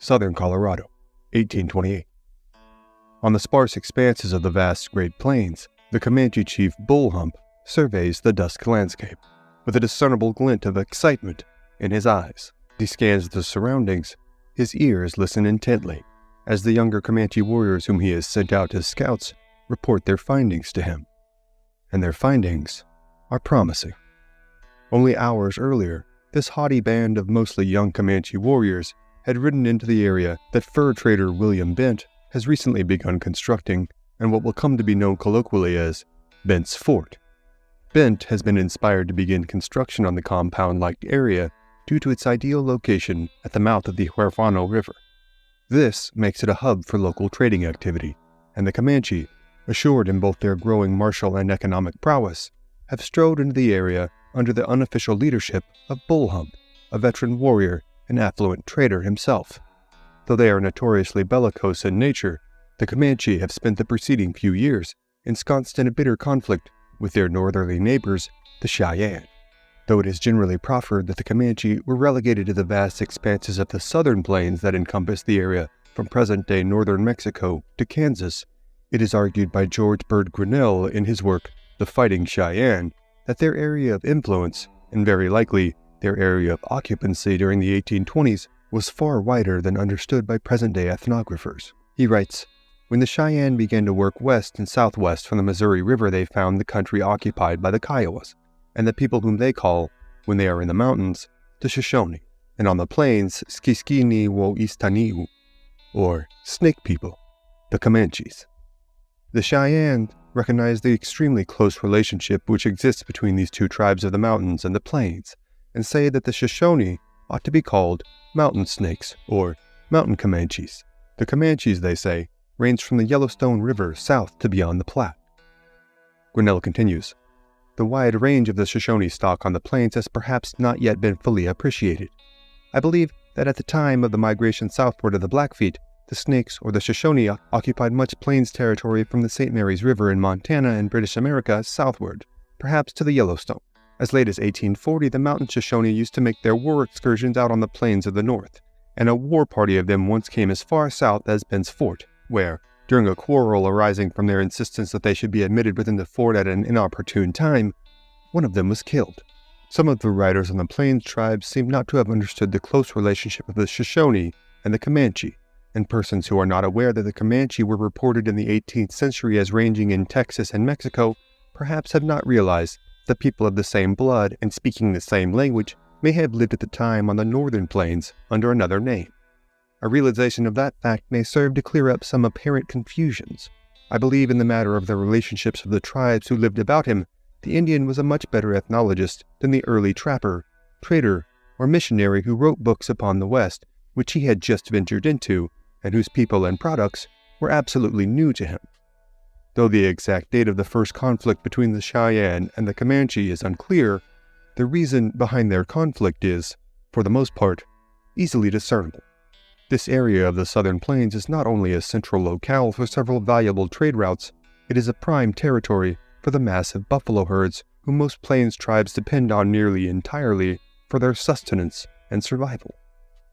southern Colorado, 1828. On the sparse expanses of the vast Great Plains, the Comanche chief Bull Hump surveys the dusk landscape, with a discernible glint of excitement in his eyes. He scans the surroundings, his ears listen intently, as the younger Comanche warriors whom he has sent out as scouts report their findings to him. And their findings are promising. Only hours earlier, this haughty band of mostly young Comanche warriors had ridden into the area that fur trader William Bent has recently begun constructing and what will come to be known colloquially as Bent's Fort. Bent has been inspired to begin construction on the compound-like area due to its ideal location at the mouth of the Huerfano River. This makes it a hub for local trading activity, and the Comanche, assured in both their growing martial and economic prowess, have strode into the area under the unofficial leadership of Bull Hump, a veteran warrior and affluent trader himself. Though they are notoriously bellicose in nature, the Comanche have spent the preceding few years ensconced in a bitter conflict with their northerly neighbors, the Cheyenne. Though it is generally proffered that the Comanche were relegated to the vast expanses of the southern plains that encompass the area from present-day northern Mexico to Kansas, it is argued by George Bird Grinnell in his work, The Fighting Cheyenne, that their area of influence, and very likely their area of occupancy during the 1820s, was far wider than understood by present-day ethnographers. He writes, "When the Cheyenne began to work west and southwest from the Missouri River, they found the country occupied by the Kiowas, and the people whom they call, when they are in the mountains, the Shoshone, and on the plains, Skiskini wo Istaniu, or Snake People, the Comanches." The Cheyenne recognize the extremely close relationship which exists between these two tribes of the mountains and the plains, and say that the Shoshone ought to be called mountain snakes or mountain Comanches. The Comanches, they say, range from the Yellowstone River south to beyond the Platte. Grinnell continues, "The wide range of the Shoshone stock on the plains has perhaps not yet been fully appreciated. I believe that at the time of the migration southward of the Blackfeet, the Snakes or the Shoshone occupied much plains territory from the St. Mary's River in Montana and British America southward, perhaps to the Yellowstone. As late as 1840, the mountain Shoshone used to make their war excursions out on the plains of the north, and a war party of them once came as far south as Bent's Fort, where, during a quarrel arising from their insistence that they should be admitted within the fort at an inopportune time, one of them was killed. Some of the writers on the Plains tribes seem not to have understood the close relationship of the Shoshone and the Comanche, and persons who are not aware that the Comanche were reported in the 18th century as ranging in Texas and Mexico perhaps have not realized that people of the same blood and speaking the same language may have lived at the time on the northern plains under another name. A realization of that fact may serve to clear up some apparent confusions. I believe in the matter of the relationships of the tribes who lived about him, the Indian was a much better ethnologist than the early trapper, trader, or missionary who wrote books upon the West, which he had just ventured into, and whose people and products were absolutely new to him. Though the exact date of the first conflict between the Cheyenne and the Comanche is unclear, the reason behind their conflict is, for the most part, easily discernible. This area of the southern plains is not only a central locale for several valuable trade routes, it is a prime territory for the massive buffalo herds whom most plains tribes depend on nearly entirely for their sustenance and survival.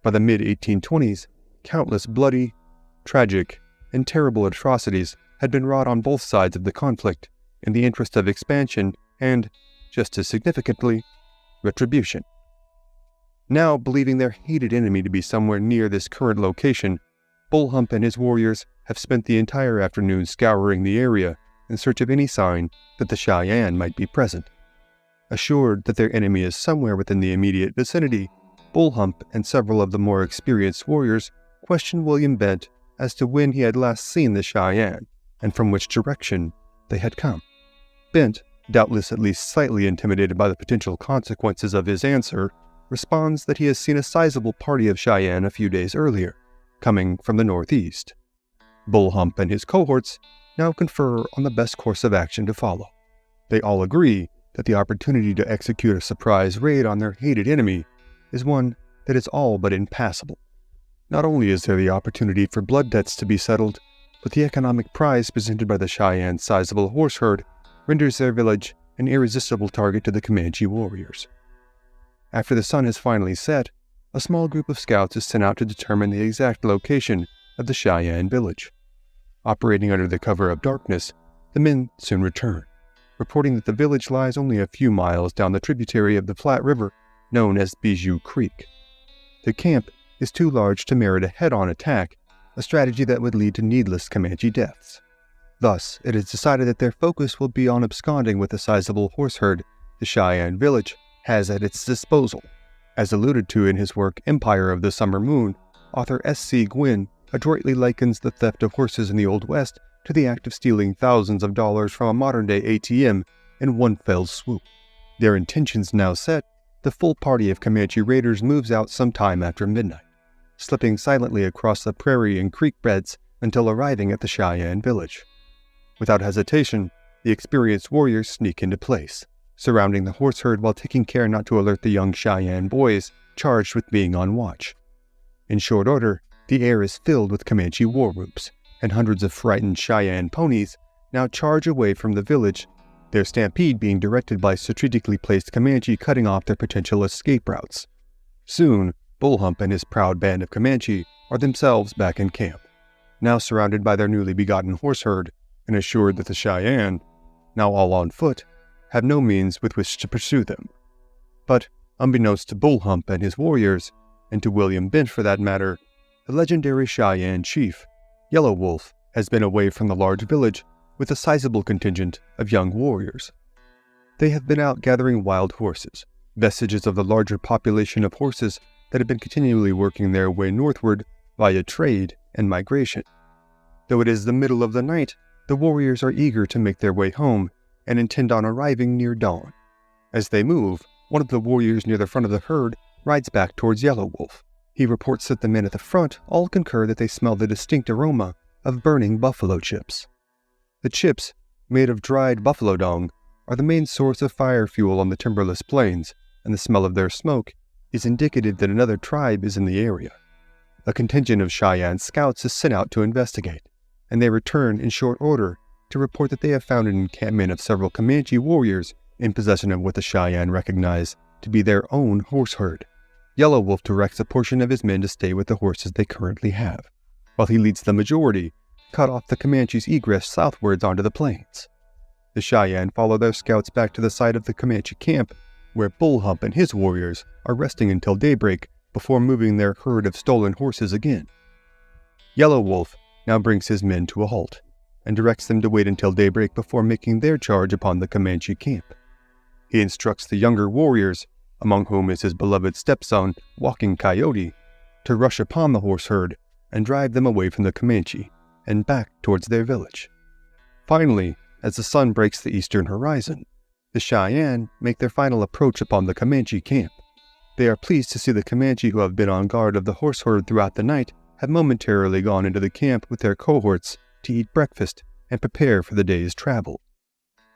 By the mid-1820s, countless bloody, tragic, and terrible atrocities had been wrought on both sides of the conflict in the interest of expansion and, just as significantly, retribution. Now, believing their hated enemy to be somewhere near this current location, Bull Hump and his warriors have spent the entire afternoon scouring the area in search of any sign that the Cheyenne might be present. Assured that their enemy is somewhere within the immediate vicinity, Bull Hump and several of the more experienced warriors questioned William Bent as to when he had last seen the Cheyenne, and from which direction they had come. Bent, doubtless at least slightly intimidated by the potential consequences of his answer, responds that he has seen a sizable party of Cheyenne a few days earlier, coming from the northeast. Bull Hump and his cohorts now confer on the best course of action to follow. They all agree that the opportunity to execute a surprise raid on their hated enemy is one that is all but impassable. Not only is there the opportunity for blood debts to be settled, but the economic prize presented by the Cheyenne's sizable horse herd renders their village an irresistible target to the Comanche warriors. After the sun has finally set, a small group of scouts is sent out to determine the exact location of the Cheyenne village. Operating under the cover of darkness, the men soon return, reporting that the village lies only a few miles down the tributary of the Platte River known as Bijou Creek. The camp is too large to merit a head-on attack, a strategy that would lead to needless Comanche deaths. Thus, it is decided that their focus will be on absconding with the sizable horse herd the Cheyenne village has at its disposal. As alluded to in his work Empire of the Summer Moon, author S.C. Gwynn adroitly likens the theft of horses in the Old West to the act of stealing thousands of dollars from a modern-day ATM in one fell swoop. Their intentions now set, the full party of Comanche raiders moves out sometime after midnight, slipping silently across the prairie and creek beds until arriving at the Cheyenne village. Without hesitation, the experienced warriors sneak into place, surrounding the horse herd while taking care not to alert the young Cheyenne boys charged with being on watch. In short order, the air is filled with Comanche war whoops, and hundreds of frightened Cheyenne ponies now charge away from the village, their stampede being directed by strategically placed Comanche cutting off their potential escape routes. Soon, Bull Hump and his proud band of Comanche are themselves back in camp, now surrounded by their newly begotten horse herd, and assured that the Cheyenne, now all on foot, have no means with which to pursue them. But, unbeknownst to Bull Hump and his warriors, and to William Bent for that matter, the legendary Cheyenne chief, Yellow Wolf, has been away from the large village with a sizable contingent of young warriors. They have been out gathering wild horses, vestiges of the larger population of horses that have been continually working their way northward via trade and migration. Though it is the middle of the night, the warriors are eager to make their way home and intend on arriving near dawn. As they move, one of the warriors near the front of the herd rides back towards Yellow Wolf. He reports that the men at the front all concur that they smell the distinct aroma of burning buffalo chips. The chips, made of dried buffalo dung, are the main source of fire fuel on the timberless plains, and the smell of their smoke is indicative that another tribe is in the area. A contingent of Cheyenne scouts is sent out to investigate, and they return in short order to report that they have found an encampment of several Comanche warriors in possession of what the Cheyenne recognize to be their own horse herd. Yellow Wolf directs a portion of his men to stay with the horses they currently have, while he leads the majority to cut off the Comanche's egress southwards onto the plains. The Cheyenne follow their scouts back to the site of the Comanche camp, where Bull Hump and his warriors are resting until daybreak before moving their herd of stolen horses again. Yellow Wolf now brings his men to a halt, and directs them to wait until daybreak before making their charge upon the Comanche camp. He instructs the younger warriors, among whom is his beloved stepson, Walking Coyote, to rush upon the horse herd and drive them away from the Comanche and back towards their village. Finally, as the sun breaks the eastern horizon, the Cheyenne make their final approach upon the Comanche camp. They are pleased to see the Comanche who have been on guard of the horse herd throughout the night have momentarily gone into the camp with their cohorts to eat breakfast and prepare for the day's travel.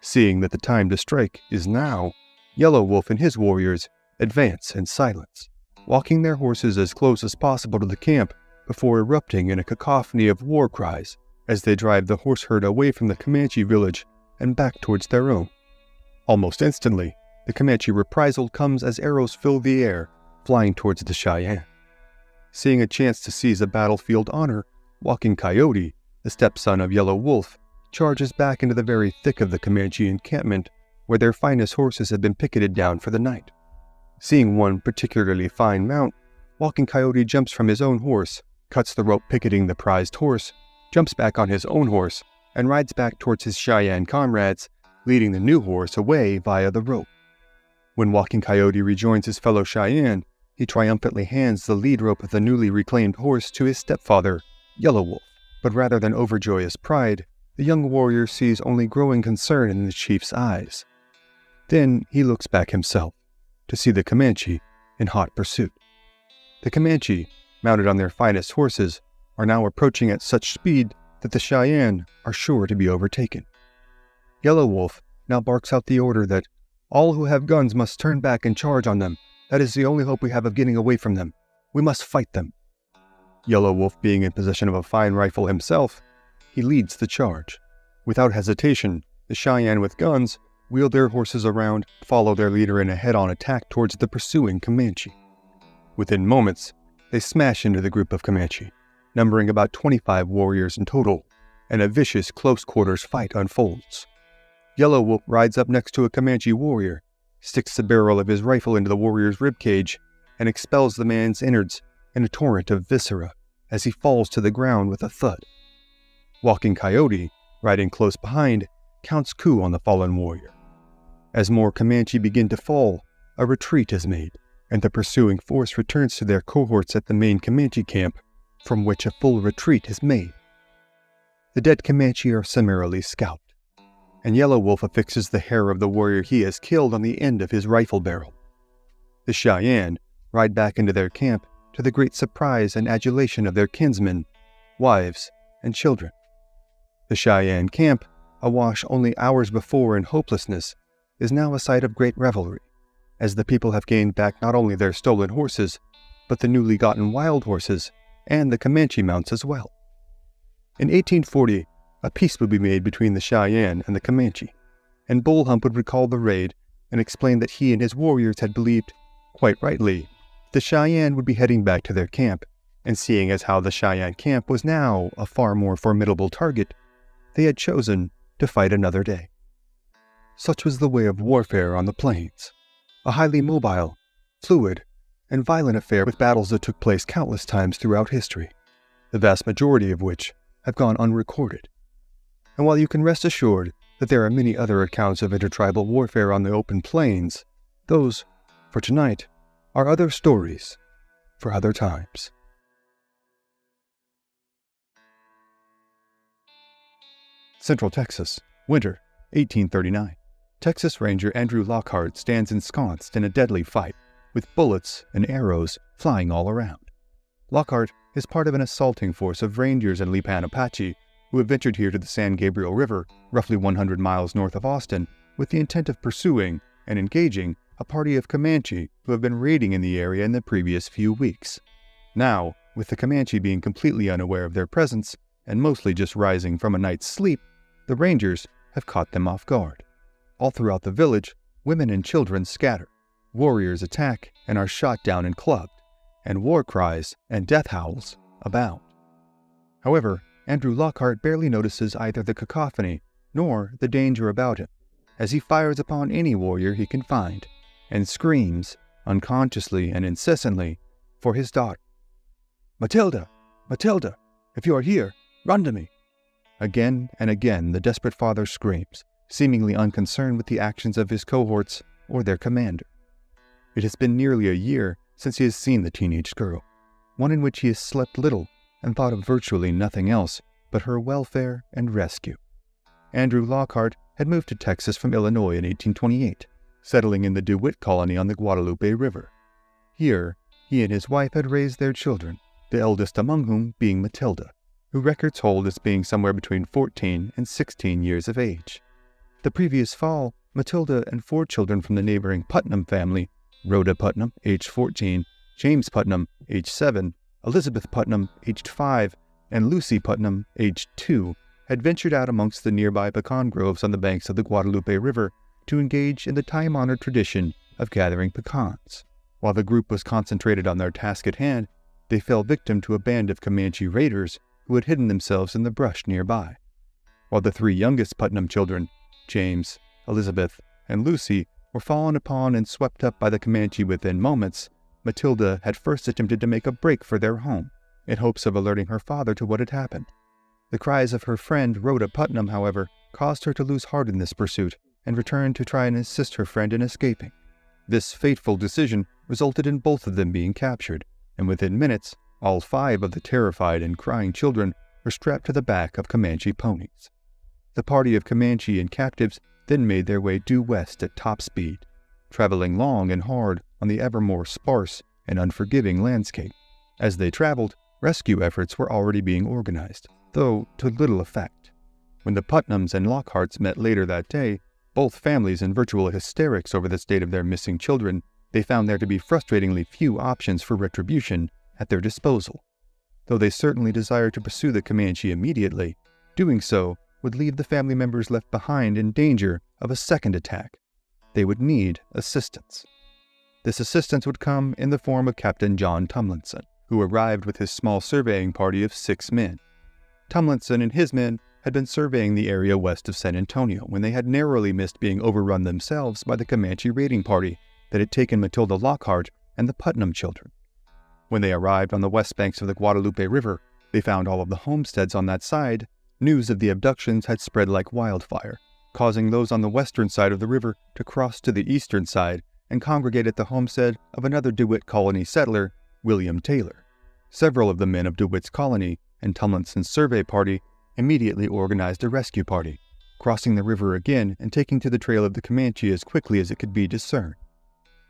Seeing that the time to strike is now, Yellow Wolf and his warriors advance in silence, walking their horses as close as possible to the camp before erupting in a cacophony of war cries as they drive the horse herd away from the Comanche village and back towards their own. Almost instantly, the Comanche reprisal comes as arrows fill the air, flying towards the Cheyenne. Seeing a chance to seize a battlefield honor, Walking Coyote, the stepson of Yellow Wolf, charges back into the very thick of the Comanche encampment where their finest horses had been picketed down for the night. Seeing one particularly fine mount, Walking Coyote jumps from his own horse, cuts the rope picketing the prized horse, jumps back on his own horse, and rides back towards his Cheyenne comrades, leading the new horse away via the rope. When Walking Coyote rejoins his fellow Cheyenne, he triumphantly hands the lead rope of the newly reclaimed horse to his stepfather, Yellow Wolf. But rather than overjoyous pride, the young warrior sees only growing concern in the chief's eyes. Then he looks back himself, to see the Comanche in hot pursuit. The Comanche, mounted on their finest horses, are now approaching at such speed that the Cheyenne are sure to be overtaken. Yellow Wolf now barks out the order that all who have guns must turn back and charge on them. That is the only hope we have of getting away from them. We must fight them. Yellow Wolf being in possession of a fine rifle himself, he leads the charge. Without hesitation, the Cheyenne with guns wheel their horses around, follow their leader in a head-on attack towards the pursuing Comanche. Within moments, they smash into the group of Comanche, numbering about 25 warriors in total, and a vicious close-quarters fight unfolds. Yellow Wolf rides up next to a Comanche warrior, sticks the barrel of his rifle into the warrior's ribcage, and expels the man's innards in a torrent of viscera as he falls to the ground with a thud. Walking Coyote, riding close behind, counts coup on the fallen warrior. As more Comanche begin to fall, a retreat is made, and the pursuing force returns to their cohorts at the main Comanche camp, from which a full retreat is made. The dead Comanche are summarily scalped, and Yellow Wolf affixes the hair of the warrior he has killed on the end of his rifle barrel. The Cheyenne ride back into their camp to the great surprise and adulation of their kinsmen, wives, and children. The Cheyenne camp, awash only hours before in hopelessness, is now a sight of great revelry, as the people have gained back not only their stolen horses, but the newly gotten wild horses and the Comanche mounts as well. In 1840, a peace would be made between the Cheyenne and the Comanche, and Bull Hump would recall the raid and explain that he and his warriors had believed, quite rightly, the Cheyenne would be heading back to their camp, and seeing as how the Cheyenne camp was now a far more formidable target, they had chosen to fight another day. Such was the way of warfare on the plains, a highly mobile, fluid, and violent affair with battles that took place countless times throughout history, the vast majority of which have gone unrecorded. And while you can rest assured that there are many other accounts of intertribal warfare on the open plains, those, for tonight, are other stories for other times. Central Texas, winter, 1839. Texas Ranger Andrew Lockhart stands ensconced in a deadly fight, with bullets and arrows flying all around. Lockhart is part of an assaulting force of Rangers and Lipan Apache who have ventured here to the San Gabriel River, roughly 100 miles north of Austin, with the intent of pursuing and engaging a party of Comanche who have been raiding in the area in the previous few weeks. Now, with the Comanche being completely unaware of their presence and mostly just rising from a night's sleep, the Rangers have caught them off guard. All throughout the village, women and children scatter, warriors attack and are shot down and clubbed, and war cries and death howls abound. However, Andrew Lockhart barely notices either the cacophony nor the danger about him, as he fires upon any warrior he can find, and screams, unconsciously and incessantly, for his daughter. "Matilda! Matilda! If you are here, run to me!" Again and again the desperate father screams, seemingly unconcerned with the actions of his cohorts or their commander. It has been nearly a year since he has seen the teenage girl, one in which he has slept little and thought of virtually nothing else but her welfare and rescue. Andrew Lockhart had moved to Texas from Illinois in 1828, settling in the DeWitt colony on the Guadalupe River. Here, he and his wife had raised their children, the eldest among whom being Matilda, who records hold as being somewhere between 14 and 16 years of age. The previous fall, Matilda and 4 children from the neighboring Putnam family, Rhoda Putnam, aged 14, James Putnam, aged 7, Elizabeth Putnam, aged 5, and Lucy Putnam, aged 2, had ventured out amongst the nearby pecan groves on the banks of the Guadalupe River to engage in the time-honored tradition of gathering pecans. While the group was concentrated on their task at hand, they fell victim to a band of Comanche raiders who had hidden themselves in the brush nearby. While the 3 youngest Putnam children, James, Elizabeth, and Lucy, were fallen upon and swept up by the Comanche within moments, Matilda had first attempted to make a break for their home, in hopes of alerting her father to what had happened. The cries of her friend Rhoda Putnam, however, caused her to lose heart in this pursuit and return to try and assist her friend in escaping. This fateful decision resulted in both of them being captured, and within minutes, all 5 of the terrified and crying children were strapped to the back of Comanche ponies. The party of Comanche and captives then made their way due west at top speed, traveling long and hard on the ever more sparse and unforgiving landscape. As they traveled, rescue efforts were already being organized, though to little effect. When the Putnams and Lockharts met later that day, both families in virtual hysterics over the state of their missing children, they found there to be frustratingly few options for retribution at their disposal. Though they certainly desired to pursue the Comanche immediately, doing so would leave the family members left behind in danger of a second attack. They would need assistance. This assistance would come in the form of Captain John Tomlinson, who arrived with his small surveying party of 6 men. Tomlinson and his men had been surveying the area west of San Antonio when they had narrowly missed being overrun themselves by the Comanche raiding party that had taken Matilda Lockhart and the Putnam children. When they arrived on the west banks of the Guadalupe River, they found all of the homesteads on that side. News of the abductions had spread like wildfire, causing those on the western side of the river to cross to the eastern side and congregate at the homestead of another DeWitt colony settler, William Taylor. Several of the men of DeWitt's colony and Tomlinson's survey party immediately organized a rescue party, crossing the river again and taking to the trail of the Comanche as quickly as it could be discerned.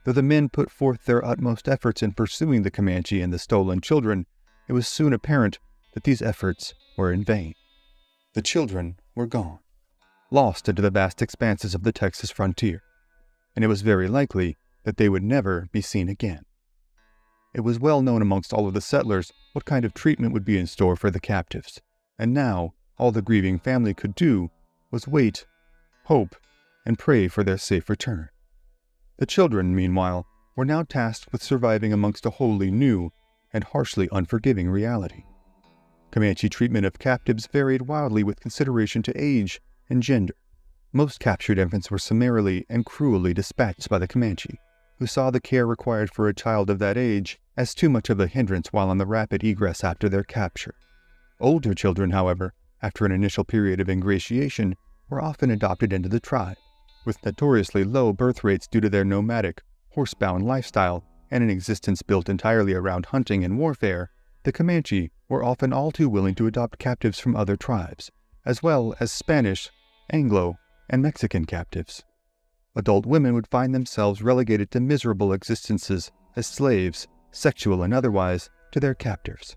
Though the men put forth their utmost efforts in pursuing the Comanche and the stolen children, it was soon apparent that these efforts were in vain. The children were gone, lost into the vast expanses of the Texas frontier, and it was very likely that they would never be seen again. It was well known amongst all of the settlers what kind of treatment would be in store for the captives, and now all the grieving family could do was wait, hope, and pray for their safe return. The children, meanwhile, were now tasked with surviving amongst a wholly new and harshly unforgiving reality. Comanche treatment of captives varied wildly with consideration to age and gender. Most captured infants were summarily and cruelly dispatched by the Comanche, who saw the care required for a child of that age as too much of a hindrance while on the rapid egress after their capture. Older children, however, after an initial period of ingratiation, were often adopted into the tribe. With notoriously low birth rates due to their nomadic, horse-bound lifestyle and an existence built entirely around hunting and warfare, the Comanche were often all too willing to adopt captives from other tribes, as well as Spanish, Anglo, and Mexican captives. Adult women would find themselves relegated to miserable existences as slaves, sexual and otherwise, to their captors.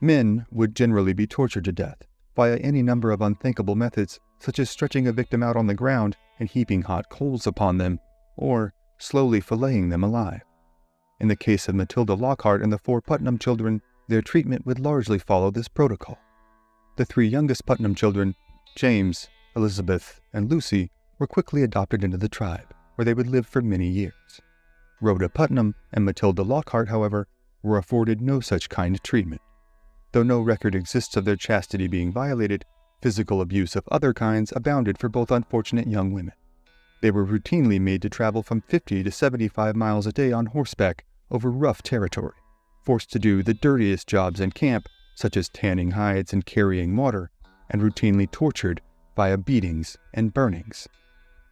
Men would generally be tortured to death via any number of unthinkable methods, such as stretching a victim out on the ground and heaping hot coals upon them, or slowly filleting them alive. In the case of Matilda Lockhart and the 4 Putnam children, their treatment would largely follow this protocol. The 3 youngest Putnam children, James, Elizabeth, and Lucy, were quickly adopted into the tribe, where they would live for many years. Rhoda Putnam and Matilda Lockhart, however, were afforded no such kind treatment. Though no record exists of their chastity being violated, physical abuse of other kinds abounded for both unfortunate young women. They were routinely made to travel from 50 to 75 miles a day on horseback over rough territory, forced to do the dirtiest jobs in camp, such as tanning hides and carrying water, and routinely tortured via beatings and burnings.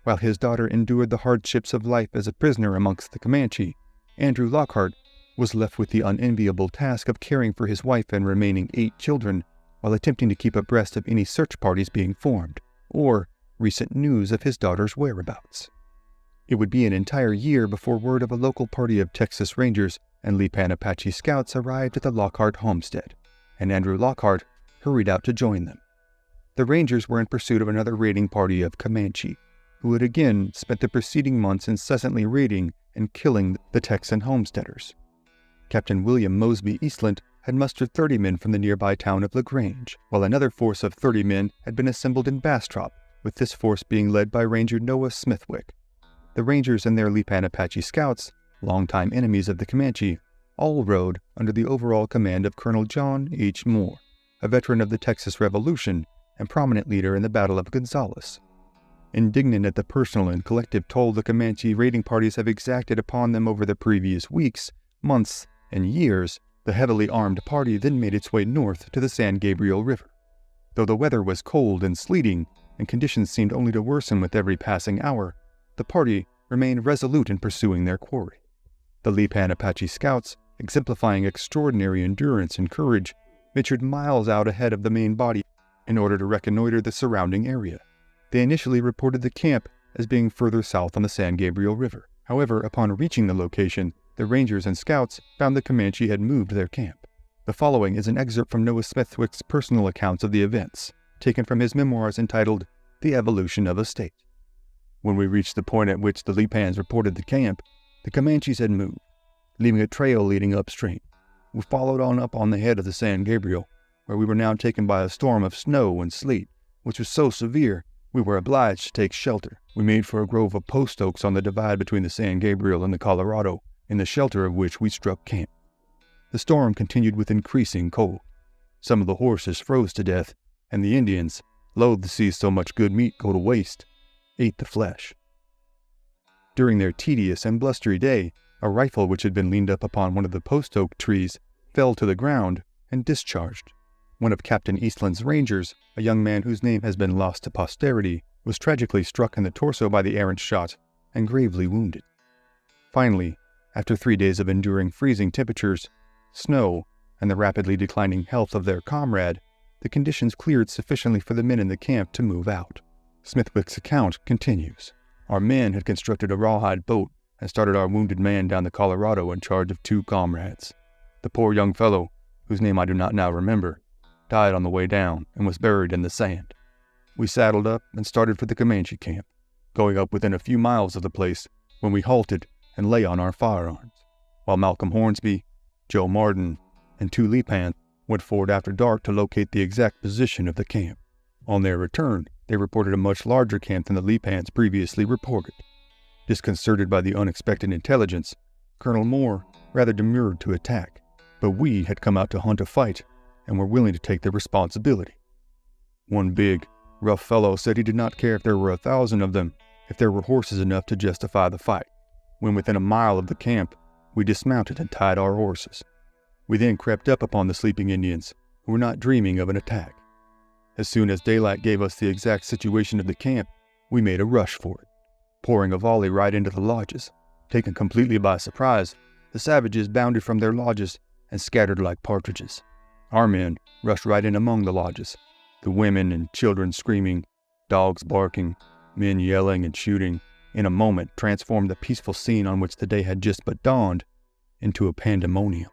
While his daughter endured the hardships of life as a prisoner amongst the Comanche, Andrew Lockhart was left with the unenviable task of caring for his wife and remaining 8 children while attempting to keep abreast of any search parties being formed, or recent news of his daughter's whereabouts. It would be an entire year before word of a local party of Texas Rangers and Lipan Apache scouts arrived at the Lockhart homestead, and Andrew Lockhart hurried out to join them. The Rangers were in pursuit of another raiding party of Comanche, who had again spent the preceding months incessantly raiding and killing the Texan homesteaders. Captain William Mosby Eastland had mustered 30 men from the nearby town of LaGrange, while another force of 30 men had been assembled in Bastrop, with this force being led by Ranger Noah Smithwick. The Rangers and their Lipan Apache scouts, longtime enemies of the Comanche, all rode under the overall command of Colonel John H. Moore, a veteran of the Texas Revolution and prominent leader in the Battle of Gonzales. Indignant at the personal and collective toll the Comanche raiding parties have exacted upon them over the previous weeks, months, and years, the heavily armed party then made its way north to the San Gabriel River. Though the weather was cold and sleeting, and conditions seemed only to worsen with every passing hour, the party remained resolute in pursuing their quarry. The Lipan Apache scouts, exemplifying extraordinary endurance and courage, ventured miles out ahead of the main body in order to reconnoiter the surrounding area. They initially reported the camp as being further south on the San Gabriel River. However, upon reaching the location, the Rangers and scouts found the Comanche had moved their camp. The following is an excerpt from Noah Smithwick's personal accounts of the events, taken from his memoirs entitled The Evolution of a State. When we reached the point at which the Lipans reported the camp, the Comanches had moved, leaving a trail leading upstream. We followed on up on the head of the San Gabriel, where we were now taken by a storm of snow and sleet, which was so severe we were obliged to take shelter. We made for a grove of post oaks on the divide between the San Gabriel and the Colorado, in the shelter of which we struck camp. The storm continued with increasing cold. Some of the horses froze to death, and the Indians, loath to see so much good meat go to waste, ate the flesh. During their tedious and blustery day, a rifle which had been leaned up upon one of the post oak trees fell to the ground and discharged. One of Captain Eastland's rangers, a young man whose name has been lost to posterity, was tragically struck in the torso by the errant shot and gravely wounded. Finally, after 3 days of enduring freezing temperatures, snow, and the rapidly declining health of their comrade, the conditions cleared sufficiently for the men in the camp to move out. Smithwick's account continues. Our men had constructed a rawhide boat and started our wounded man down the Colorado in charge of 2 comrades. The poor young fellow, whose name I do not now remember, died on the way down and was buried in the sand. We saddled up and started for the Comanche camp, going up within a few miles of the place when we halted and lay on our firearms, while Malcolm Hornsby, Joe Martin, and 2 Lipan went forward after dark to locate the exact position of the camp. On their return, they reported a much larger camp than the Lipans previously reported. Disconcerted by the unexpected intelligence, Colonel Moore rather demurred to attack, but we had come out to hunt a fight and were willing to take the responsibility. One big, rough fellow said he did not care if there were 1,000 of them, if there were horses enough to justify the fight. When within a mile of the camp, we dismounted and tied our horses. We then crept up upon the sleeping Indians, who were not dreaming of an attack. As soon as daylight gave us the exact situation of the camp, we made a rush for it, pouring a volley right into the lodges. Taken completely by surprise, the savages bounded from their lodges and scattered like partridges. Our men rushed right in among the lodges, the women and children screaming, dogs barking, men yelling and shooting, in a moment transformed the peaceful scene on which the day had just but dawned into a pandemonium.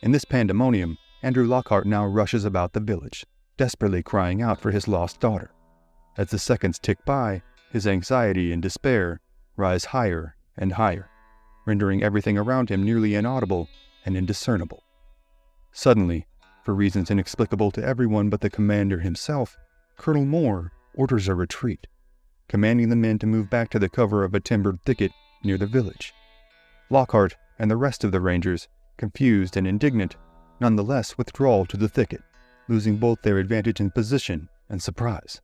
In this pandemonium, Andrew Lockhart now rushes about the village, desperately crying out for his lost daughter. As the seconds tick by, his anxiety and despair rise higher and higher, rendering everything around him nearly inaudible and indiscernible. Suddenly, for reasons inexplicable to everyone but the commander himself, Colonel Moore orders a retreat, commanding the men to move back to the cover of a timbered thicket near the village. Lockhart and the rest of the rangers, confused and indignant, nonetheless withdraw to the thicket, losing both their advantage in position and surprise.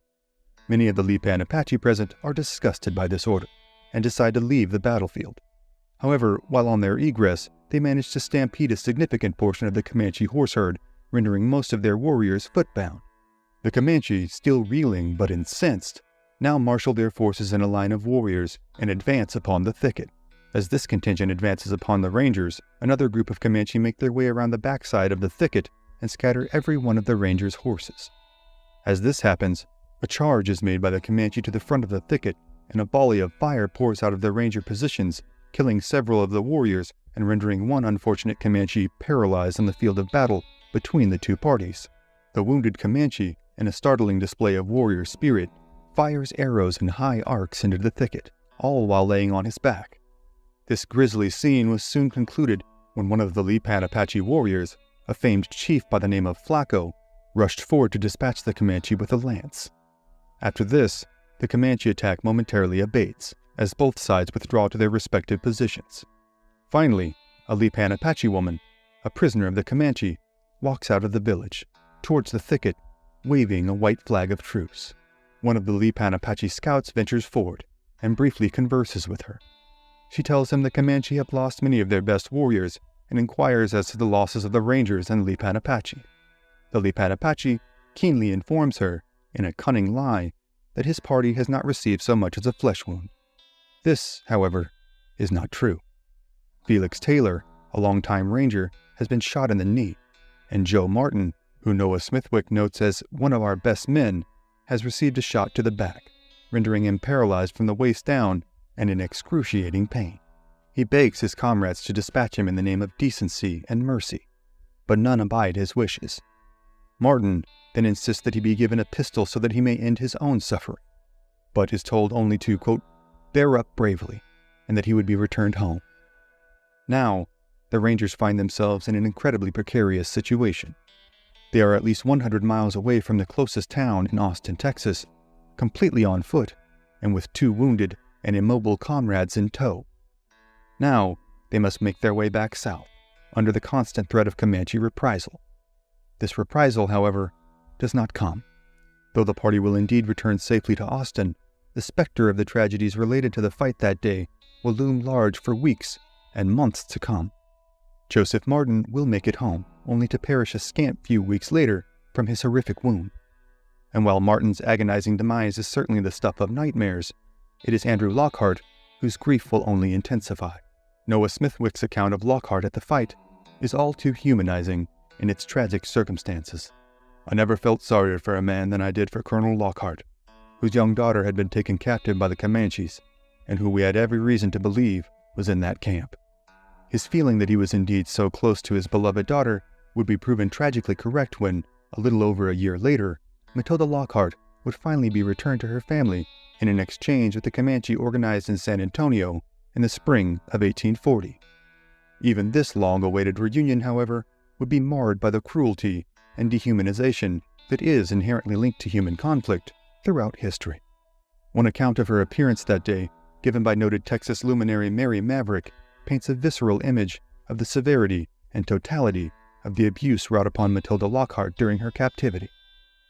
Many of the Lipan Apache present are disgusted by this order and decide to leave the battlefield. However, while on their egress, they manage to stampede a significant portion of the Comanche horse herd, rendering most of their warriors footbound. The Comanche, still reeling but incensed, now marshal their forces in a line of warriors and advance upon the thicket. As this contingent advances upon the rangers, another group of Comanche make their way around the backside of the thicket and scatter every one of the rangers' horses. As this happens, a charge is made by the Comanche to the front of the thicket, and a volley of fire pours out of their ranger positions, killing several of the warriors and rendering one unfortunate Comanche paralyzed on the field of battle between the 2 parties. The wounded Comanche, in a startling display of warrior spirit, fires arrows in high arcs into the thicket, all while laying on his back. This grisly scene was soon concluded when one of the Lipan Apache warriors, a famed chief by the name of Flacco, rushed forward to dispatch the Comanche with a lance. After this, the Comanche attack momentarily abates, as both sides withdraw to their respective positions. Finally, a Lipan Apache woman, a prisoner of the Comanche, walks out of the village, towards the thicket, waving a white flag of truce. One of the Lipan Apache scouts ventures forward and briefly converses with her. She tells him the Comanche have lost many of their best warriors and inquires as to the losses of the rangers and Lipan Apache. The Lipan Apache keenly informs her, in a cunning lie, that his party has not received so much as a flesh wound. This, however, is not true. Felix Taylor, a longtime ranger, has been shot in the knee, and Joe Martin, who Noah Smithwick notes as one of our best men, has received a shot to the back, rendering him paralyzed from the waist down and in excruciating pain. He begs his comrades to dispatch him in the name of decency and mercy, but none abide his wishes. Martin then insists that he be given a pistol so that he may end his own suffering, but is told only to, quote, bear up bravely, and that he would be returned home. Now, the rangers find themselves in an incredibly precarious situation. They are at least 100 miles away from the closest town in Austin, Texas, completely on foot, and with 2 wounded and immobile comrades in tow. Now, they they must make their way back south, under the constant threat of Comanche reprisal. This reprisal, however, does not come. Though the party will indeed return safely to Austin, the specter of the tragedies related to the fight that day will loom large for weeks and months to come. Joseph Martin will make it home, only to perish a scant few weeks later from his horrific wound. And while Martin's agonizing demise is certainly the stuff of nightmares, it is Andrew Lockhart whose grief will only intensify. Noah Smithwick's account of Lockhart at the fight is all too humanizing in its tragic circumstances. I never felt sorrier for a man than I did for Colonel Lockhart, whose young daughter had been taken captive by the Comanches, and who we had every reason to believe was in that camp. His feeling that he was indeed so close to his beloved daughter would be proven tragically correct when, a little over a year later, Matilda Lockhart would finally be returned to her family in an exchange with the Comanche organized in San Antonio in the spring of 1840. Even this long-awaited reunion, however, would be marred by the cruelty and dehumanization that is inherently linked to human conflict throughout history. One account of her appearance that day, given by noted Texas luminary Mary Maverick, paints a visceral image of the severity and totality of the abuse wrought upon Matilda Lockhart during her captivity.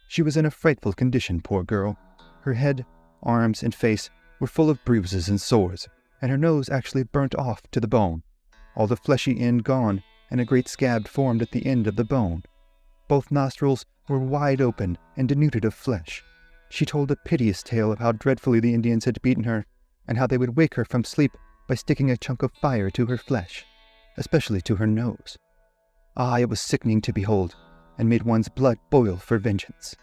She was in a frightful condition, poor girl. Her head, arms, and face were full of bruises and sores, and her nose actually burnt off to the bone, all the fleshy end gone, and a great scab formed at the end of the bone. Both nostrils were wide open and denuded of flesh. She told a piteous tale of how dreadfully the Indians had beaten her, and how they would wake her from sleep by sticking a chunk of fire to her flesh, especially to her nose. Ah, it was sickening to behold, and made one's blood boil for vengeance.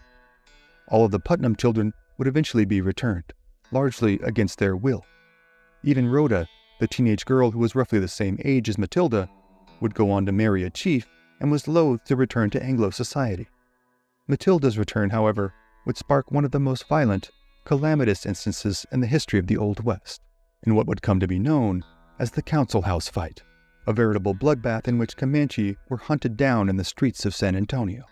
All of the Putnam children would eventually be returned, largely against their will. Even Rhoda, the teenage girl who was roughly the same age as Matilda, would go on to marry a chief and was loath to return to Anglo society. Matilda's return, however, would spark one of the most violent, calamitous instances in the history of the Old West, in what would come to be known as the Council House Fight, a veritable bloodbath in which Comanche were hunted down in the streets of San Antonio.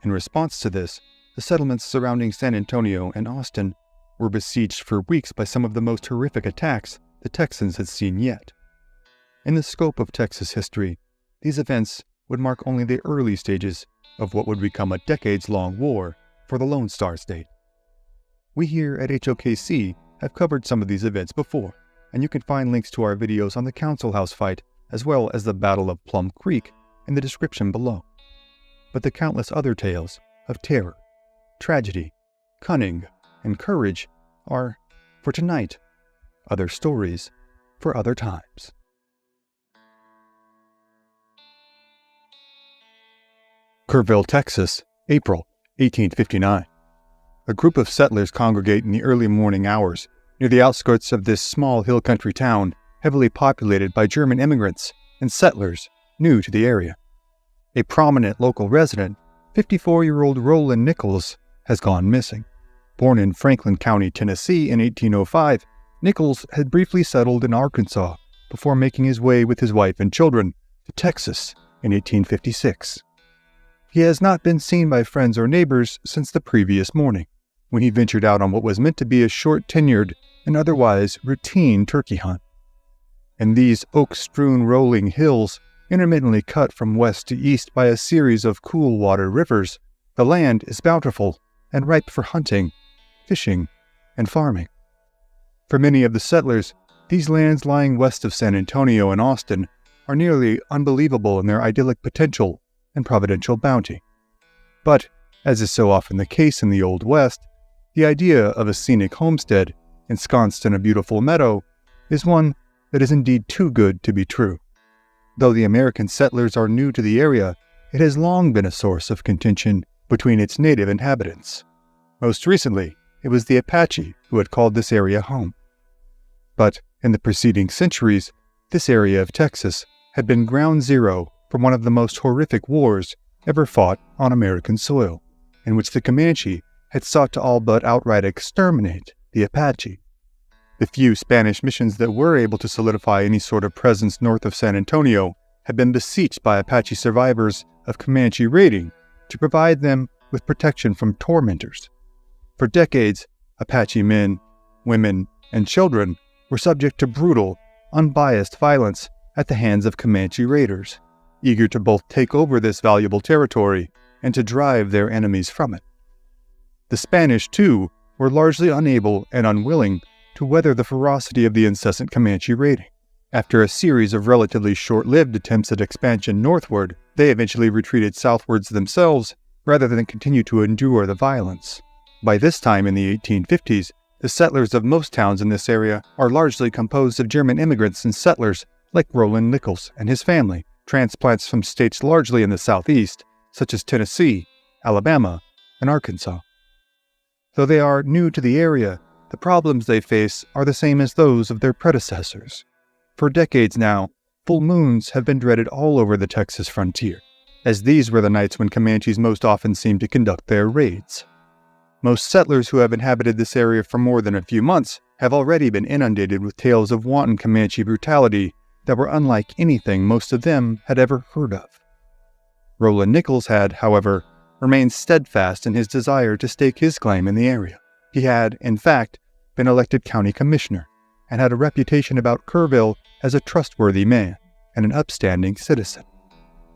In response to this, the settlements surrounding San Antonio and Austin were besieged for weeks by some of the most horrific attacks the Texans had seen yet. In the scope of Texas history, these events would mark only the early stages of what would become a decades-long war for the Lone Star State. We here at HOKC have covered some of these events before, and you can find links to our videos on the Council House Fight as well as the Battle of Plum Creek in the description below. But the countless other tales of terror, tragedy, cunning, and courage are, for tonight, other stories for other times. Kerrville, Texas, April 1859. A group of settlers congregate in the early morning hours near the outskirts of this small hill country town heavily populated by German immigrants and settlers new to the area. A prominent local resident, 54-year-old Roland Nichols, has gone missing. Born in Franklin County, Tennessee in 1805, Nichols had briefly settled in Arkansas before making his way with his wife and children to Texas in 1856. He has not been seen by friends or neighbors since the previous morning, when he ventured out on what was meant to be a short-tenured and otherwise routine turkey hunt. In these oak-strewn rolling hills, intermittently cut from west to east by a series of cool-water rivers, the land is bountiful and ripe for hunting, fishing, and farming. For many of the settlers, these lands lying west of San Antonio and Austin are nearly unbelievable in their idyllic potential and providential bounty. But, as is so often the case in the Old West, the idea of a scenic homestead ensconced in a beautiful meadow is one that is indeed too good to be true. Though the American settlers are new to the area, it has long been a source of contention between its native inhabitants. Most recently, it was the Apache who had called this area home. But in the preceding centuries, this area of Texas had been ground zero for one of the most horrific wars ever fought on American soil, in which the Comanche had sought to all but outright exterminate the Apache. The few Spanish missions that were able to solidify any sort of presence north of San Antonio had been beseeched by Apache survivors of Comanche raiding to provide them with protection from tormentors. For decades, Apache men, women, and children were subject to brutal, unbiased violence at the hands of Comanche raiders, eager to both take over this valuable territory and to drive their enemies from it. The Spanish, too, were largely unable and unwilling to weather the ferocity of the incessant Comanche raiding. After a series of relatively short-lived attempts at expansion northward, they eventually retreated southwards themselves rather than continue to endure the violence. By this time in the 1850s, the settlers of most towns in this area are largely composed of German immigrants and settlers like Roland Nichols and his family, transplants from states largely in the southeast, such as Tennessee, Alabama, and Arkansas. Though they are new to the area, the problems they face are the same as those of their predecessors. For decades now, full moons have been dreaded all over the Texas frontier, as these were the nights when Comanches most often seemed to conduct their raids. Most settlers who have inhabited this area for more than a few months have already been inundated with tales of wanton Comanche brutality that were unlike anything most of them had ever heard of. Roland Nichols had, however, remained steadfast in his desire to stake his claim in the area. He had, in fact, been elected county commissioner and had a reputation about Kerrville as a trustworthy man and an upstanding citizen.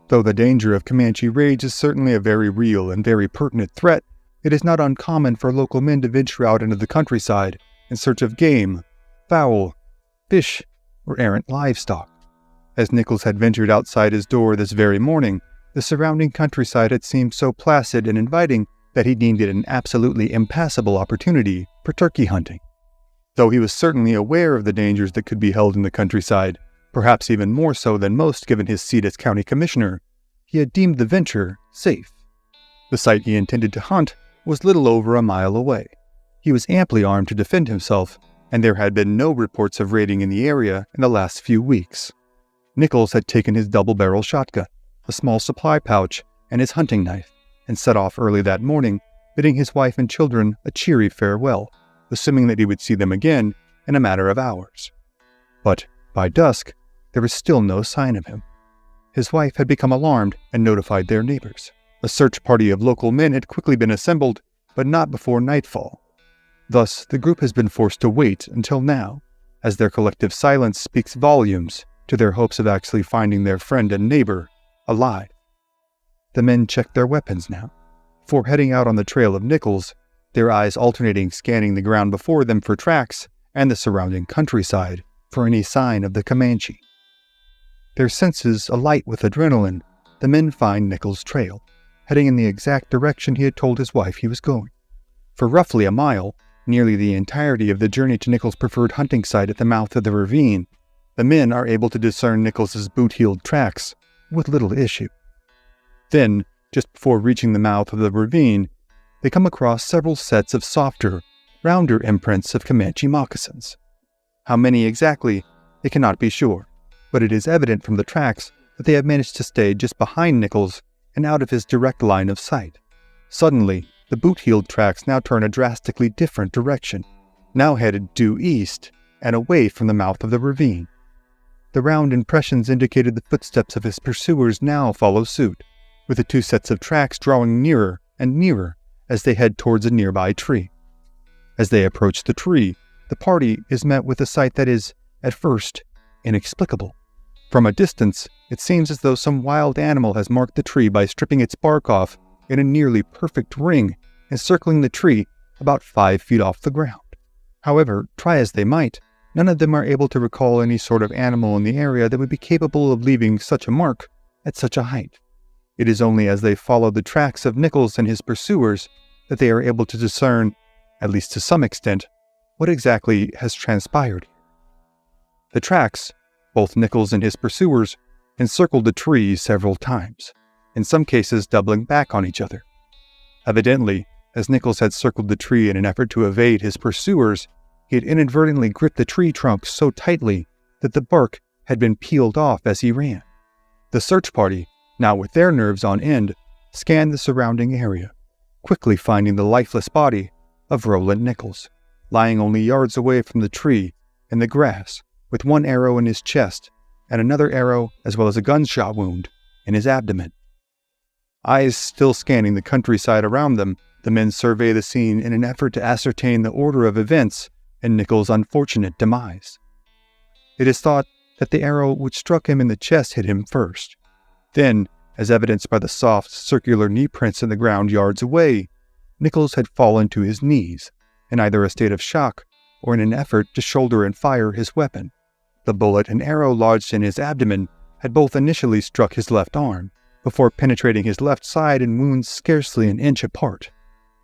Though the danger of Comanche raids is certainly a very real and very pertinent threat, it is not uncommon for local men to venture out into the countryside in search of game, fowl, fish, or errant livestock. As Nichols had ventured outside his door this very morning, the surrounding countryside had seemed so placid and inviting that he deemed it an absolutely impassable opportunity for turkey hunting. Though he was certainly aware of the dangers that could be held in the countryside, perhaps even more so than most given his seat as county commissioner, he had deemed the venture safe. The site he intended to hunt was little over a mile away. He was amply armed to defend himself, and there had been no reports of raiding in the area in the last few weeks. Nichols had taken his double-barrel shotgun, a small supply pouch, and his hunting knife, and set off early that morning, bidding his wife and children a cheery farewell, assuming that he would see them again in a matter of hours. But by dusk, there was still no sign of him. His wife had become alarmed and notified their neighbors. A search party of local men had quickly been assembled, but not before nightfall. Thus, the group has been forced to wait until now, as their collective silence speaks volumes to their hopes of actually finding their friend and neighbor alive. The men checked their weapons now, before heading out on the trail of Nichols, their eyes alternating scanning the ground before them for tracks and the surrounding countryside for any sign of the Comanche. Their senses alight with adrenaline, the men find Nichols' trail, heading in the exact direction he had told his wife he was going. For roughly a mile, nearly the entirety of the journey to Nichols' preferred hunting site at the mouth of the ravine, the men are able to discern Nichols' boot-heeled tracks with little issue. Then, just before reaching the mouth of the ravine, they come across several sets of softer, rounder imprints of Comanche moccasins. How many exactly, they cannot be sure, but it is evident from the tracks that they have managed to stay just behind Nichols and out of his direct line of sight. Suddenly, the boot-heeled tracks now turn a drastically different direction, now headed due east and away from the mouth of the ravine. The round impressions indicated the footsteps of his pursuers now follow suit, with the two sets of tracks drawing nearer and nearer as they head towards a nearby tree. As they approach the tree, the party is met with a sight that is, at first, inexplicable. From a distance, it seems as though some wild animal has marked the tree by stripping its bark off in a nearly perfect ring, encircling the tree about 5 feet off the ground. However, try as they might, none of them are able to recall any sort of animal in the area that would be capable of leaving such a mark at such a height. It is only as they follow the tracks of Nichols and his pursuers that they are able to discern, at least to some extent, what exactly has transpired. The tracks, both Nichols and his pursuers, encircled the tree several times, in some cases doubling back on each other. Evidently, as Nichols had circled the tree in an effort to evade his pursuers, he had inadvertently gripped the tree trunk so tightly that the bark had been peeled off as he ran. The search party, now with their nerves on end, scanned the surrounding area, quickly finding the lifeless body of Roland Nichols, lying only yards away from the tree in the grass, with one arrow in his chest and another arrow as well as a gunshot wound in his abdomen. Eyes still scanning the countryside around them, the men survey the scene in an effort to ascertain the order of events in Nichols' unfortunate demise. It is thought that the arrow which struck him in the chest hit him first. Then, as evidenced by the soft, circular knee prints in the ground yards away, Nichols had fallen to his knees, in either a state of shock or in an effort to shoulder and fire his weapon. The bullet and arrow lodged in his abdomen had both initially struck his left arm, before penetrating his left side in wounds scarcely an inch apart.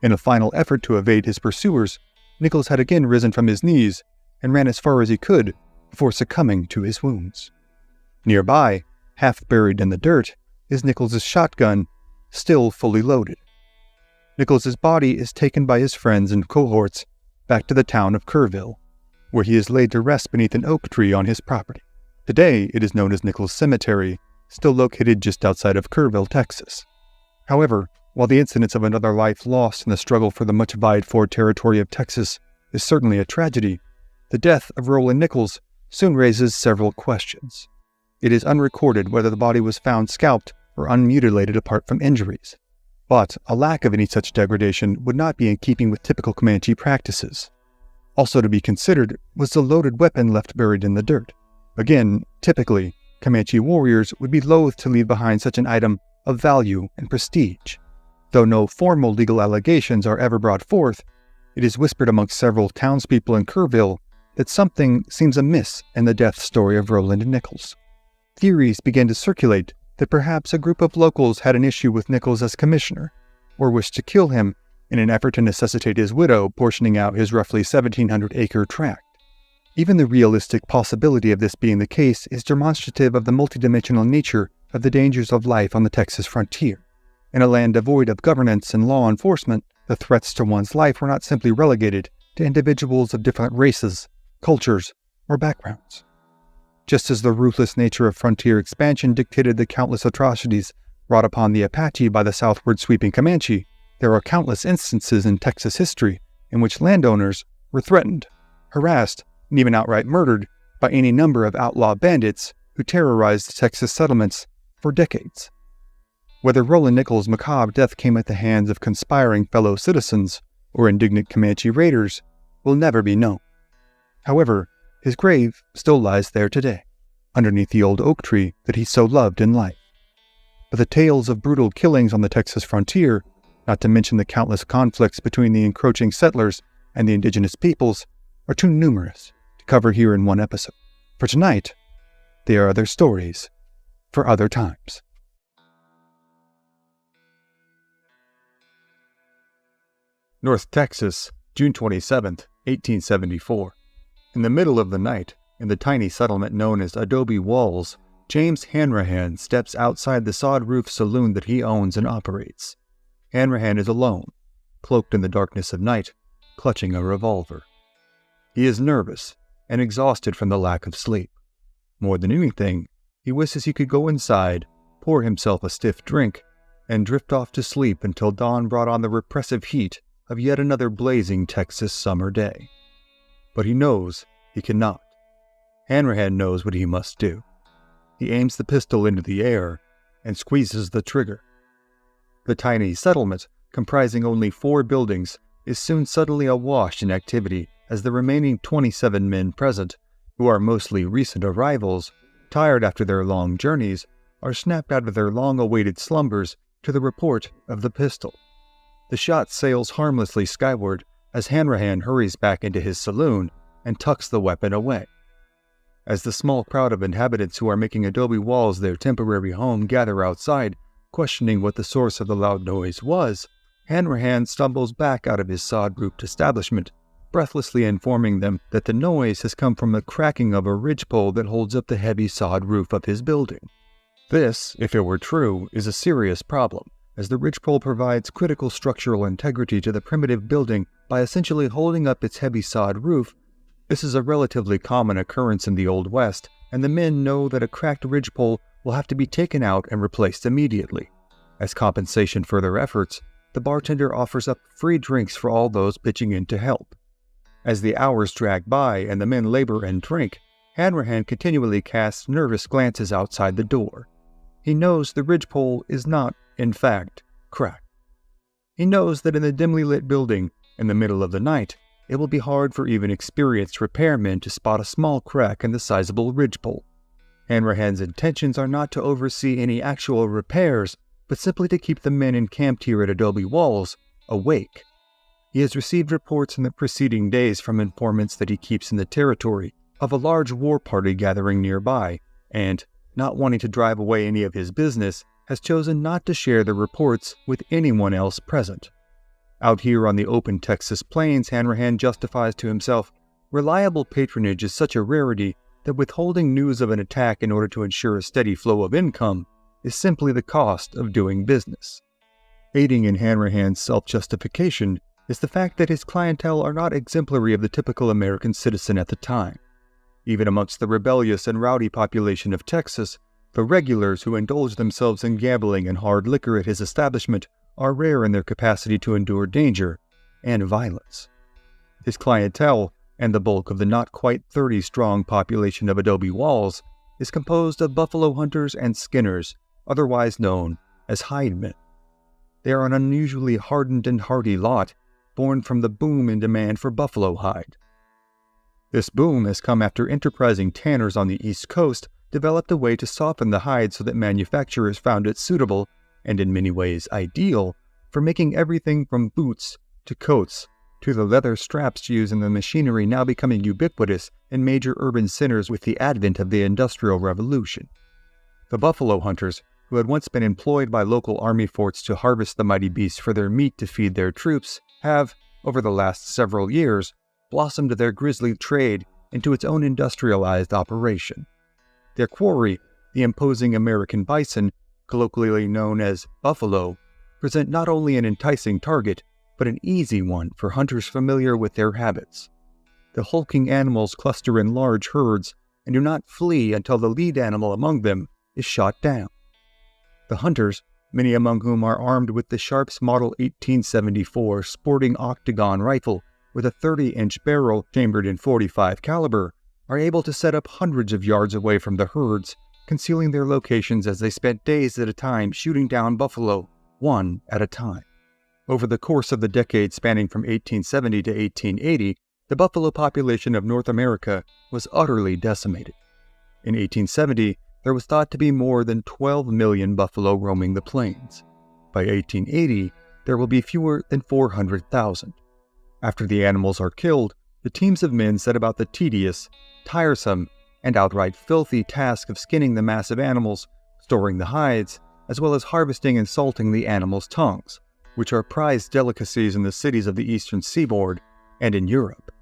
In a final effort to evade his pursuers, Nichols had again risen from his knees and ran as far as he could before succumbing to his wounds. Nearby, half buried in the dirt, is Nichols's shotgun, still fully loaded. Nichols's body is taken by his friends and cohorts back to the town of Kerrville, where he is laid to rest beneath an oak tree on his property. Today, it is known as Nichols Cemetery, still located just outside of Kerrville, Texas. However, while the incidence of another life lost in the struggle for the much vied-for territory of Texas is certainly a tragedy, the death of Roland Nichols soon raises several questions. It is unrecorded whether the body was found scalped or unmutilated apart from injuries, but a lack of any such degradation would not be in keeping with typical Comanche practices. Also to be considered was the loaded weapon left buried in the dirt. Again, typically, Comanche warriors would be loath to leave behind such an item of value and prestige. Though no formal legal allegations are ever brought forth, it is whispered amongst several townspeople in Kerrville that something seems amiss in the death story of Roland Nichols. Theories began to circulate that perhaps a group of locals had an issue with Nichols as commissioner, or wished to kill him in an effort to necessitate his widow portioning out his roughly 1,700-acre tract. Even the realistic possibility of this being the case is demonstrative of the multidimensional nature of the dangers of life on the Texas frontier. In a land devoid of governance and law enforcement, the threats to one's life were not simply relegated to individuals of different races, cultures, or backgrounds. Just as the ruthless nature of frontier expansion dictated the countless atrocities wrought upon the Apache by the southward sweeping Comanche, there are countless instances in Texas history in which landowners were threatened, harassed, and even outright murdered by any number of outlaw bandits who terrorized Texas settlements for decades. Whether Roland Nichols' macabre death came at the hands of conspiring fellow citizens or indignant Comanche raiders will never be known. However, his grave still lies there today, underneath the old oak tree that he so loved in life. But the tales of brutal killings on the Texas frontier, not to mention the countless conflicts between the encroaching settlers and the indigenous peoples, are too numerous to cover here in one episode. For tonight, they are other stories for other times. North Texas, June 27, 1874. In the middle of the night, in the tiny settlement known as Adobe Walls, James Hanrahan steps outside the sod-roof saloon that he owns and operates. Hanrahan is alone, cloaked in the darkness of night, clutching a revolver. He is nervous and exhausted from the lack of sleep. More than anything, he wishes he could go inside, pour himself a stiff drink, and drift off to sleep until dawn brought on the repressive heat of yet another blazing Texas summer day. But he knows he cannot. Hanrahan knows what he must do. He aims the pistol into the air and squeezes the trigger. The tiny settlement, comprising only 4 buildings, is soon suddenly awash in activity as the remaining 27 men present, who are mostly recent arrivals, tired after their long journeys, are snapped out of their long-awaited slumbers to the report of the pistol. The shot sails harmlessly skyward as Hanrahan hurries back into his saloon and tucks the weapon away. As the small crowd of inhabitants who are making Adobe Walls their temporary home gather outside, questioning what the source of the loud noise was, Hanrahan stumbles back out of his sod-roofed establishment, breathlessly informing them that the noise has come from the cracking of a ridgepole that holds up the heavy sod roof of his building. This, if it were true, is a serious problem, as the ridgepole provides critical structural integrity to the primitive building by essentially holding up its heavy sod roof. This is a relatively common occurrence in the Old West, and the men know that a cracked ridgepole will have to be taken out and replaced immediately. As compensation for their efforts, the bartender offers up free drinks for all those pitching in to help. As the hours drag by and the men labor and drink, Hanrahan continually casts nervous glances outside the door. He knows the ridgepole is not, in fact, cracked. He knows that in the dimly lit building, in the middle of the night, it will be hard for even experienced repairmen to spot a small crack in the sizable ridgepole. Hanrahan's intentions are not to oversee any actual repairs, but simply to keep the men encamped here at Adobe Walls awake. He has received reports in the preceding days from informants that he keeps in the territory of a large war party gathering nearby, and, not wanting to drive away any of his business, has chosen not to share the reports with anyone else present. Out here on the open Texas plains, Hanrahan justifies to himself, reliable patronage is such a rarity that withholding news of an attack in order to ensure a steady flow of income is simply the cost of doing business. Aiding in Hanrahan's self-justification is the fact that his clientele are not exemplary of the typical American citizen at the time. Even amongst the rebellious and rowdy population of Texas, the regulars who indulge themselves in gambling and hard liquor at his establishment are rare in their capacity to endure danger and violence. His clientele, and the bulk of the not quite 30-strong population of Adobe Walls, is composed of buffalo hunters and skinners, otherwise known as hidemen. They are an unusually hardened and hardy lot, born from the boom in demand for buffalo hide. This boom has come after enterprising tanners on the East Coast developed a way to soften the hide so that manufacturers found it suitable, and in many ways ideal, for making everything from boots to coats to the leather straps used in the machinery now becoming ubiquitous in major urban centers with the advent of the Industrial Revolution. The buffalo hunters, who had once been employed by local army forts to harvest the mighty beasts for their meat to feed their troops, have, over the last several years, blossomed their grisly trade into its own industrialized operation. Their quarry, the imposing American bison, colloquially known as buffalo, present not only an enticing target, but an easy one for hunters familiar with their habits. The hulking animals cluster in large herds and do not flee until the lead animal among them is shot down. The hunters, many among whom are armed with the Sharps Model 1874 sporting octagon rifle with a 30-inch barrel chambered in .45 caliber, are able to set up hundreds of yards away from the herds, concealing their locations as they spent days at a time shooting down buffalo, one at a time. Over the course of the decade spanning from 1870 to 1880, the buffalo population of North America was utterly decimated. In 1870, there was thought to be more than 12 million buffalo roaming the plains. By 1880, there will be fewer than 400,000. After the animals are killed, the teams of men set about the tedious, tiresome, and outright filthy task of skinning the massive animals, storing the hides, as well as harvesting and salting the animals' tongues, which are prized delicacies in the cities of the eastern seaboard and in Europe.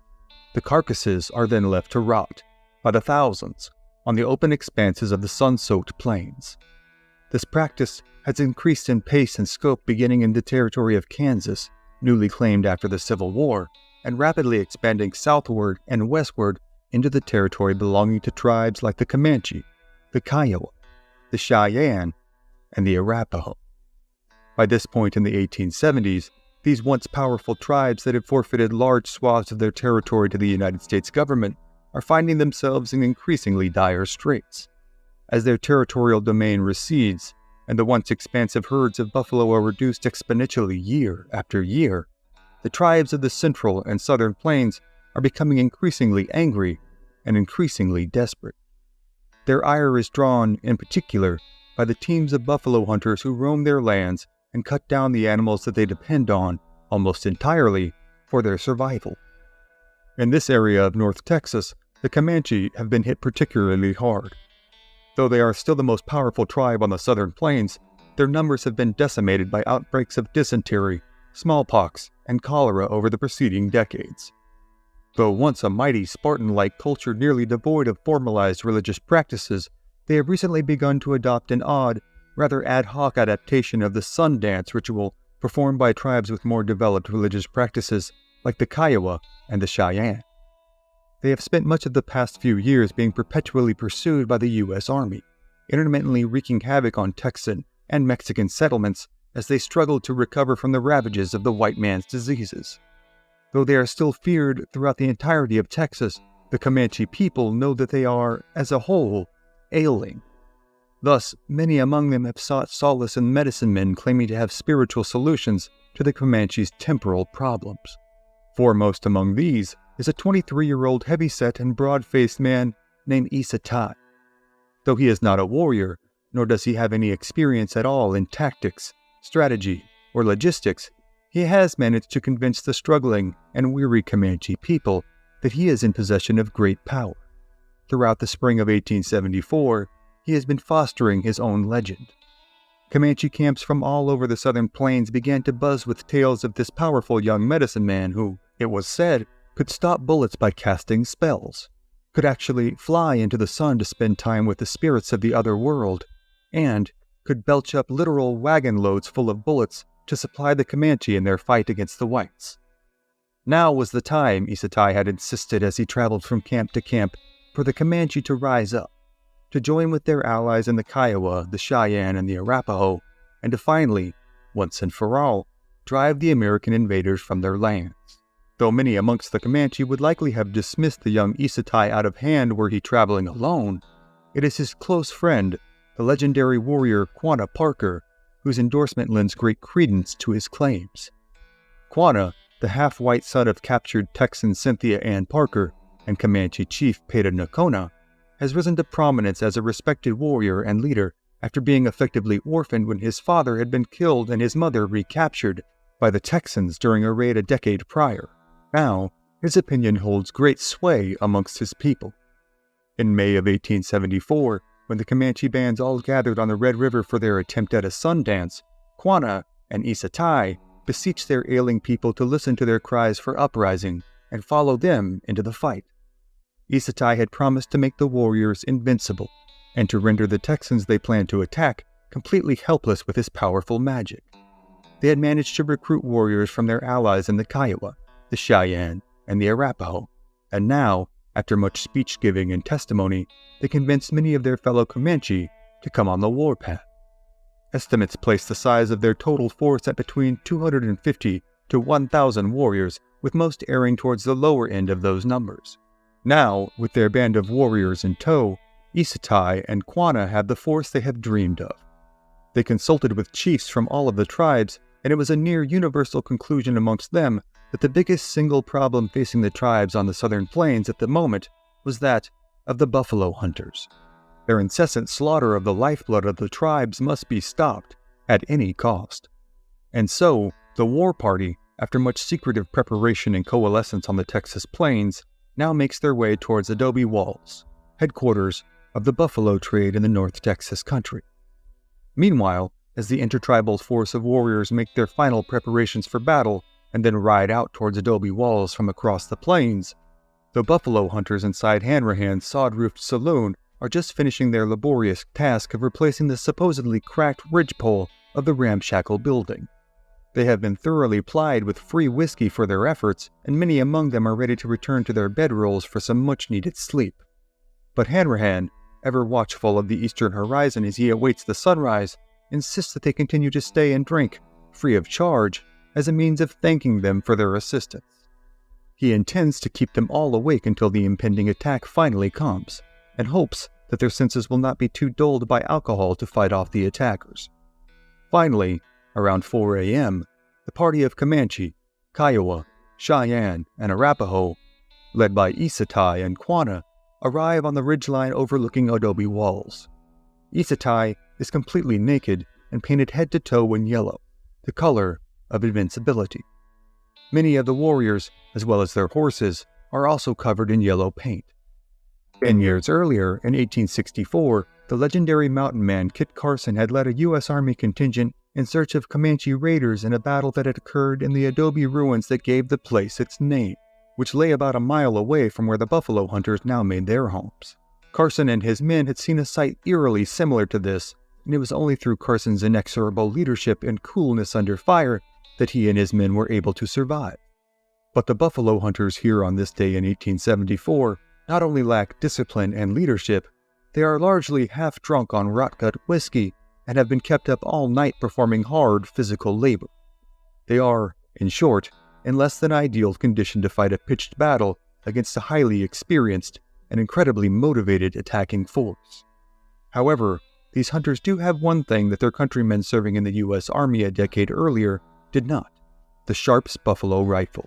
The carcasses are then left to rot, by the thousands, on the open expanses of the sun-soaked plains. This practice has increased in pace and scope beginning in the territory of Kansas, newly claimed after the Civil War, and rapidly expanding southward and westward into the territory belonging to tribes like the Comanche, the Kiowa, the Cheyenne, and the Arapaho. By this point in the 1870s, these once powerful tribes that had forfeited large swaths of their territory to the United States government are finding themselves in increasingly dire straits. As their territorial domain recedes, and the once expansive herds of buffalo are reduced exponentially year after year, the tribes of the central and southern plains are becoming increasingly angry and increasingly desperate. Their ire is drawn, in particular, by the teams of buffalo hunters who roam their lands and cut down the animals that they depend on, almost entirely, for their survival. In this area of North Texas, the Comanche have been hit particularly hard. Though they are still the most powerful tribe on the southern plains, their numbers have been decimated by outbreaks of dysentery, smallpox, and cholera over the preceding decades. Though once a mighty Spartan-like culture nearly devoid of formalized religious practices, they have recently begun to adopt an odd, rather ad hoc adaptation of the sun dance ritual performed by tribes with more developed religious practices like the Kiowa and the Cheyenne. They have spent much of the past few years being perpetually pursued by the U.S. Army, intermittently wreaking havoc on Texan and Mexican settlements as they struggle to recover from the ravages of the white man's diseases. Though they are still feared throughout the entirety of Texas, the Comanche people know that they are, as a whole, ailing. Thus, many among them have sought solace in medicine men claiming to have spiritual solutions to the Comanche's temporal problems. Foremost among these is a 23-year-old heavy-set and broad-faced man named Issa Tai. Though he is not a warrior, nor does he have any experience at all in tactics, strategy, or logistics, he has managed to convince the struggling and weary Comanche people that he is in possession of great power. Throughout the spring of 1874, he has been fostering his own legend. Comanche camps from all over the southern plains began to buzz with tales of this powerful young medicine man who, it was said, could stop bullets by casting spells, could actually fly into the sun to spend time with the spirits of the other world, and could belch up literal wagon loads full of bullets to supply the Comanche in their fight against the whites. Now was the time, Isatai had insisted as he traveled from camp to camp, for the Comanche to rise up, to join with their allies in the Kiowa, the Cheyenne, and the Arapaho, and to finally, once and for all, drive the American invaders from their lands. Though many amongst the Comanche would likely have dismissed the young Isatai out of hand were he traveling alone, it is his close friend, the legendary warrior Quanah Parker, whose endorsement lends great credence to his claims. Quanah, the half-white son of captured Texan Cynthia Ann Parker and Comanche chief Peta Nakona, has risen to prominence as a respected warrior and leader after being effectively orphaned when his father had been killed and his mother recaptured by the Texans during a raid a decade prior. Now, his opinion holds great sway amongst his people. In May of 1874, when the Comanche bands all gathered on the Red River for their attempt at a sun dance, Quanah and Isatai beseeched their ailing people to listen to their cries for uprising and follow them into the fight. Isatai had promised to make the warriors invincible and to render the Texans they planned to attack completely helpless with his powerful magic. They had managed to recruit warriors from their allies in the Kiowa, the Cheyenne, and the Arapaho, and now, after much speech-giving and testimony, they convinced many of their fellow Comanche to come on the warpath. Estimates place the size of their total force at between 250 to 1,000 warriors, with most erring towards the lower end of those numbers. Now, with their band of warriors in tow, Isatai and Quanah had the force they had dreamed of. They consulted with chiefs from all of the tribes, and it was a near universal conclusion amongst them that the biggest single problem facing the tribes on the southern plains at the moment was that of the buffalo hunters. Their incessant slaughter of the lifeblood of the tribes must be stopped at any cost. And so, the war party, after much secretive preparation and coalescence on the Texas plains, now makes their way towards Adobe Walls, headquarters of the buffalo trade in the North Texas country. Meanwhile, as the intertribal force of warriors make their final preparations for battle and then ride out towards Adobe Walls from across the plains, the buffalo hunters inside Hanrahan's sod-roofed saloon are just finishing their laborious task of replacing the supposedly cracked ridgepole of the ramshackle building. They have been thoroughly plied with free whiskey for their efforts, and many among them are ready to return to their bedrolls for some much-needed sleep. But Hanrahan, ever watchful of the eastern horizon as he awaits the sunrise, insists that they continue to stay and drink, free of charge, as a means of thanking them for their assistance. He intends to keep them all awake until the impending attack finally comes, and hopes that their senses will not be too dulled by alcohol to fight off the attackers. Finally, around 4 a.m., the party of Comanche, Kiowa, Cheyenne, and Arapaho, led by Isatai and Quanah, arrive on the ridgeline overlooking Adobe Walls. Isatai is completely naked and painted head to toe in yellow, the color of invincibility. Many of the warriors, as well as their horses, are also covered in yellow paint. 10 years earlier, in 1864, the legendary mountain man Kit Carson had led a U.S. Army contingent in search of Comanche raiders in a battle that had occurred in the Adobe ruins that gave the place its name, which lay about a mile away from where the buffalo hunters now made their homes. Carson and his men had seen a sight eerily similar to this, and it was only through Carson's inexorable leadership and coolness under fire that he and his men were able to survive. But the buffalo hunters here on this day in 1874 not only lack discipline and leadership, they are largely half-drunk on rot-gut whiskey and have been kept up all night performing hard physical labor. They are, in short, in less than ideal condition to fight a pitched battle against a highly experienced and incredibly motivated attacking force. However, these hunters do have one thing that their countrymen serving in the U.S. Army a decade earlier did not: the Sharps buffalo rifle.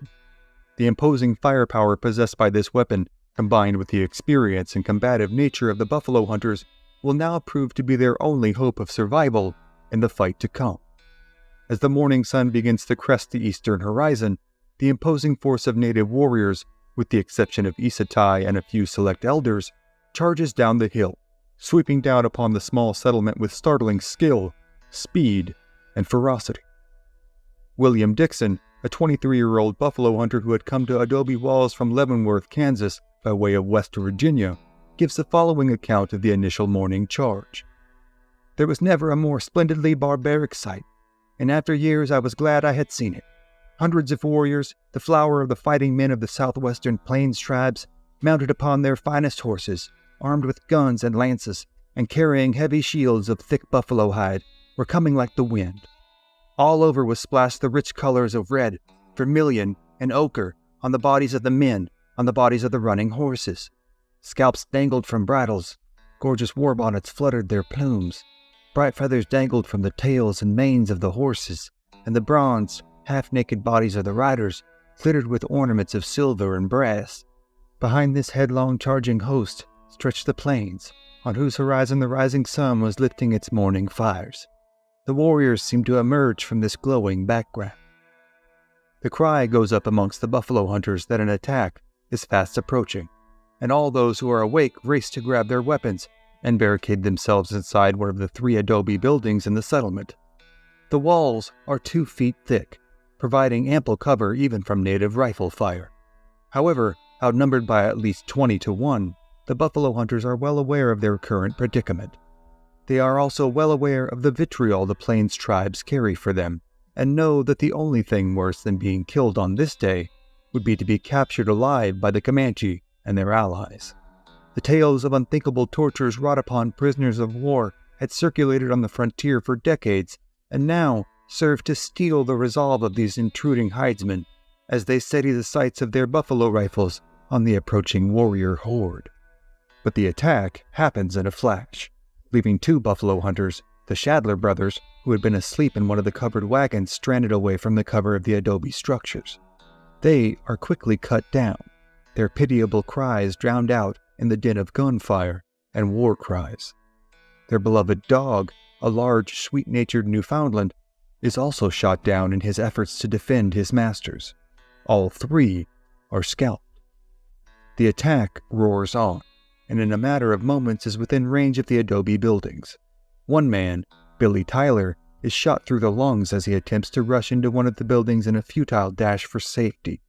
The imposing firepower possessed by this weapon, combined with the experience and combative nature of the buffalo hunters, will now prove to be their only hope of survival in the fight to come. As the morning sun begins to crest the eastern horizon, the imposing force of native warriors, with the exception of Isatai and a few select elders, charges down the hill, sweeping down upon the small settlement with startling skill, speed, and ferocity. William Dixon, a 23-year-old buffalo hunter who had come to Adobe Walls from Leavenworth, Kansas, by way of West Virginia, gives the following account of the initial morning charge. "There was never a more splendidly barbaric sight, and after years I was glad I had seen it. Hundreds of warriors, the flower of the fighting men of the southwestern plains tribes, mounted upon their finest horses, armed with guns and lances, and carrying heavy shields of thick buffalo hide, were coming like the wind. All over was splashed the rich colors of red, vermilion, and ochre on the bodies of the men, on the bodies of the running horses. Scalps dangled from bridles, gorgeous war bonnets fluttered their plumes, bright feathers dangled from the tails and manes of the horses, and the bronzed, half-naked bodies of the riders glittered with ornaments of silver and brass. Behind this headlong charging host stretched the plains, on whose horizon the rising sun was lifting its morning fires. The warriors seemed to emerge from this glowing background. The cry goes up amongst the buffalo hunters that an attack is fast approaching, and all those who are awake race to grab their weapons and barricade themselves inside one of the 3 adobe buildings in the settlement. The walls are 2 feet thick, providing ample cover even from native rifle fire. However, outnumbered by at least 20 to 1, the buffalo hunters are well aware of their current predicament. They are also well aware of the vitriol the plains tribes carry for them, and know that the only thing worse than being killed on this day would be to be captured alive by the Comanche and their allies. The tales of unthinkable tortures wrought upon prisoners of war had circulated on the frontier for decades, and now served to steel the resolve of these intruding hidesmen as they steady the sights of their buffalo rifles on the approaching warrior horde. But the attack happens in a flash, leaving 2 buffalo hunters, the Shadler brothers, who had been asleep in one of the covered wagons stranded away from the cover of the adobe structures. They are quickly cut down, their pitiable cries drowned out in the din of gunfire and war cries. Their beloved dog, a large, sweet-natured Newfoundland, is also shot down in his efforts to defend his masters. All 3 are scalped. The attack roars on, and in a matter of moments is within range of the adobe buildings. One man, Billy Tyler, is shot through the lungs as he attempts to rush into one of the buildings in a futile dash for safety.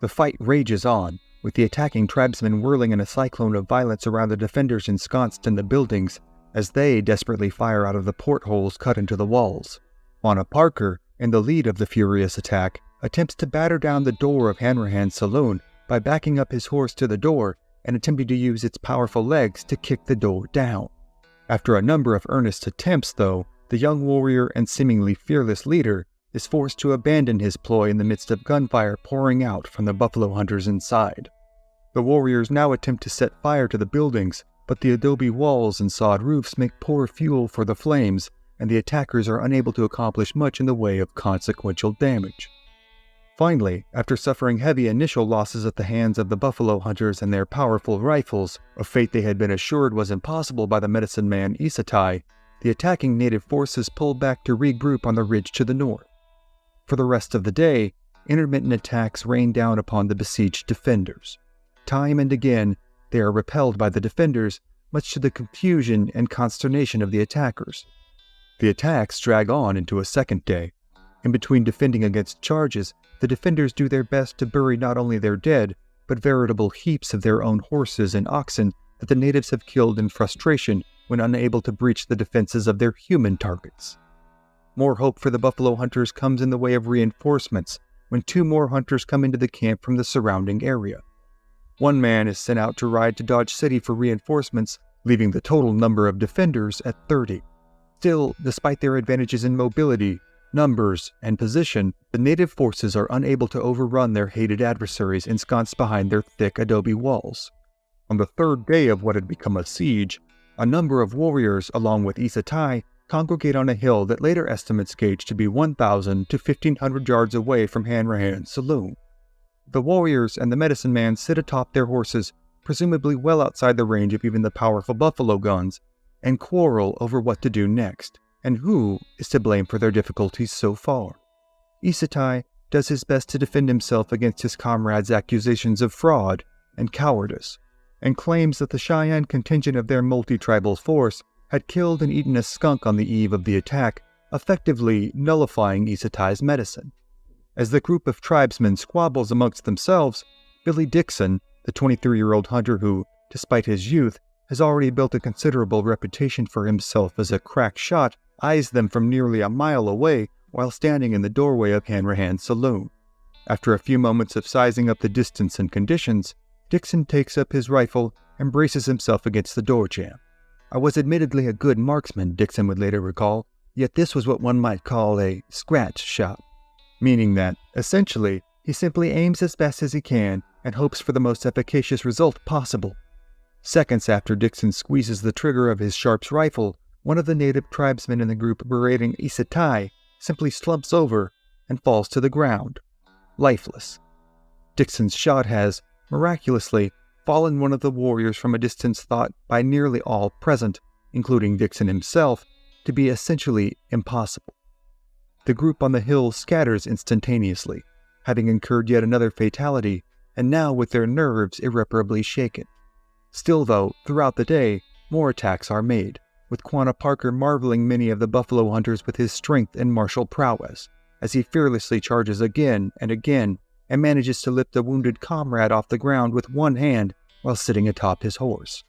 The fight rages on, with the attacking tribesmen whirling in a cyclone of violence around the defenders ensconced in the buildings as they desperately fire out of the portholes cut into the walls. Lana Parker, in the lead of the furious attack, attempts to batter down the door of Hanrahan's saloon by backing up his horse to the door and attempting to use its powerful legs to kick the door down. After a number of earnest attempts, though, the young warrior and seemingly fearless leader is forced to abandon his ploy in the midst of gunfire pouring out from the buffalo hunters inside. The warriors now attempt to set fire to the buildings, but the adobe walls and sod roofs make poor fuel for the flames, and the attackers are unable to accomplish much in the way of consequential damage. Finally, after suffering heavy initial losses at the hands of the buffalo hunters and their powerful rifles, a fate they had been assured was impossible by the medicine man Isatai, the attacking native forces pulled back to regroup on the ridge to the north. For the rest of the day, intermittent attacks rain down upon the besieged defenders. Time and again, they are repelled by the defenders, much to the confusion and consternation of the attackers. The attacks drag on into a second day. In between defending against charges, the defenders do their best to bury not only their dead, but veritable heaps of their own horses and oxen that the natives have killed in frustration when unable to breach the defenses of their human targets. More hope for the buffalo hunters comes in the way of reinforcements when 2 more hunters come into the camp from the surrounding area. One man is sent out to ride to Dodge City for reinforcements, leaving the total number of defenders at 30. Still, despite their advantages in mobility, numbers, and position, the native forces are unable to overrun their hated adversaries ensconced behind their thick adobe walls. On the 3rd day of what had become a siege, a number of warriors, along with Isatai, congregate on a hill that later estimates gauge to be 1,000 to 1,500 yards away from Hanrahan's saloon. The warriors and the medicine man sit atop their horses, presumably well outside the range of even the powerful buffalo guns, and quarrel over what to do next and who is to blame for their difficulties so far. Isatai does his best to defend himself against his comrades' accusations of fraud and cowardice, and claims that the Cheyenne contingent of their multi-tribal force had killed and eaten a skunk on the eve of the attack, effectively nullifying Isatai's medicine. As the group of tribesmen squabbles amongst themselves, Billy Dixon, the 23-year-old hunter who, despite his youth, has already built a considerable reputation for himself as a crack shot, eyes them from nearly a mile away while standing in the doorway of Hanrahan's saloon. After a few moments of sizing up the distance and conditions, Dixon takes up his rifle and braces himself against the door jamb. "I was admittedly a good marksman," Dixon would later recall, "yet this was what one might call a scratch shot," meaning that, essentially, he simply aims as best as he can and hopes for the most efficacious result possible. Seconds after Dixon squeezes the trigger of his Sharps rifle, one of the native tribesmen in the group berating Isatai simply slumps over and falls to the ground, lifeless. Dixon's shot has, miraculously, fallen one of the warriors from a distance thought by nearly all present, including Dixon himself, to be essentially impossible. The group on the hill scatters instantaneously, having incurred yet another fatality, and now with their nerves irreparably shaken. Still, though, throughout the day, more attacks are made, with Quanah Parker marveling many of the buffalo hunters with his strength and martial prowess, as he fearlessly charges again and again, and manages to lift a wounded comrade off the ground with one hand while sitting atop his horse.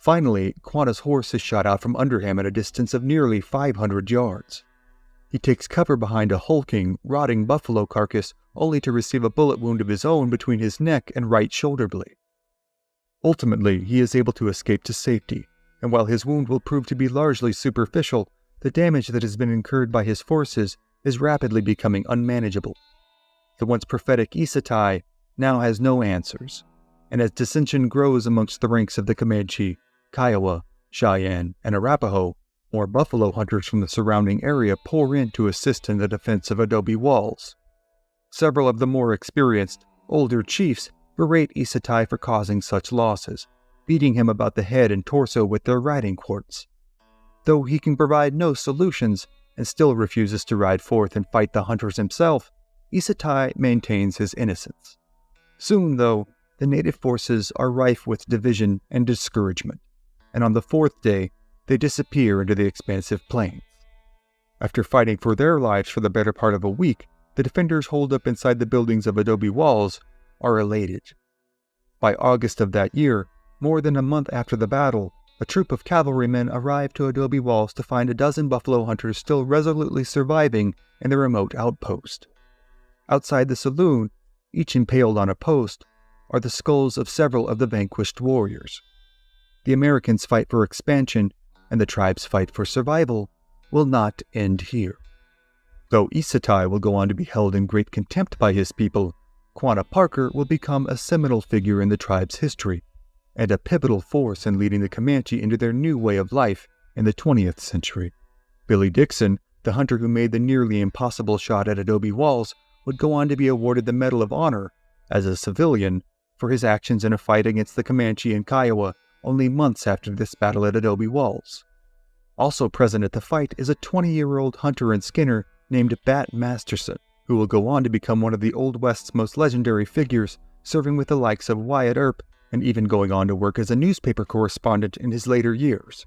Finally, Quanah's horse is shot out from under him at a distance of nearly 500 yards. He takes cover behind a hulking, rotting buffalo carcass only to receive a bullet wound of his own between his neck and right shoulder blade. Ultimately, he is able to escape to safety, and while his wound will prove to be largely superficial, the damage that has been incurred by his forces is rapidly becoming unmanageable. The once prophetic Isatai now has no answers, and as dissension grows amongst the ranks of the Comanche, Kiowa, Cheyenne, and Arapaho, more buffalo hunters from the surrounding area pour in to assist in the defense of Adobe walls. Several of the more experienced, older chiefs berate Isatai for causing such losses, beating him about the head and torso with their riding quirts. Though he can provide no solutions and still refuses to ride forth and fight the hunters himself, Isatai maintains his innocence. Soon, though, the native forces are rife with division and discouragement, and on the fourth day, they disappear into the expansive plains. After fighting for their lives for the better part of a week, the defenders holed up inside the buildings of Adobe walls are elated. By August of that year, more than a month after the battle, a troop of cavalrymen arrived to Adobe walls to find a dozen buffalo hunters still resolutely surviving in the remote outpost. Outside the saloon, each impaled on a post, are the skulls of several of the vanquished warriors. The Americans' fight for expansion and the tribe's fight for survival will not end here. Though Isatai will go on to be held in great contempt by his people, Quanah Parker will become a seminal figure in the tribe's history, and a pivotal force in leading the Comanche into their new way of life in the 20th century. Billy Dixon, the hunter who made the nearly impossible shot at Adobe walls, would go on to be awarded the Medal of Honor, as a civilian, for his actions in a fight against the Comanche and Kiowa only months after this battle at Adobe walls. Also present at the fight is a 20-year-old hunter and skinner named Bat Masterson, who will go on to become one of the Old West's most legendary figures, serving with the likes of Wyatt Earp and even going on to work as a newspaper correspondent in his later years.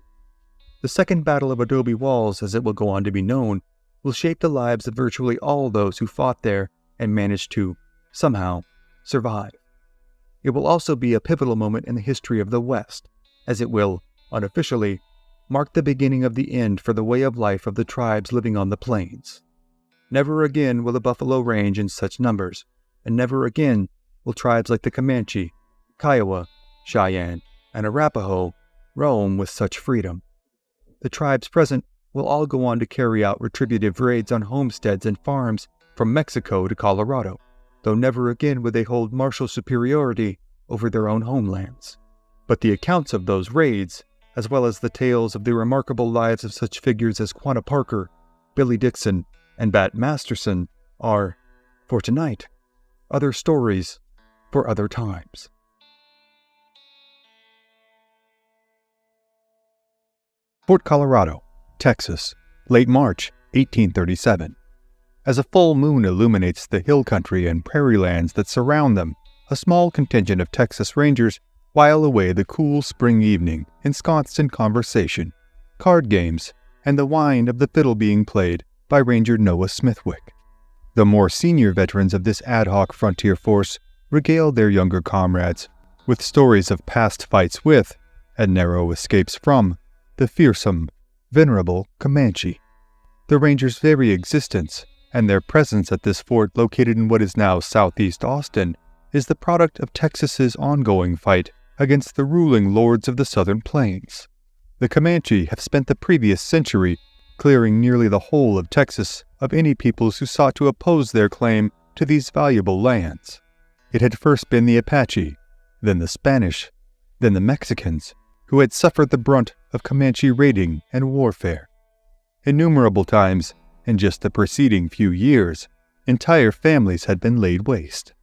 The Second Battle of Adobe Walls, as it will go on to be known, will shape the lives of virtually all those who fought there and managed to, somehow, survive. It will also be a pivotal moment in the history of the West, as it will, unofficially, mark the beginning of the end for the way of life of the tribes living on the plains. Never again will the buffalo range in such numbers, and never again will tribes like the Comanche, Kiowa, Cheyenne, and Arapaho roam with such freedom. The tribes present will all go on to carry out retributive raids on homesteads and farms from Mexico to Colorado, though never again would they hold martial superiority over their own homelands. But the accounts of those raids, as well as the tales of the remarkable lives of such figures as Quanah Parker, Billy Dixon, and Bat Masterson, are, for tonight, other stories for other times. Fort Colorado, Texas, late March 1837. As a full moon illuminates the hill country and prairie lands that surround them, a small contingent of Texas Rangers while away the cool spring evening, ensconced in conversation, card games, and the whine of the fiddle being played by Ranger Noah Smithwick. The more senior veterans of this ad hoc frontier force regaled their younger comrades with stories of past fights with, and narrow escapes from, the fearsome, venerable Comanche. The Rangers' very existence and their presence at this fort located in what is now southeast Austin is the product of Texas's ongoing fight against the ruling lords of the Southern Plains. The Comanche have spent the previous century clearing nearly the whole of Texas of any peoples who sought to oppose their claim to these valuable lands. It had first been the Apache, then the Spanish, then the Mexicans, who had suffered the brunt of Comanche raiding and warfare. Innumerable times, in just the preceding few years, entire families had been laid waste.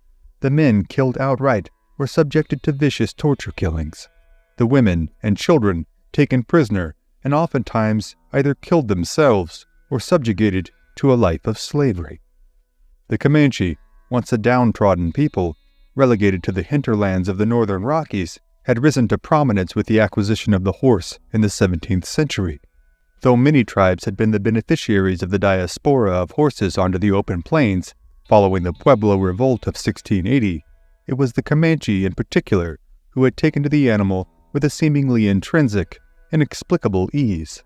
The men killed outright were subjected to vicious torture killings. The women and children taken prisoner and oftentimes either killed themselves or subjugated to a life of slavery. The Comanche, once a downtrodden people, relegated to the hinterlands of the Northern Rockies, had risen to prominence with the acquisition of the horse in the 17th century. Though many tribes had been the beneficiaries of the diaspora of horses onto the open plains following the Pueblo Revolt of 1680, it was the Comanche in particular who had taken to the animal with a seemingly intrinsic, inexplicable ease.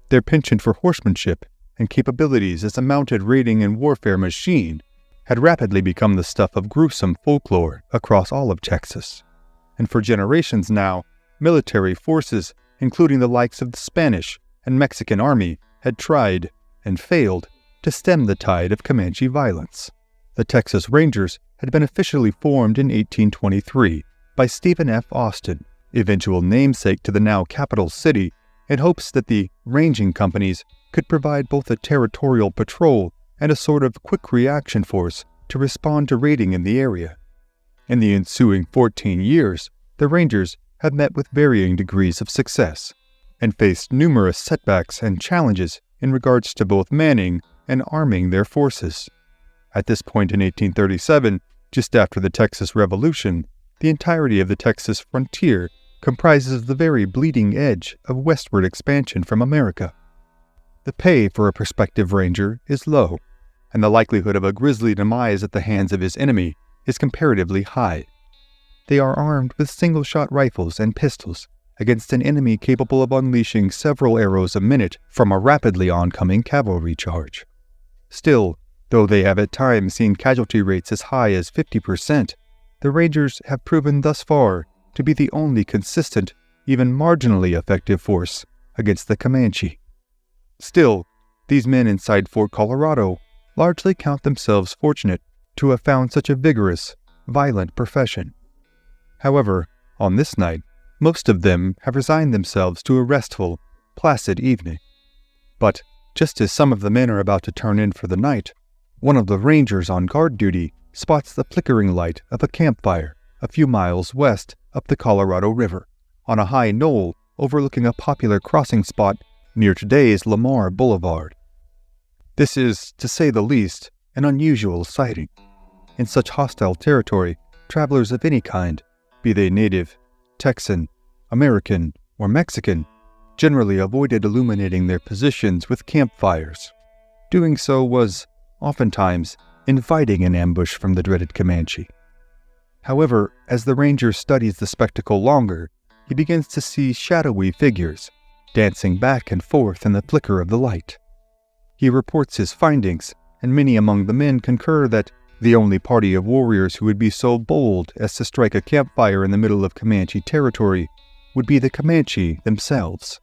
Their penchant for horsemanship and capabilities as a mounted raiding and warfare machine had rapidly become the stuff of gruesome folklore across all of Texas. And for generations now, military forces, including the likes of the Spanish and Mexican army, had tried, and failed, to stem the tide of Comanche violence. The Texas Rangers had been officially formed in 1823 by Stephen F. Austin, eventual namesake to the now capital city, in hopes that the ranging companies could provide both a territorial patrol and a sort of quick reaction force to respond to raiding in the area. In the ensuing 14 years, the Rangers have met with varying degrees of success and faced numerous setbacks and challenges in regards to both manning and arming their forces. At this point in 1837, just after the Texas Revolution, the entirety of the Texas frontier comprises the very bleeding edge of westward expansion from America. The pay for a prospective ranger is low, and the likelihood of a grisly demise at the hands of his enemy is comparatively high. They are armed with single-shot rifles and pistols against an enemy capable of unleashing several arrows a minute from a rapidly oncoming cavalry charge. Still, though they have at times seen casualty rates as high as 50%, the Rangers have proven thus far to be the only consistent, even marginally effective force against the Comanche. Still, these men inside Fort Colorado largely count themselves fortunate to have found such a vigorous, violent profession. However, on this night, most of them have resigned themselves to a restful, placid evening. But just as some of the men are about to turn in for the night, one of the Rangers on guard duty spots the flickering light of a campfire a few miles west up the Colorado River, on a high knoll overlooking a popular crossing spot near today's Lamar Boulevard. This is, to say the least, an unusual sighting. In such hostile territory, travelers of any kind, be they native, Texan, American, or Mexican, generally avoided illuminating their positions with campfires. Doing so was, oftentimes, inviting an ambush from the dreaded Comanche. However, as the ranger studies the spectacle longer, he begins to see shadowy figures, dancing back and forth in the flicker of the light. He reports his findings, and many among the men concur that the only party of warriors who would be so bold as to strike a campfire in the middle of Comanche territory would be the Comanche themselves.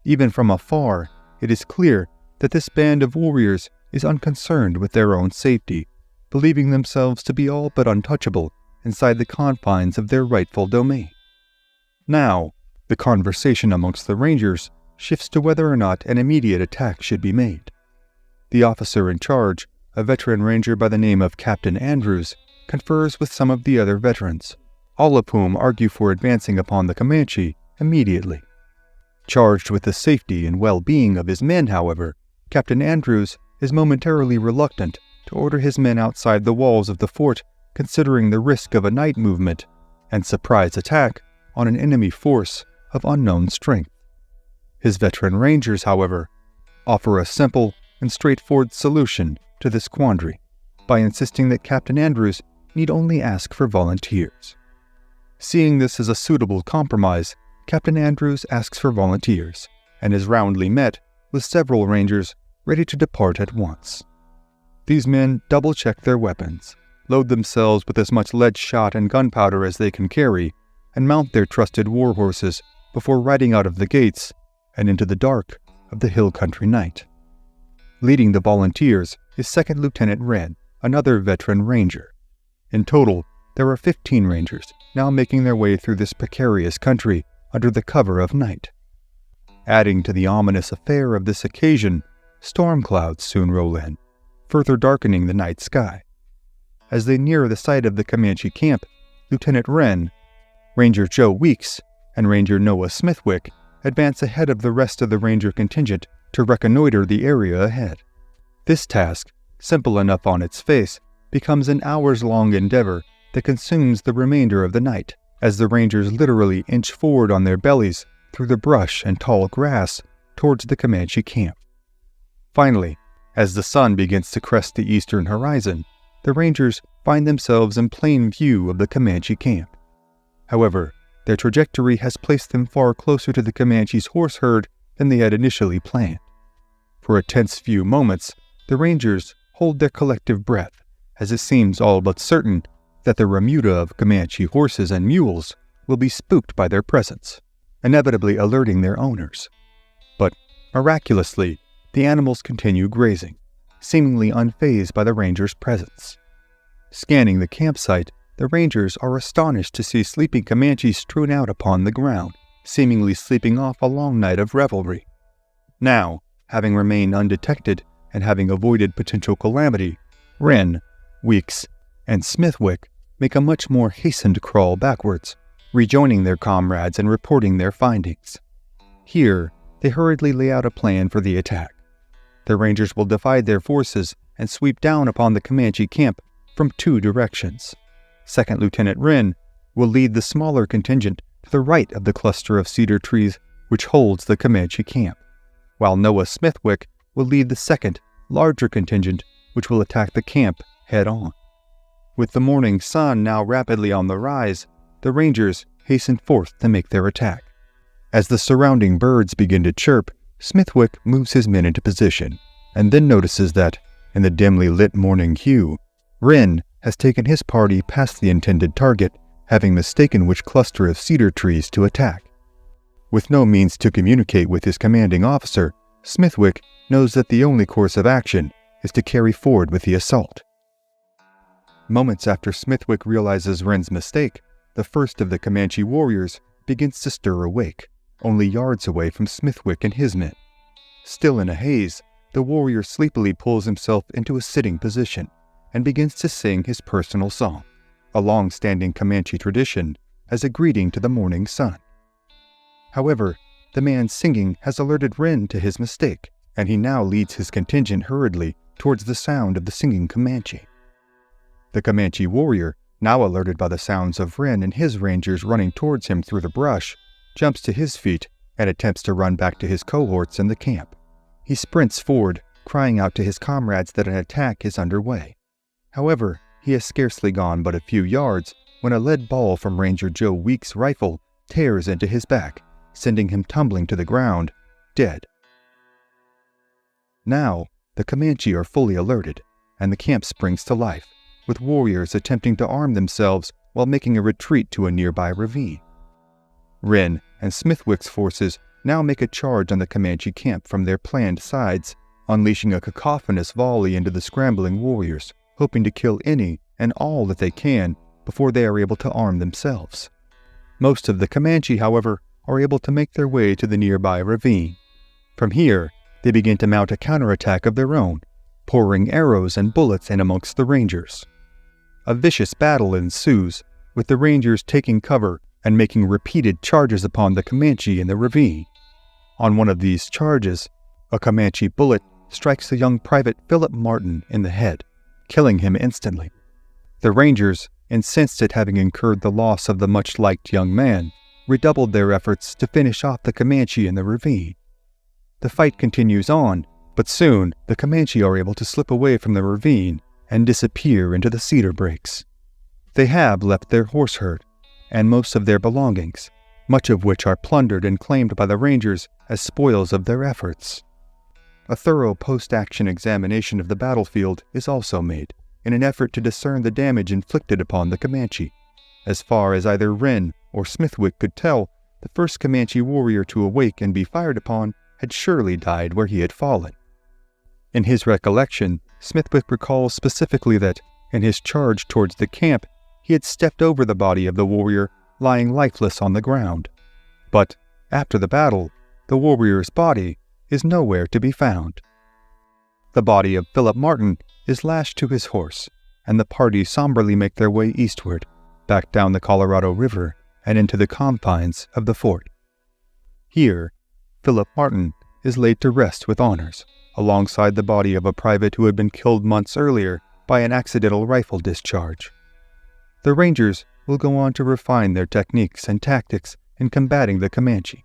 Even from afar, it is clear that this band of warriors is unconcerned with their own safety, believing themselves to be all but untouchable inside the confines of their rightful domain. Now, the conversation amongst the Rangers shifts to whether or not an immediate attack should be made. The officer in charge, a veteran ranger by the name of Captain Andrews, confers with some of the other veterans, all of whom argue for advancing upon the Comanche immediately. Charged with the safety and well-being of his men, however, Captain Andrews is momentarily reluctant to order his men outside the walls of the fort, considering the risk of a night movement and surprise attack on an enemy force of unknown strength. His veteran rangers, however, offer a simple and straightforward solution to this quandary by insisting that Captain Andrews need only ask for volunteers. Seeing this as a suitable compromise, Captain Andrews asks for volunteers and is roundly met with several rangers ready to depart at once. These men double-check their weapons, load themselves with as much lead shot and gunpowder as they can carry, and mount their trusted war horses before riding out of the gates and into the dark of the hill country night. Leading the volunteers is 2nd Lieutenant Wren, another veteran ranger. In total, there are 15 rangers now making their way through this precarious country under the cover of night. Adding to the ominous affair of this occasion, storm clouds soon roll in, further darkening the night sky. As they near the site of the Comanche camp, Lieutenant Wren, Ranger Joe Weeks, and Ranger Noah Smithwick advance ahead of the rest of the ranger contingent to reconnoiter the area ahead. This task, simple enough on its face, becomes an hours-long endeavor that consumes the remainder of the night, as the rangers literally inch forward on their bellies through the brush and tall grass towards the Comanche camp. Finally, as the sun begins to crest the eastern horizon, the rangers find themselves in plain view of the Comanche camp. However, their trajectory has placed them far closer to the Comanche's horse herd than they had initially planned. For a tense few moments, the rangers hold their collective breath, as it seems all but certain that the remuda of Comanche horses and mules will be spooked by their presence, inevitably alerting their owners. But, miraculously, the animals continue grazing, seemingly unfazed by the rangers' presence. Scanning the campsite, the rangers are astonished to see sleeping Comanches strewn out upon the ground, seemingly sleeping off a long night of revelry. Now, having remained undetected and having avoided potential calamity, Wren, Weeks, and Smithwick make a much more hastened crawl backwards, rejoining their comrades and reporting their findings. Here, they hurriedly lay out a plan for the attack. The rangers will divide their forces and sweep down upon the Comanche camp from 2 directions. 2nd Lieutenant Wren will lead the smaller contingent to the right of the cluster of cedar trees which holds the Comanche camp, while Noah Smithwick will lead the second, larger contingent which will attack the camp head-on. With the morning sun now rapidly on the rise, the rangers hasten forth to make their attack. As the surrounding birds begin to chirp, Smithwick moves his men into position, and then notices that, in the dimly lit morning hue, Wren has taken his party past the intended target, having mistaken which cluster of cedar trees to attack. With no means to communicate with his commanding officer, Smithwick knows that the only course of action is to carry forward with the assault. Moments after Smithwick realizes Wren's mistake, the first of the Comanche warriors begins to stir awake, only yards away from Smithwick and his men. Still in a haze, the warrior sleepily pulls himself into a sitting position and begins to sing his personal song, a long-standing Comanche tradition, as a greeting to the morning sun. However, the man singing has alerted Wren to his mistake, and he now leads his contingent hurriedly towards the sound of the singing Comanche. The Comanche warrior, now alerted by the sounds of Wren and his rangers running towards him through the brush, jumps to his feet and attempts to run back to his cohorts in the camp. He sprints forward, crying out to his comrades that an attack is underway. However, he has scarcely gone but a few yards when a lead ball from Ranger Joe Weeks' rifle tears into his back, sending him tumbling to the ground, dead. Now, the Comanche are fully alerted, and the camp springs to life, with warriors attempting to arm themselves while making a retreat to a nearby ravine. Wren and Smithwick's forces now make a charge on the Comanche camp from their planned sides, unleashing a cacophonous volley into the scrambling warriors, hoping to kill any and all that they can before they are able to arm themselves. Most of the Comanche, however, are able to make their way to the nearby ravine. From here, they begin to mount a counterattack of their own, pouring arrows and bullets in amongst the rangers. A vicious battle ensues, with the rangers taking cover and making repeated charges upon the Comanche in the ravine. On one of these charges, a Comanche bullet strikes the young Private Philip Martin in the head, killing him instantly. The Rangers, incensed at having incurred the loss of the much-liked young man, redoubled their efforts to finish off the Comanche in the ravine. The fight continues on, but soon the Comanche are able to slip away from the ravine and disappear into the cedar breaks. They have left their horse herd and most of their belongings, much of which are plundered and claimed by the Rangers as spoils of their efforts. A thorough post-action examination of the battlefield is also made, in an effort to discern the damage inflicted upon the Comanche. As far as either Wren or Smithwick could tell, the first Comanche warrior to awake and be fired upon had surely died where he had fallen. In his recollection, Smithwick recalls specifically that, in his charge towards the camp, he had stepped over the body of the warrior lying lifeless on the ground. But, after the battle, the warrior's body is nowhere to be found. The body of Philip Martin is lashed to his horse, and the party somberly make their way eastward, back down the Colorado River and into the confines of the fort. Here, Philip Martin is laid to rest with honors, alongside the body of a private who had been killed months earlier by an accidental rifle discharge. The Rangers will go on to refine their techniques and tactics in combating the Comanche,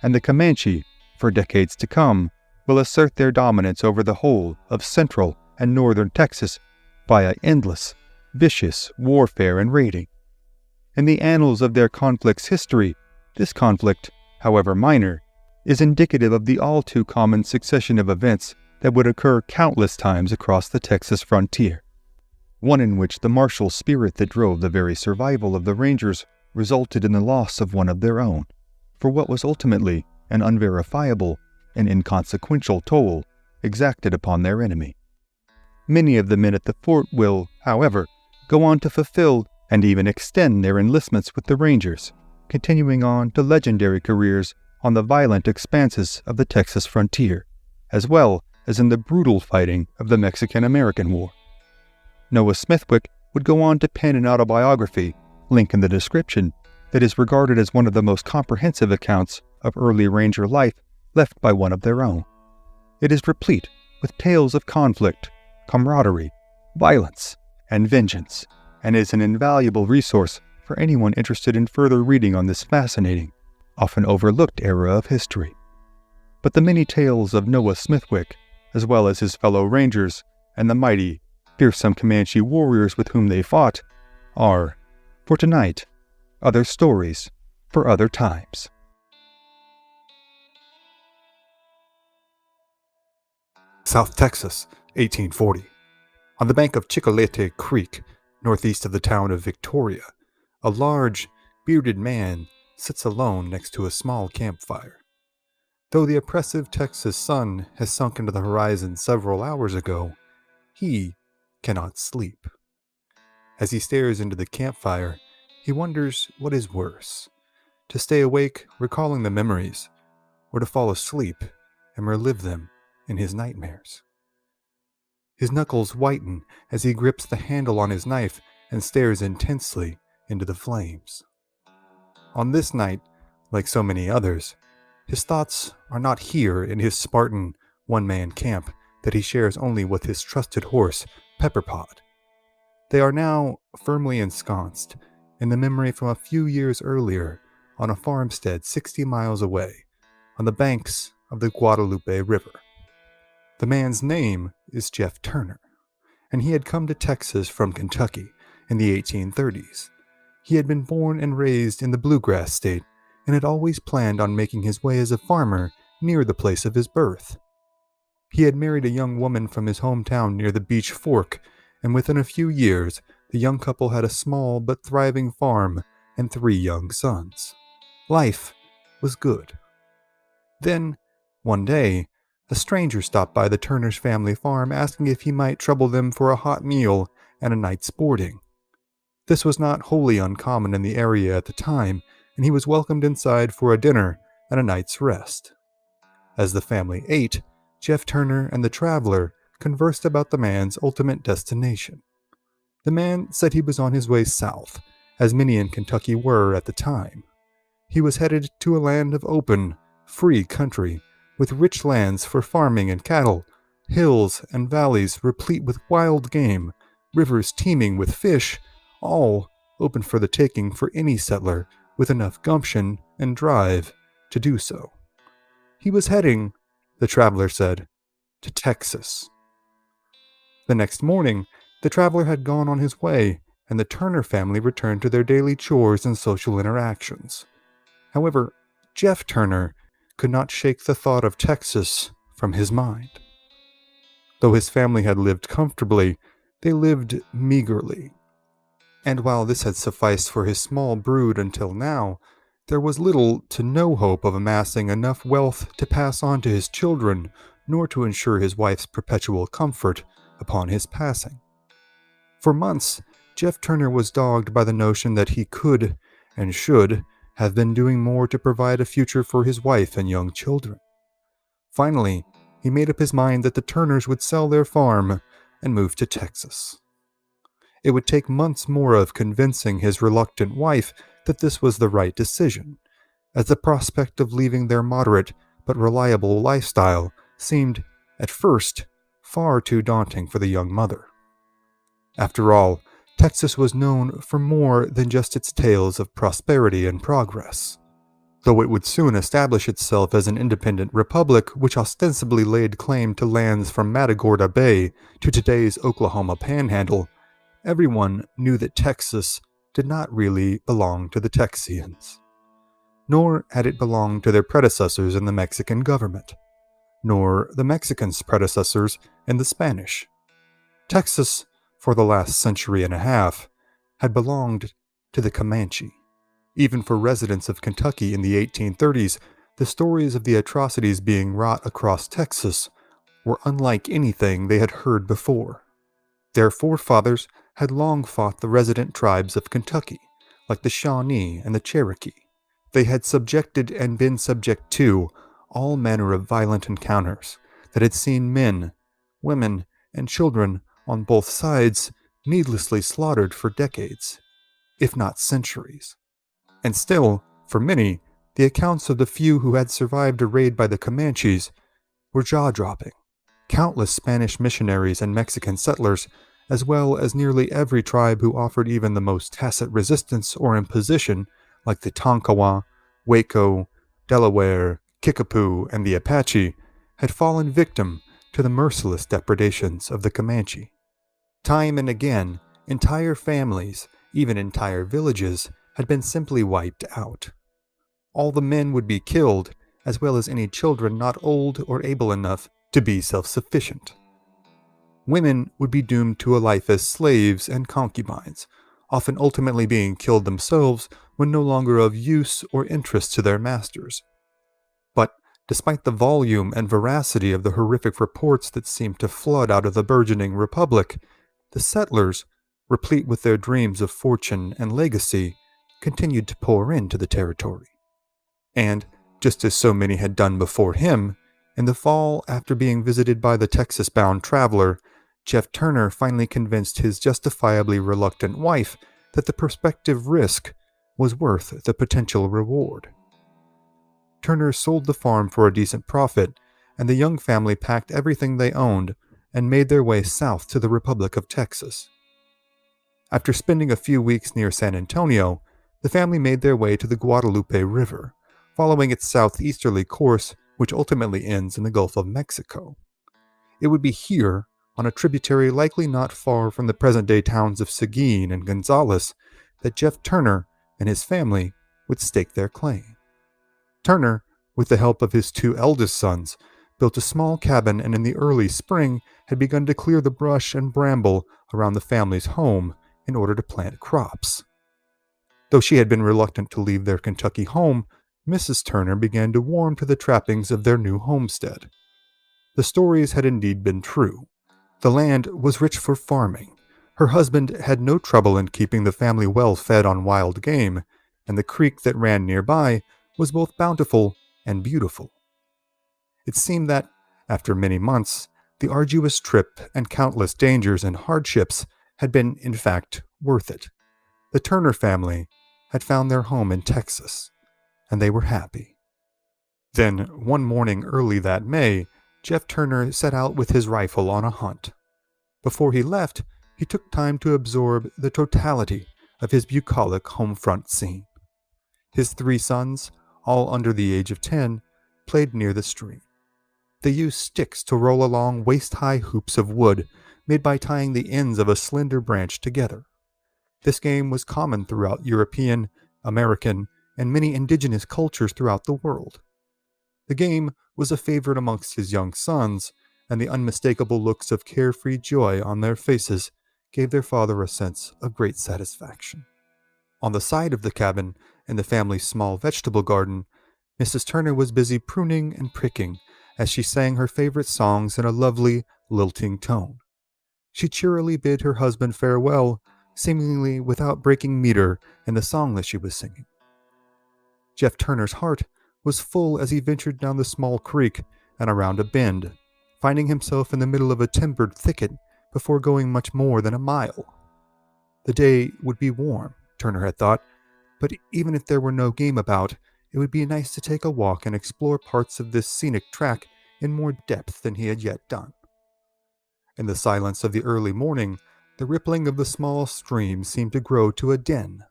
and the Comanche, for decades to come, will assert their dominance over the whole of central and northern Texas via endless, vicious warfare and raiding. In the annals of their conflict's history, this conflict, however minor, is indicative of the all-too-common succession of events that would occur countless times across the Texas frontier, one in which the martial spirit that drove the very survival of the Rangers resulted in the loss of one of their own, for what was ultimately an unverifiable and inconsequential toll exacted upon their enemy. Many of the men at the fort will, however, go on to fulfill and even extend their enlistments with the Rangers, continuing on to legendary careers on the violent expanses of the Texas frontier, as well as in the brutal fighting of the Mexican-American War. Noah Smithwick would go on to pen an autobiography, link in the description, that is regarded as one of the most comprehensive accounts of early Ranger life left by one of their own. It is replete with tales of conflict, camaraderie, violence, and vengeance, and is an invaluable resource for anyone interested in further reading on this fascinating, often overlooked era of history. But the many tales of Noah Smithwick, as well as his fellow Rangers and the mighty, fearsome Comanche warriors with whom they fought, are, for tonight, other stories for other times. South Texas, 1840. On the bank of Chicolete Creek, northeast of the town of Victoria, a large, bearded man sits alone next to a small campfire. Though the oppressive Texas sun has sunk into the horizon several hours ago, he cannot sleep. As he stares into the campfire, he wonders what is worse, to stay awake recalling the memories, or to fall asleep and relive them in his nightmares. His knuckles whiten as he grips the handle on his knife and stares intensely into the flames. On this night, like so many others, his thoughts are not here in his Spartan one-man camp that he shares only with his trusted horse, Pepperpot. They are now firmly ensconced in the memory from a few years earlier on a farmstead 60 miles away, on the banks of the Guadalupe River. The man's name is Jeff Turner, and he had come to Texas from Kentucky in the 1830s. He had been born and raised in the Bluegrass State and had always planned on making his way as a farmer near the place of his birth. He had married a young woman from his hometown near the Beach Fork, and within a few years, the young couple had a small but thriving farm and 3 young sons. Life was good. Then, one day, a stranger stopped by the Turner's family farm asking if he might trouble them for a hot meal and a night's sporting. This was not wholly uncommon in the area at the time, and he was welcomed inside for a dinner and a night's rest. As the family ate, Jeff Turner and the traveler conversed about the man's ultimate destination. The man said he was on his way south, as many in Kentucky were at the time. He was headed to a land of open, free country with rich lands for farming and cattle, hills and valleys replete with wild game, rivers teeming with fish, all open for the taking for any settler with enough gumption and drive to do so. He was heading, the traveler said, to Texas. The next morning, the traveler had gone on his way, and the Turner family returned to their daily chores and social interactions. However, Jeff Turner could not shake the thought of Texas from his mind. Though his family had lived comfortably, they lived meagerly. And while this had sufficed for his small brood until now, there was little to no hope of amassing enough wealth to pass on to his children, nor to ensure his wife's perpetual comfort upon his passing. For months, Jeff Turner was dogged by the notion that he could and should have been doing more to provide a future for his wife and young children. Finally, he made up his mind that the Turners would sell their farm and move to Texas. It would take months more of convincing his reluctant wife that this was the right decision, as the prospect of leaving their moderate but reliable lifestyle seemed, at first, far too daunting for the young mother. After all, Texas was known for more than just its tales of prosperity and progress. Though it would soon establish itself as an independent republic which ostensibly laid claim to lands from Matagorda Bay to today's Oklahoma Panhandle, everyone knew that Texas did not really belong to the Texians. Nor had it belonged to their predecessors in the Mexican government, nor the Mexicans' predecessors in the Spanish. Texas, for the last century and a half, had belonged to the Comanche. Even for residents of Kentucky in the 1830s, the stories of the atrocities being wrought across Texas were unlike anything they had heard before. Their forefathers had long fought the resident tribes of Kentucky, like the Shawnee and the Cherokee. They had subjected and been subject to all manner of violent encounters that had seen men, women, and children on both sides needlessly slaughtered for decades, if not centuries. And still, for many, the accounts of the few who had survived a raid by the Comanches were jaw-dropping. Countless Spanish missionaries and Mexican settlers, as well as nearly every tribe who offered even the most tacit resistance or imposition, like the Tonkawa, Waco, Delaware, Kickapoo, and the Apache, had fallen victim to the merciless depredations of the Comanche. Time and again, entire families, even entire villages, had been simply wiped out. All the men would be killed, as well as any children not old or able enough to be self-sufficient. Women would be doomed to a life as slaves and concubines, often ultimately being killed themselves when no longer of use or interest to their masters. But despite the volume and veracity of the horrific reports that seemed to flood out of the burgeoning republic, the settlers, replete with their dreams of fortune and legacy, continued to pour into the territory. And, just as so many had done before him, in the fall after being visited by the Texas-bound traveler, Jeff Turner finally convinced his justifiably reluctant wife that the prospective risk was worth the potential reward. Turner sold the farm for a decent profit, and the young family packed everything they owned and made their way south to the Republic of Texas. After spending a few weeks near San Antonio, the family made their way to the Guadalupe River, following its southeasterly course, which ultimately ends in the Gulf of Mexico. It would be here, on a tributary likely not far from the present-day towns of Seguin and Gonzales, that Jeff Turner and his family would stake their claim. Turner, with the help of his two eldest sons, built a small cabin and in the early spring had begun to clear the brush and bramble around the family's home in order to plant crops. Though she had been reluctant to leave their Kentucky home, Mrs. Turner began to warm to the trappings of their new homestead. The stories had indeed been true. The land was rich for farming. Her husband had no trouble in keeping the family well fed on wild game, and the creek that ran nearby was both bountiful and beautiful. It seemed that, after many months, the arduous trip and countless dangers and hardships had been, in fact, worth it. The Turner family had found their home in Texas, and they were happy. Then, one morning early that May, Jeff Turner set out with his rifle on a hunt. Before he left, he took time to absorb the totality of his bucolic home front scene. His 3 sons, all under the age of 10, played near the stream. They used sticks to roll along waist-high hoops of wood made by tying the ends of a slender branch together. This game was common throughout European, American, and many indigenous cultures throughout the world. The game was a favorite amongst his young sons, and the unmistakable looks of carefree joy on their faces gave their father a sense of great satisfaction. On the side of the cabin, in the family's small vegetable garden, Mrs. Turner was busy pruning and pricking as she sang her favorite songs in a lovely, lilting tone. She cheerily bid her husband farewell, seemingly without breaking meter in the song that she was singing. Jeff Turner's heart was full as he ventured down the small creek and around a bend, finding himself in the middle of a timbered thicket before going much more than a mile. The day would be warm, Turner had thought, but even if there were no game about, it would be nice to take a walk and explore parts of this scenic track in more depth than he had yet done. In the silence of the early morning, the rippling of the small stream seemed to grow to a din.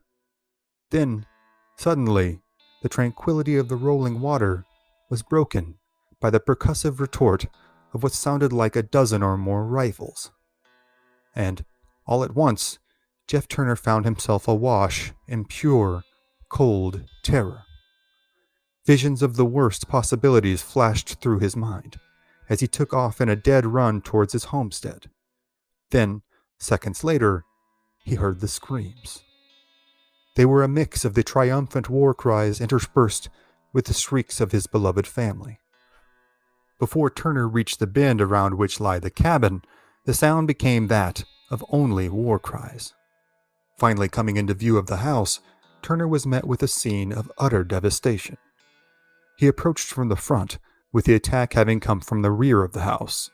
Then, suddenly, the tranquility of the rolling water was broken by the percussive retort of what sounded like a dozen or more rifles. And, all at once, Jeff Turner found himself awash in pure, cold terror. Visions of the worst possibilities flashed through his mind as he took off in a dead run towards his homestead. Then, seconds later, he heard the screams. They were a mix of the triumphant war cries interspersed with the shrieks of his beloved family. Before Turner reached the bend around which lay the cabin, the sound became that of only war cries. Finally coming into view of the house, Turner was met with a scene of utter devastation. He approached from the front, with the attack having come from the rear of the house.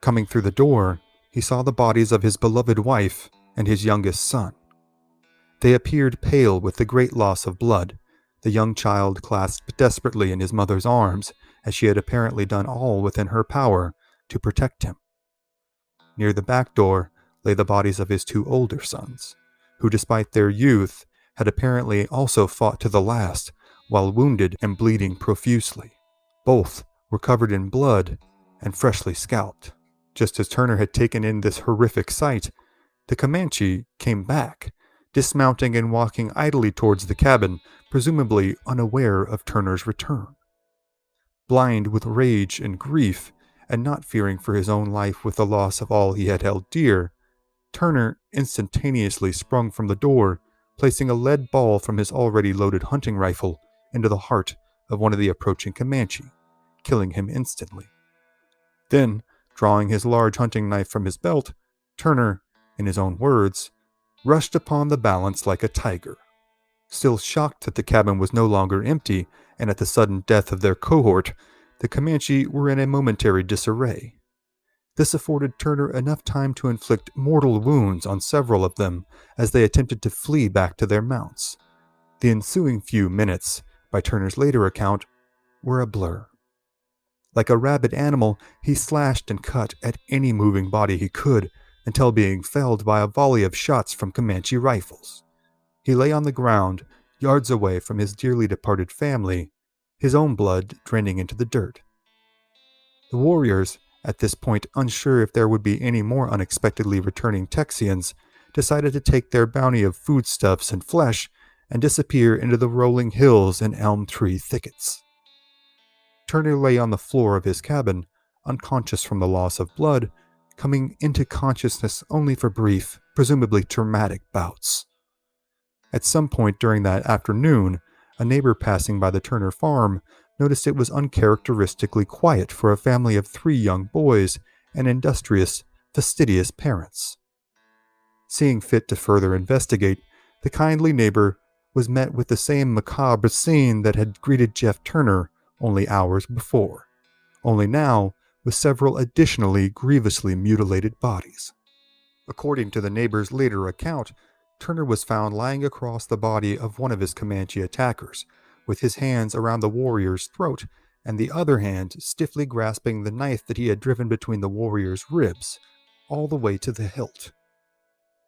Coming through the door, he saw the bodies of his beloved wife and his youngest son. They appeared pale with the great loss of blood, the young child clasped desperately in his mother's arms, as she had apparently done all within her power to protect him. Near the back door lay the bodies of his 2 older sons, who despite their youth had apparently also fought to the last, while wounded and bleeding profusely. Both were covered in blood and freshly scalped. Just as Turner had taken in this horrific sight, the Comanche came back, dismounting and walking idly towards the cabin, presumably unaware of Turner's return. Blind with rage and grief, and not fearing for his own life with the loss of all he had held dear, Turner instantaneously sprung from the door, placing a lead ball from his already loaded hunting rifle into the heart of one of the approaching Comanche, killing him instantly. Then, drawing his large hunting knife from his belt, Turner, in his own words, rushed upon the balance like a tiger. Still shocked that the cabin was no longer empty, and at the sudden death of their cohort, the Comanche were in a momentary disarray. This afforded Turner enough time to inflict mortal wounds on several of them as they attempted to flee back to their mounts. The ensuing few minutes, by Turner's later account, were a blur. Like a rabid animal, he slashed and cut at any moving body he could, until being felled by a volley of shots from Comanche rifles. He lay on the ground, yards away from his dearly departed family, his own blood draining into the dirt. The warriors, at this point unsure if there would be any more unexpectedly returning Texians, decided to take their bounty of foodstuffs and flesh and disappear into the rolling hills and elm tree thickets. Turner lay on the floor of his cabin, unconscious from the loss of blood, coming into consciousness only for brief, presumably traumatic bouts. At some point during that afternoon, a neighbor passing by the Turner farm noticed it was uncharacteristically quiet for a family of 3 young boys and industrious, fastidious parents. Seeing fit to further investigate, the kindly neighbor was met with the same macabre scene that had greeted Jeff Turner only hours before, only now with several additionally grievously mutilated bodies. According to the neighbor's later account, Turner was found lying across the body of one of his Comanche attackers, with his hands around the warrior's throat and the other hand stiffly grasping the knife that he had driven between the warrior's ribs, all the way to the hilt.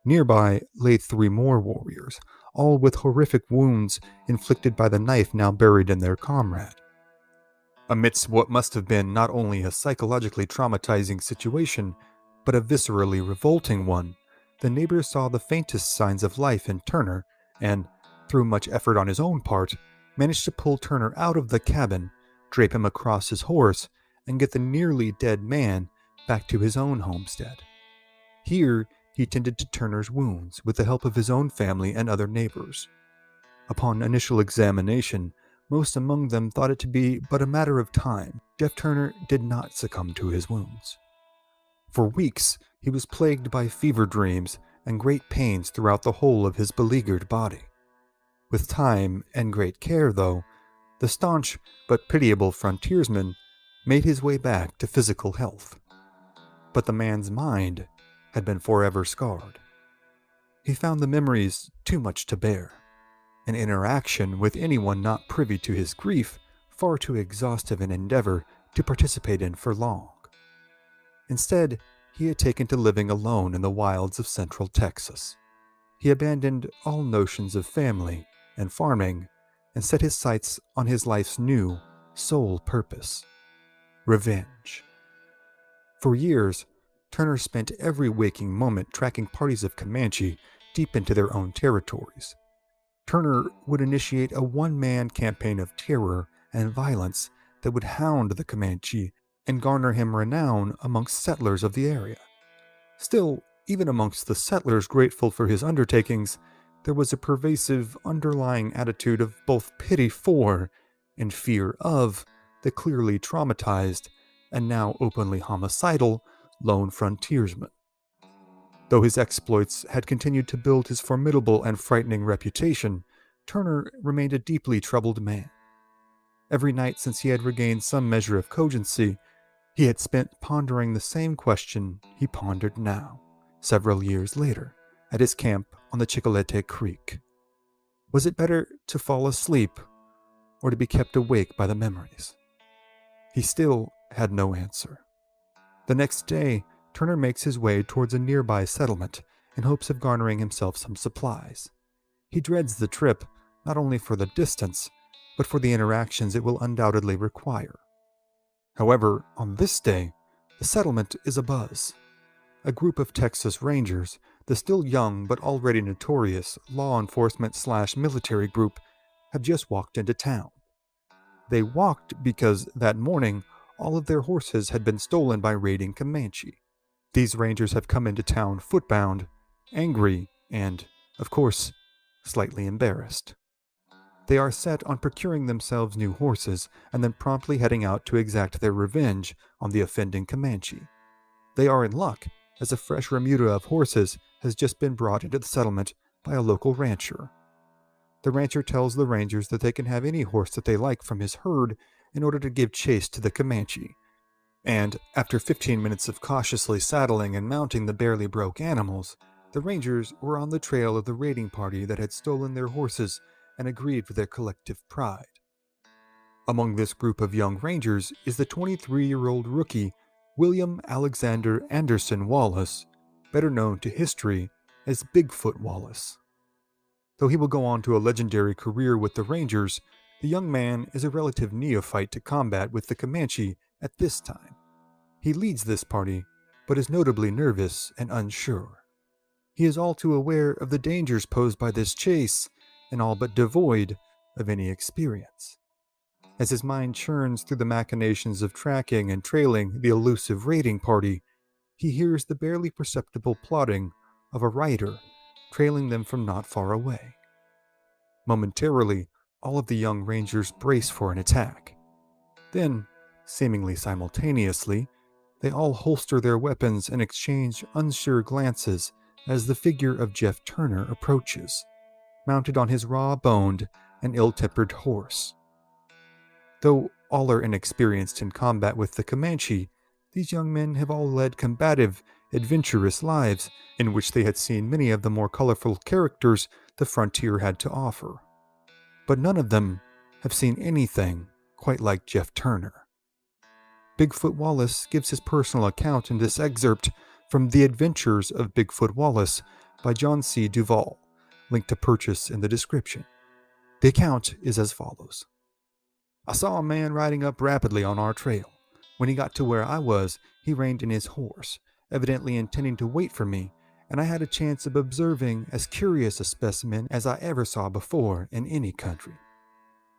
Nearby lay 3 more warriors, all with horrific wounds inflicted by the knife now buried in their comrade. Amidst what must have been not only a psychologically traumatizing situation, but a viscerally revolting one, the neighbors saw the faintest signs of life in Turner and, through much effort on his own part, managed to pull Turner out of the cabin, drape him across his horse, and get the nearly dead man back to his own homestead. Here, he tended to Turner's wounds with the help of his own family and other neighbors. Upon initial examination, most among them thought it to be but a matter of time. Jeff Turner did not succumb to his wounds. For weeks, he was plagued by fever dreams and great pains throughout the whole of his beleaguered body. With time and great care, though, the staunch but pitiable frontiersman made his way back to physical health. But the man's mind had been forever scarred. He found the memories too much to bear, an interaction with anyone not privy to his grief far too exhaustive an endeavor to participate in for long. Instead, he had taken to living alone in the wilds of central Texas. He abandoned all notions of family and farming and set his sights on his life's new, sole purpose: revenge. For years, Turner spent every waking moment tracking parties of Comanche deep into their own territories. Turner would initiate a one-man campaign of terror and violence that would hound the Comanche and garner him renown amongst settlers of the area. Still, even amongst the settlers grateful for his undertakings, there was a pervasive underlying attitude of both pity for and fear of the clearly traumatized and now openly homicidal lone frontiersman. Though his exploits had continued to build his formidable and frightening reputation, Turner remained a deeply troubled man. Every night since he had regained some measure of cogency, he had spent pondering the same question he pondered now, several years later, at his camp on the Chicolete Creek. Was it better to fall asleep or to be kept awake by the memories? He still had no answer. The next day, Turner makes his way towards a nearby settlement in hopes of garnering himself some supplies. He dreads the trip, not only for the distance, but for the interactions it will undoubtedly require. However, on this day, the settlement is abuzz. A group of Texas Rangers, the still young but already notorious law enforcement/military group, have just walked into town. They walked because that morning all of their horses had been stolen by raiding Comanche. These rangers have come into town footbound, angry, and, of course, slightly embarrassed. They are set on procuring themselves new horses and then promptly heading out to exact their revenge on the offending Comanche. They are in luck, as a fresh remuda of horses has just been brought into the settlement by a local rancher. The rancher tells the rangers that they can have any horse that they like from his herd in order to give chase to the Comanche, and after 15 minutes of cautiously saddling and mounting the barely broke animals, the rangers were on the trail of the raiding party that had stolen their horses and aggrieved their collective pride. Among this group of young rangers is the 23-year-old rookie William Alexander Anderson Wallace, better known to history as Bigfoot Wallace. Though he will go on to a legendary career with the Rangers, the young man is a relative neophyte to combat with the Comanche at this time. He leads this party, but is notably nervous and unsure. He is all too aware of the dangers posed by this chase, and all but devoid of any experience. As his mind churns through the machinations of tracking and trailing the elusive raiding party, he hears the barely perceptible plodding of a rider trailing them from not far away. Momentarily, all of the young rangers brace for an attack. Then, seemingly simultaneously, they all holster their weapons and exchange unsure glances as the figure of Jeff Turner approaches, mounted on his raw-boned and ill-tempered horse. Though all are inexperienced in combat with the Comanche, these young men have all led combative, adventurous lives in which they had seen many of the more colorful characters the frontier had to offer. But none of them have seen anything quite like Jeff Turner. Bigfoot Wallace gives his personal account in this excerpt from The Adventures of Bigfoot Wallace by John C. Duvall, linked to purchase in the description. The account is as follows. I saw a man riding up rapidly on our trail. When he got to where I was, he reined in his horse, evidently intending to wait for me, and I had a chance of observing as curious a specimen as I ever saw before in any country.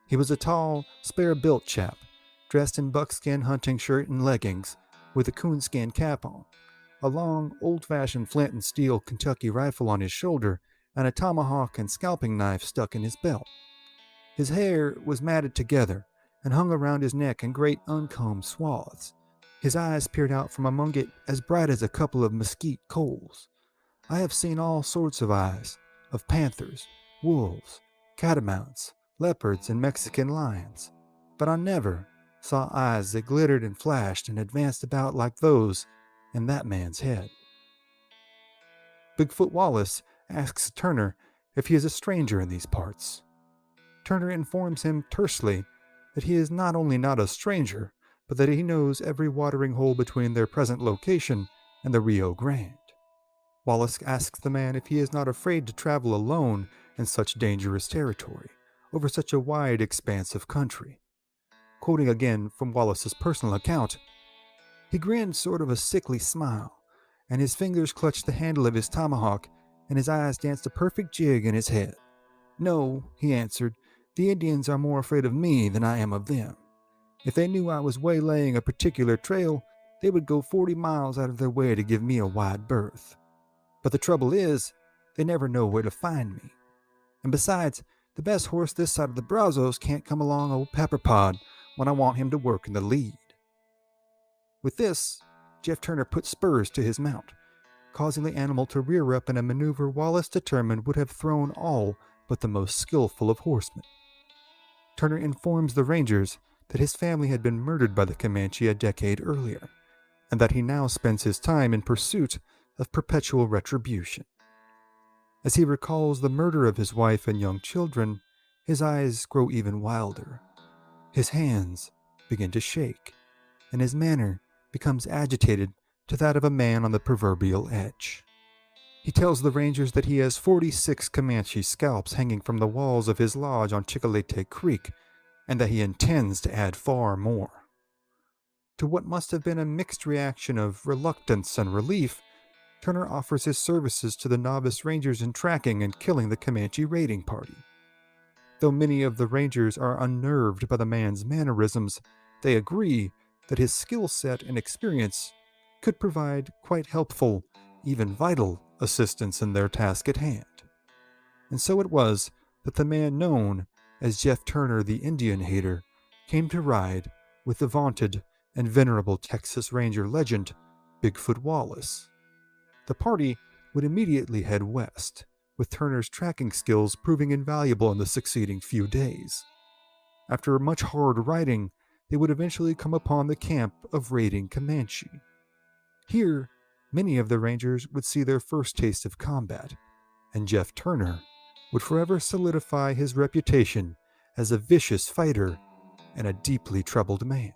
He was a tall, spare-built chap, dressed in buckskin hunting shirt and leggings, with a coonskin cap on, a long, old-fashioned flint and steel Kentucky rifle on his shoulder, and a tomahawk and scalping knife stuck in his belt. His hair was matted together and hung around his neck in great uncombed swaths. His eyes peered out from among it as bright as a couple of mesquite coals. I have seen all sorts of eyes, of panthers, wolves, catamounts, leopards, and Mexican lions, but I never saw eyes that glittered and flashed and advanced about like those in that man's head. Bigfoot Wallace asks Turner if he is a stranger in these parts. Turner informs him tersely that he is not only not a stranger, but that he knows every watering hole between their present location and the Rio Grande. Wallace asks the man if he is not afraid to travel alone in such dangerous territory, over such a wide expanse of country. Quoting again from Wallace's personal account, he grinned sort of a sickly smile, and his fingers clutched the handle of his tomahawk, and his eyes danced a perfect jig in his head. No, he answered, the Indians are more afraid of me than I am of them. If they knew I was waylaying a particular trail, they would go 40 miles out of their way to give me a wide berth. But the trouble is, they never know where to find me. And besides, the best horse this side of the Brazos can't come along old Pepperpod when I want him to work in the lead. With this, Jeff Turner put spurs to his mount, causing the animal to rear up in a maneuver Wallace determined would have thrown all but the most skillful of horsemen. Turner informs the Rangers that his family had been murdered by the Comanche a decade earlier, and that he now spends his time in pursuit of perpetual retribution. As he recalls the murder of his wife and young children, his eyes grow even wilder. His hands begin to shake, and his manner becomes agitated to that of a man on the proverbial edge. He tells the Rangers that he has 46 Comanche scalps hanging from the walls of his lodge on Chicolete Creek, and that he intends to add far more. To what must have been a mixed reaction of reluctance and relief, Turner offers his services to the novice Rangers in tracking and killing the Comanche raiding party. Though many of the Rangers are unnerved by the man's mannerisms, they agree that his skill set and experience could provide quite helpful, even vital, assistance in their task at hand. And so it was that the man known as Jeff Turner the Indian Hater came to ride with the vaunted and venerable Texas Ranger legend, Bigfoot Wallace. The party would immediately head west, with Turner's tracking skills proving invaluable in the succeeding few days. After much hard riding, they would eventually come upon the camp of raiding Comanche. Here, many of the Rangers would see their first taste of combat, and Jeff Turner would forever solidify his reputation as a vicious fighter and a deeply troubled man.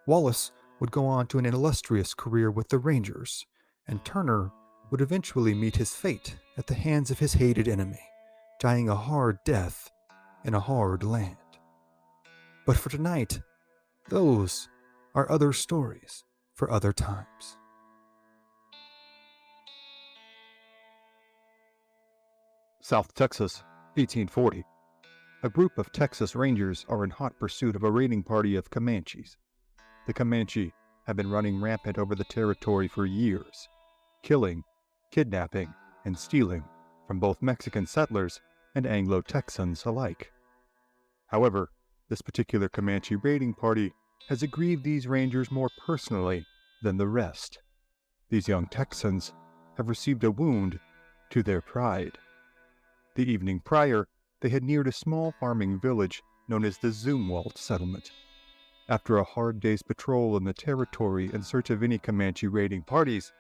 Wallace would go on to an illustrious career with the Rangers, and Turner would eventually meet his fate at the hands of his hated enemy, dying a hard death in a hard land. But for tonight, those are other stories for other times. South Texas, 1840. A group of Texas Rangers are in hot pursuit of a raiding party of Comanches. The Comanche have been running rampant over the territory for years, killing, kidnapping, and stealing from both Mexican settlers and Anglo-Texans alike. However, this particular Comanche raiding party has aggrieved these Rangers more personally than the rest. These young Texans have received a wound to their pride. The evening prior, they had neared a small farming village known as the Zumwalt settlement. After a hard day's patrol in the territory in search of any Comanche raiding parties,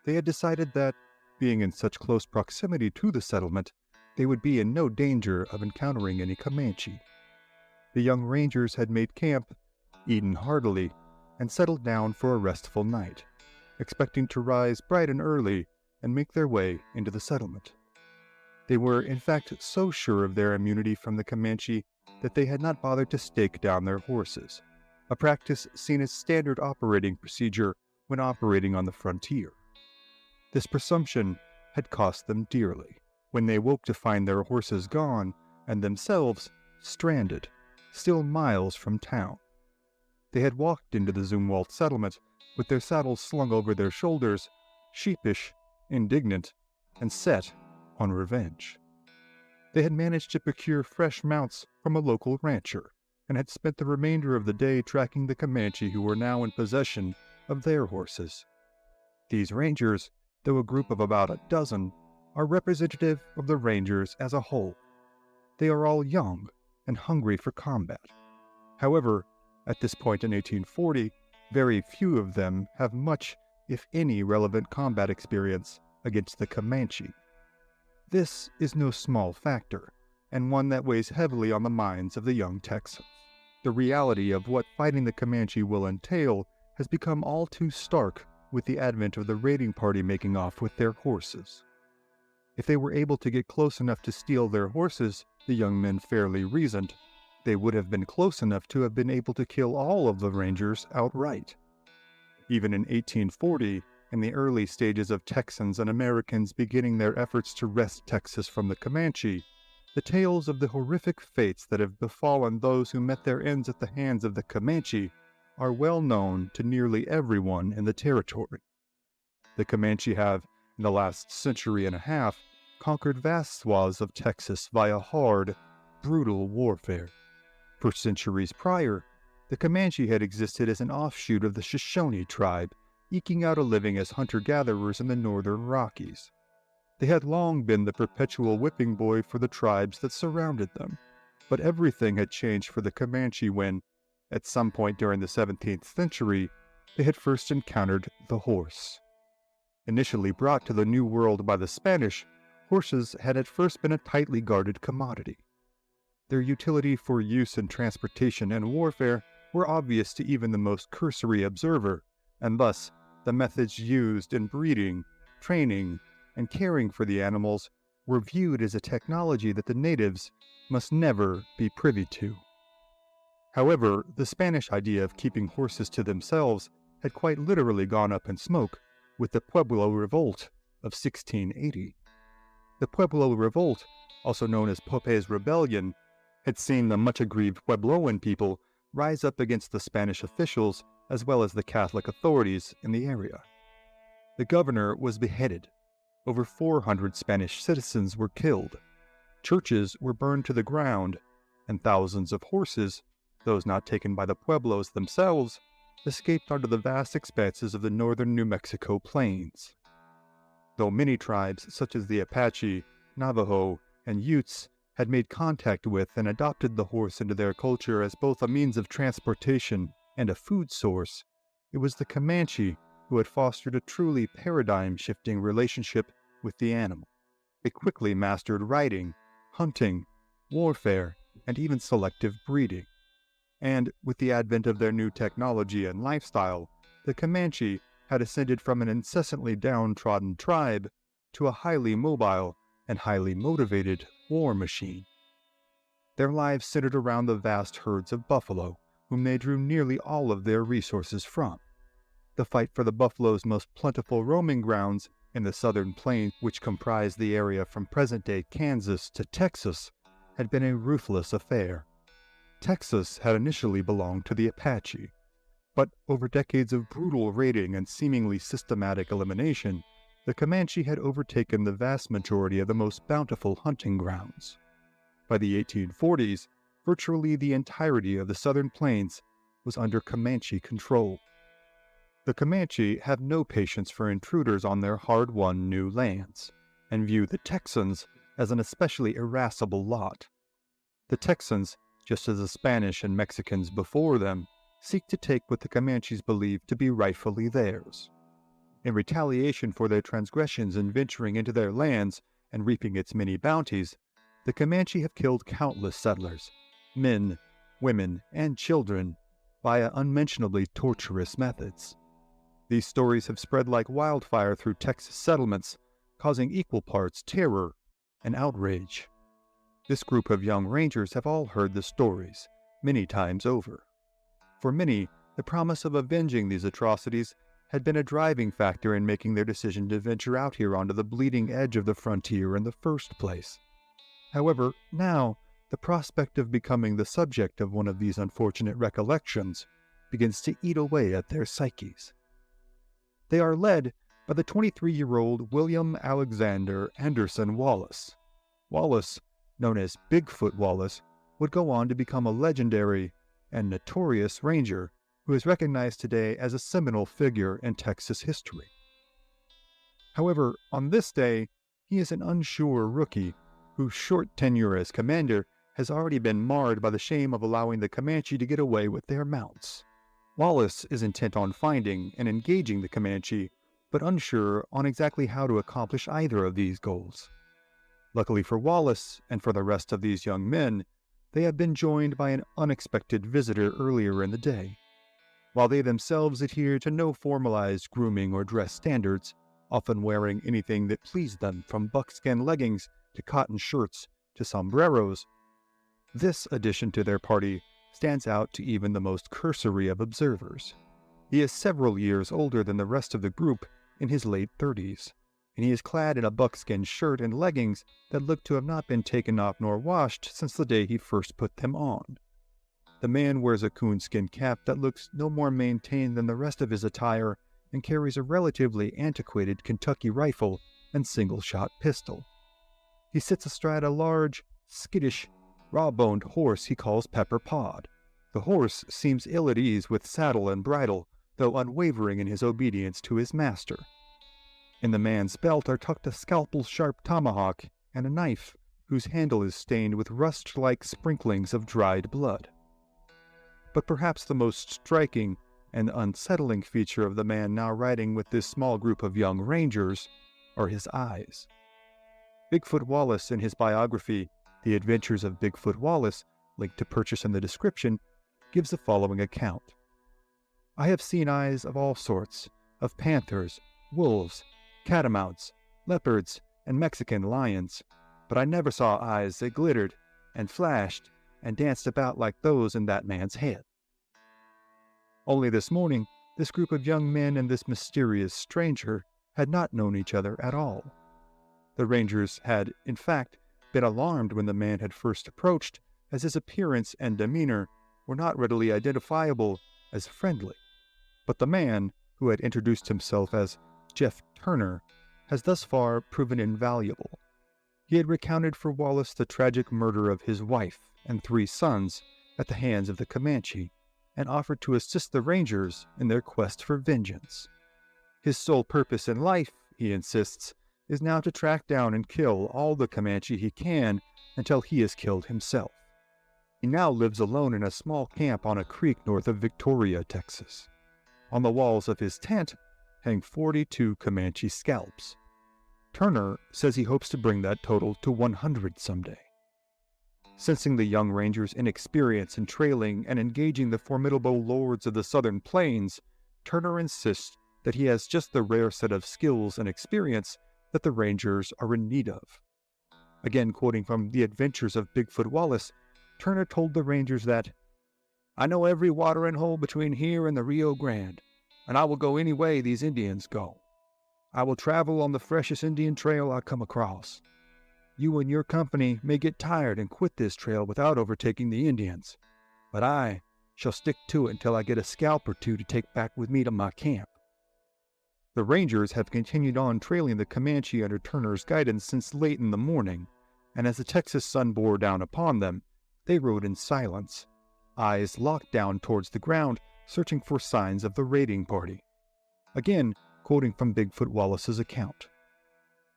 they had decided that, being in such close proximity to the settlement, they would be in no danger of encountering any Comanche. the young rangers had made camp, eaten heartily, and settled down for a restful night, expecting to rise bright and early and make their way into the settlement. They were, in fact, so sure of their immunity from the Comanche that they had not bothered to stake down their horses, a practice seen as standard operating procedure when operating on the frontier. This presumption had cost them dearly when they woke to find their horses gone and themselves stranded, still miles from town. They had walked into the Zumwalt settlement with their saddles slung over their shoulders, sheepish, indignant, and set on revenge. They had managed to procure fresh mounts from a local rancher and had spent the remainder of the day tracking the Comanche who were now in possession of their horses. These rangers, though a group of about a dozen, are representative of the rangers as a whole. They are all young and hungry for combat. However, at this point in 1840, very few of them have much, if any, relevant combat experience against the Comanche. This is no small factor, and one that weighs heavily on the minds of the young Texans. The reality of what fighting the Comanche will entail has become all too stark with the advent of the raiding party making off with their horses. If they were able to get close enough to steal their horses, the young men fairly reasoned, they would have been close enough to have been able to kill all of the rangers outright. Even in 1840, in the early stages of Texans and Americans beginning their efforts to wrest Texas from the Comanche, the tales of the horrific fates that have befallen those who met their ends at the hands of the Comanche are well known to nearly everyone in the territory. The Comanche have, in the last century and a half, conquered vast swaths of Texas via hard, brutal warfare. For centuries prior, the Comanche had existed as an offshoot of the Shoshone tribe, eking out a living as hunter-gatherers in the Northern Rockies. They had long been the perpetual whipping boy for the tribes that surrounded them, but everything had changed for the Comanche when, at some point during the 17th century, they had first encountered the horse. Initially brought to the New World by the Spanish, horses had at first been a tightly guarded commodity. Their utility for use in transportation and warfare were obvious to even the most cursory observer, and thus the methods used in breeding, training, and caring for the animals were viewed as a technology that the natives must never be privy to. However, the Spanish idea of keeping horses to themselves had quite literally gone up in smoke with the Pueblo Revolt of 1680. The Pueblo Revolt, also known as Pope's Rebellion, had seen the much-aggrieved Puebloan people rise up against the Spanish officials as well as the Catholic authorities in the area. The governor was beheaded. Over 400 Spanish citizens were killed. Churches were burned to the ground, and thousands of horses, those not taken by the Pueblos themselves, escaped onto the vast expanses of the northern New Mexico plains. Though many tribes such as the Apache, Navajo, and Utes had made contact with and adopted the horse into their culture as both a means of transportation and a food source, it was the Comanche who had fostered a truly paradigm-shifting relationship with the animal. They quickly mastered riding, hunting, warfare, and even selective breeding. And with the advent of their new technology and lifestyle, the Comanche had ascended from an incessantly downtrodden tribe to a highly mobile and highly motivated war machine. Their lives centered around the vast herds of buffalo, whom they drew nearly all of their resources from. The fight for the buffalo's most plentiful roaming grounds in the southern plains, which comprised the area from present-day Kansas to Texas, had been a ruthless affair. Texas had initially belonged to the Apache, but over decades of brutal raiding and seemingly systematic elimination, the Comanche had overtaken the vast majority of the most bountiful hunting grounds. By the 1840s, virtually the entirety of the southern plains was under Comanche control. The Comanche have no patience for intruders on their hard-won new lands, and view the Texans as an especially irascible lot. The Texans, just as the Spanish and Mexicans before them, seek to take what the Comanches believe to be rightfully theirs. In retaliation for their transgressions in venturing into their lands and reaping its many bounties, the Comanche have killed countless settlers, men, women, and children via unmentionably torturous methods. These stories have spread like wildfire through Texas settlements, causing equal parts terror and outrage. This group of young rangers have all heard the stories, many times over. For many, the promise of avenging these atrocities had been a driving factor in making their decision to venture out here onto the bleeding edge of the frontier in the first place. However, now, the prospect of becoming the subject of one of these unfortunate recollections begins to eat away at their psyches. They are led by the 23-year-old William Alexander Anderson Wallace. Wallace, known as Bigfoot Wallace, would go on to become a legendary and notorious ranger who is recognized today as a seminal figure in Texas history. However, on this day, he is an unsure rookie whose short tenure as commander has already been marred by the shame of allowing the Comanche to get away with their mounts. Wallace is intent on finding and engaging the Comanche, but unsure on exactly how to accomplish either of these goals. Luckily for Wallace and for the rest of these young men, they have been joined by an unexpected visitor earlier in the day. While they themselves adhere to no formalized grooming or dress standards, often wearing anything that pleased them from buckskin leggings to cotton shirts to sombreros, this addition to their party stands out to even the most cursory of observers. He is several years older than the rest of the group, in his late 30s, and he is clad in a buckskin shirt and leggings that look to have not been taken off nor washed since the day he first put them on. The man wears a coonskin cap that looks no more maintained than the rest of his attire and carries a relatively antiquated Kentucky rifle and single-shot pistol. He sits astride a large, skittish, raw-boned horse he calls Pepper Pod. The horse seems ill at ease with saddle and bridle, though unwavering in his obedience to his master. In the man's belt are tucked a scalpel-sharp tomahawk and a knife whose handle is stained with rust-like sprinklings of dried blood. But perhaps the most striking and unsettling feature of the man now riding with this small group of young rangers are his eyes. Bigfoot Wallace, in his biography, The Adventures of Bigfoot Wallace, linked to purchase in the description, gives the following account. I have seen eyes of all sorts, of panthers, wolves, catamounts, leopards, and Mexican lions, but I never saw eyes that glittered and flashed and danced about like those in that man's head. Only this morning, this group of young men and this mysterious stranger had not known each other at all. The rangers had, in fact, been alarmed when the man had first approached, as his appearance and demeanor were not readily identifiable as friendly. But the man, who had introduced himself as Jeff Turner, has thus far proven invaluable. He had recounted for Wallace the tragic murder of his wife and 3 sons at the hands of the Comanche, and offered to assist the rangers in their quest for vengeance. His sole purpose in life, he insists, is now to track down and kill all the Comanche he can until he is killed himself. He now lives alone in a small camp on a creek north of Victoria, Texas. On the walls of his tent hang 42 Comanche scalps. Turner says he hopes to bring that total to 100 someday. Sensing the young ranger's inexperience in trailing and engaging the formidable lords of the southern plains, Turner insists that he has just the rare set of skills and experience that the rangers are in need of. Again quoting from The Adventures of Bigfoot Wallace, Turner told the rangers that, I know every watering hole between here and the Rio Grande, and I will go any way these Indians go. I will travel on the freshest Indian trail I come across. You and your company may get tired and quit this trail without overtaking the Indians, but I shall stick to it until I get a scalp or 2 to take back with me to my camp. The rangers have continued on trailing the Comanche under Turner's guidance since late in the morning, and as the Texas sun bore down upon them, they rode in silence, eyes locked down towards the ground, searching for signs of the raiding party. Again, quoting from Bigfoot Wallace's account.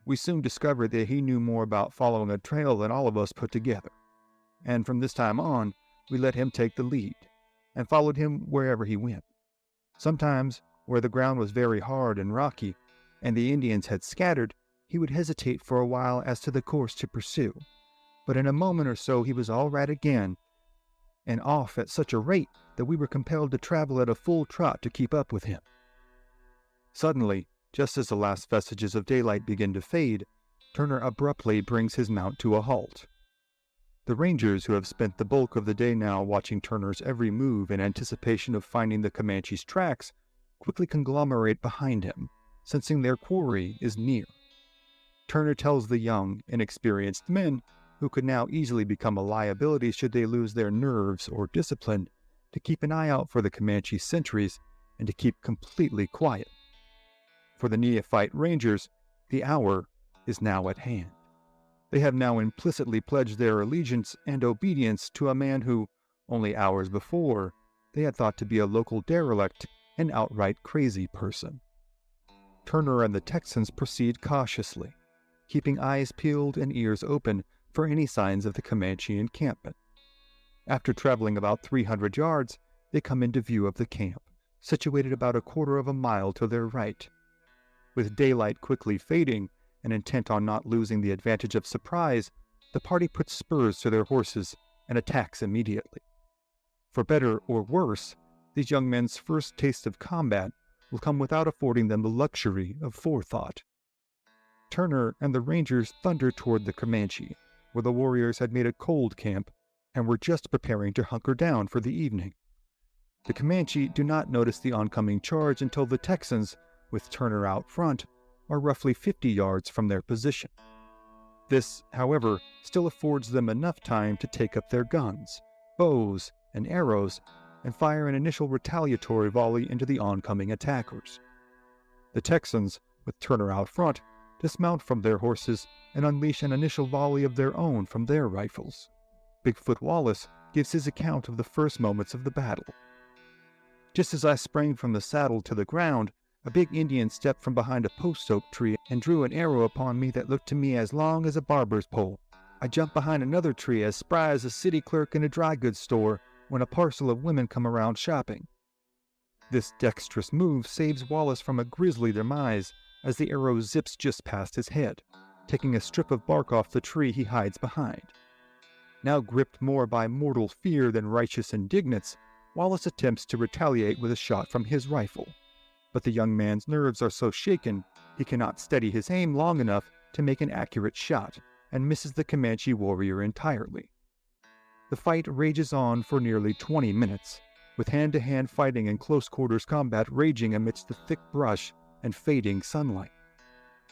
We soon discovered that he knew more about following a trail than all of us put together, and from this time on, we let him take the lead, and followed him wherever he went. Sometimes, where the ground was very hard and rocky, and the Indians had scattered, he would hesitate for a while as to the course to pursue, but in a moment or so he was all right again, and off at such a rate that we were compelled to travel at a full trot to keep up with him. Suddenly, just as the last vestiges of daylight begin to fade, Turner abruptly brings his mount to a halt. The Rangers, who have spent the bulk of the day now watching Turner's every move in anticipation of finding the Comanche's tracks, quickly conglomerate behind him, sensing their quarry is near. Turner tells the young, inexperienced men, who could now easily become a liability should they lose their nerves or discipline, to keep an eye out for the Comanche sentries and to keep completely quiet. For the neophyte Rangers, the hour is now at hand. They have now implicitly pledged their allegiance and obedience to a man who, only hours before, they had thought to be a local derelict and outright crazy person. Turner and the Texans proceed cautiously, keeping eyes peeled and ears open for any signs of the Comanche encampment. After traveling about 300 yards, they come into view of the camp, situated about a quarter of a mile to their right. With daylight quickly fading, and intent on not losing the advantage of surprise, the party puts spurs to their horses and attacks immediately. For better or worse, these young men's first taste of combat will come without affording them the luxury of forethought. Turner and the Rangers thunder toward the Comanche, where the warriors had made a cold camp and were just preparing to hunker down for the evening. The Comanche do not notice the oncoming charge until the Texans, with Turner out front, are roughly 50 yards from their position. This, however, still affords them enough time to take up their guns, bows, and arrows, and fire an initial retaliatory volley into the oncoming attackers. The Texans, with Turner out front, dismount from their horses and unleash an initial volley of their own from their rifles. Bigfoot Wallace gives his account of the first moments of the battle. Just as I sprang from the saddle to the ground, a big Indian stepped from behind a post oak tree and drew an arrow upon me that looked to me as long as a barber's pole. I jumped behind another tree as spry as a city clerk in a dry goods store when a parcel of women come around shopping. This dexterous move saves Wallace from a grisly demise as the arrow zips just past his head, taking a strip of bark off the tree he hides behind. Now gripped more by mortal fear than righteous indignance, Wallace attempts to retaliate with a shot from his rifle. But the young man's nerves are so shaken, he cannot steady his aim long enough to make an accurate shot, and misses the Comanche warrior entirely. The fight rages on for nearly 20 minutes, with hand-to-hand fighting and close-quarters combat raging amidst the thick brush and fading sunlight.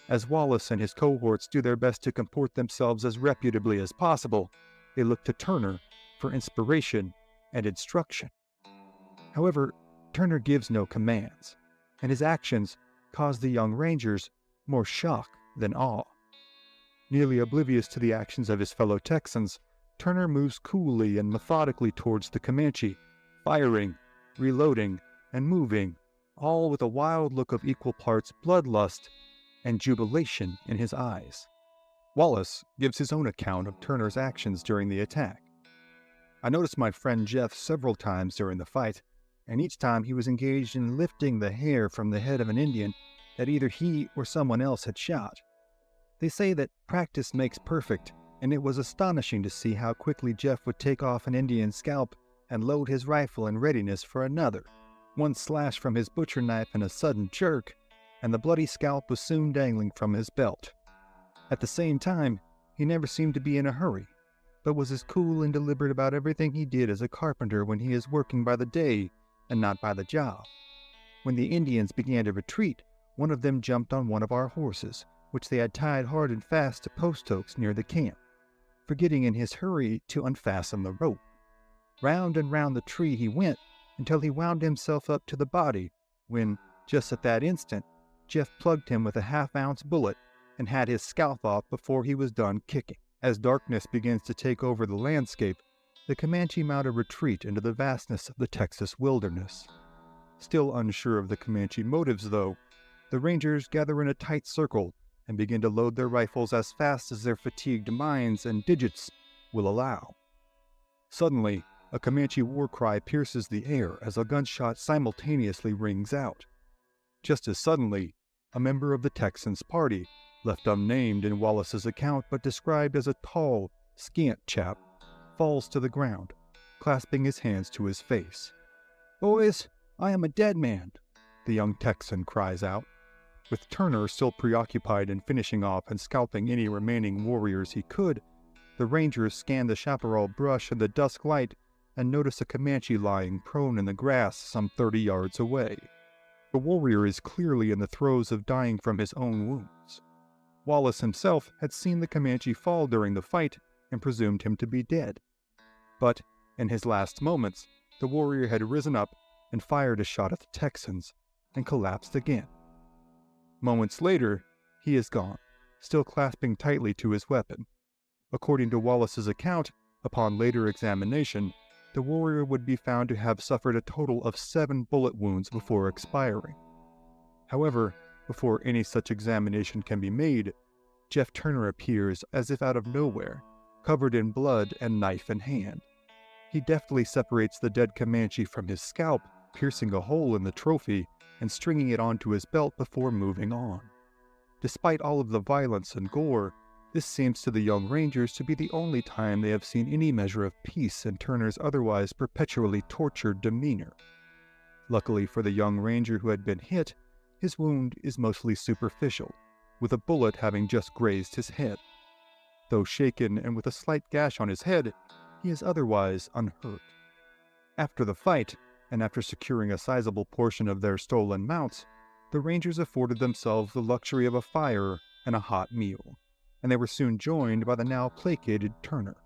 As Wallace and his cohorts do their best to comport themselves as reputably as possible, they look to Turner for inspiration and instruction. However, Turner gives no commands, and his actions cause the young Rangers more shock than awe. Nearly oblivious to the actions of his fellow Texans, Turner moves coolly and methodically towards the Comanche, firing, reloading, and moving, all with a wild look of equal parts bloodlust and jubilation in his eyes. Wallace gives his own account of Turner's actions during the attack. I noticed my friend Jeff several times during the fight, and each time he was engaged in lifting the hair from the head of an Indian that either he or someone else had shot. They say that practice makes perfect, and it was astonishing to see how quickly Jeff would take off an Indian's scalp and load his rifle in readiness for another. One slash from his butcher knife and a sudden jerk, and the bloody scalp was soon dangling from his belt. At the same time, he never seemed to be in a hurry, but was as cool and deliberate about everything he did as a carpenter when he is working by the day and not by the job. When the Indians began to retreat, one of them jumped on one of our horses, which they had tied hard and fast to post oaks near the camp, forgetting in his hurry to unfasten the rope. Round and round the tree he went until he wound himself up to the body, when, just at that instant, Jeff plugged him with a half-ounce bullet and had his scalp off before he was done kicking. As darkness begins to take over the landscape, the Comanche mount a retreat into the vastness of the Texas wilderness. Still unsure of the Comanche motives, though, the Rangers gather in a tight circle and begin to load their rifles as fast as their fatigued minds and digits will allow. Suddenly, a Comanche war cry pierces the air as a gunshot simultaneously rings out. Just as suddenly, a member of the Texans' party, left unnamed in Wallace's account but described as a tall, scant chap, falls to the ground, clasping his hands to his face. "Boys, I am a dead man," the young Texan cries out. With Turner still preoccupied in finishing off and scalping any remaining warriors he could, the Rangers scan the chaparral brush in the dusk light and notice a Comanche lying prone in the grass some 30 yards away. The warrior is clearly in the throes of dying from his own wounds. Wallace himself had seen the Comanche fall during the fight and presumed him to be dead. But, in his last moments, the warrior had risen up and fired a shot at the Texans, and collapsed again. Moments later, he is gone, still clasping tightly to his weapon. According to Wallace's account, upon later examination, the warrior would be found to have suffered a total of 7 bullet wounds before expiring. However, before any such examination can be made, Jeff Turner appears as if out of nowhere, covered in blood and knife in hand. He deftly separates the dead Comanche from his scalp, piercing a hole in the trophy and stringing it onto his belt before moving on. Despite all of the violence and gore, this seems to the young Rangers to be the only time they have seen any measure of peace in Turner's otherwise perpetually tortured demeanor. Luckily for the young Ranger who had been hit, his wound is mostly superficial, with a bullet having just grazed his head. Though shaken and with a slight gash on his head, he is otherwise unhurt. After the fight, and after securing a sizable portion of their stolen mounts, the Rangers afforded themselves the luxury of a fire and a hot meal, and they were soon joined by the now placated Turner.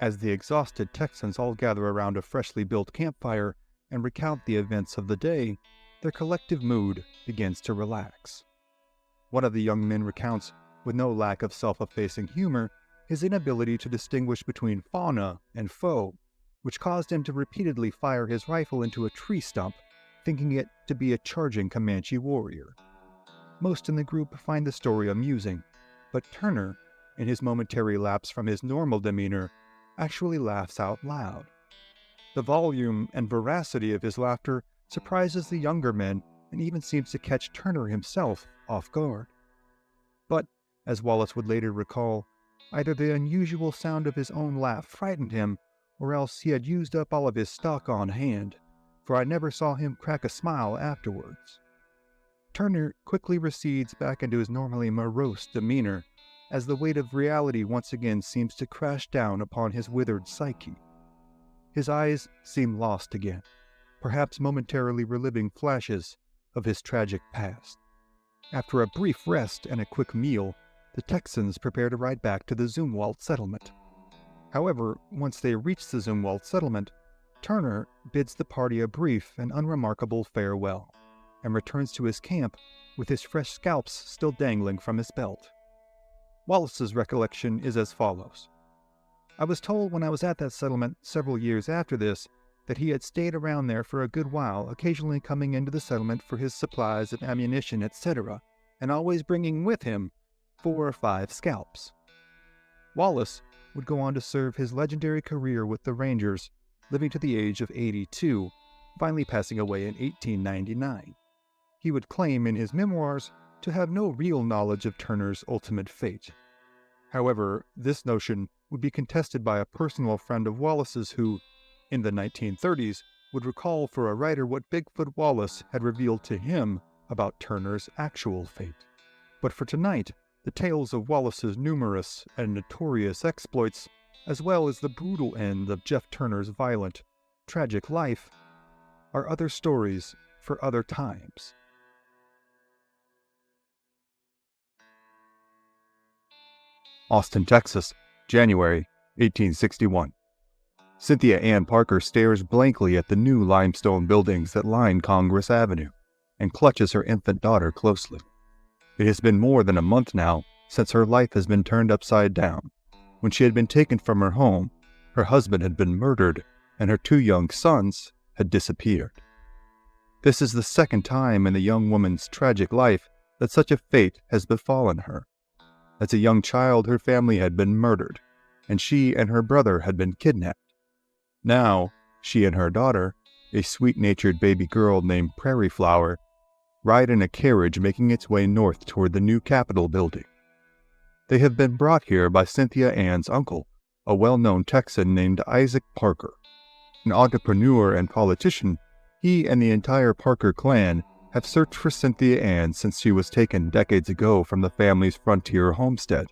As the exhausted Texans all gather around a freshly built campfire and recount the events of the day, their collective mood begins to relax. One of the young men recounts, with no lack of self-effacing humor, his inability to distinguish between fauna and foe, which caused him to repeatedly fire his rifle into a tree stump, thinking it to be a charging Comanche warrior. Most in the group find the story amusing, but Turner, in his momentary lapse from his normal demeanor, actually laughs out loud. The volume and veracity of his laughter surprises the younger men and even seems to catch Turner himself off guard. But, as Wallace would later recall, either the unusual sound of his own laugh frightened him, or else he had used up all of his stock on hand, for I never saw him crack a smile afterwards. Turner quickly recedes back into his normally morose demeanor, as the weight of reality once again seems to crash down upon his withered psyche. His eyes seem lost again, perhaps momentarily reliving flashes of his tragic past. After a brief rest and a quick meal, the Texans prepare to ride back to the Zumwalt settlement. However, once they reach the Zumwalt settlement, Turner bids the party a brief and unremarkable farewell, and returns to his camp with his fresh scalps still dangling from his belt. Wallace's recollection is as follows. I was told when I was at that settlement several years after this that he had stayed around there for a good while, occasionally coming into the settlement for his supplies of ammunition, etc., and always bringing with him 4 or 5 scalps. Wallace would go on to serve his legendary career with the Rangers, living to the age of 82, finally passing away in 1899. He would claim in his memoirs to have no real knowledge of Turner's ultimate fate. However, this notion would be contested by a personal friend of Wallace's who, in the 1930s, would recall for a writer what Bigfoot Wallace had revealed to him about Turner's actual fate. But for tonight, the tales of Wallace's numerous and notorious exploits, as well as the brutal end of Jeff Turner's violent, tragic life, are other stories for other times. Austin, Texas, January 1861. Cynthia Ann Parker stares blankly at the new limestone buildings that line Congress Avenue and clutches her infant daughter closely. It has been more than a month now since her life has been turned upside down. When she had been taken from her home, her husband had been murdered and her 2 young sons had disappeared. This is the second time in the young woman's tragic life that such a fate has befallen her. As a young child, her family had been murdered, and she and her brother had been kidnapped. Now, she and her daughter, a sweet-natured baby girl named Prairie Flower, ride in a carriage making its way north toward the new Capitol building. They have been brought here by Cynthia Ann's uncle, a well-known Texan named Isaac Parker. An entrepreneur and politician, he and the entire Parker clan have searched for Cynthia Ann since she was taken decades ago from the family's frontier homestead.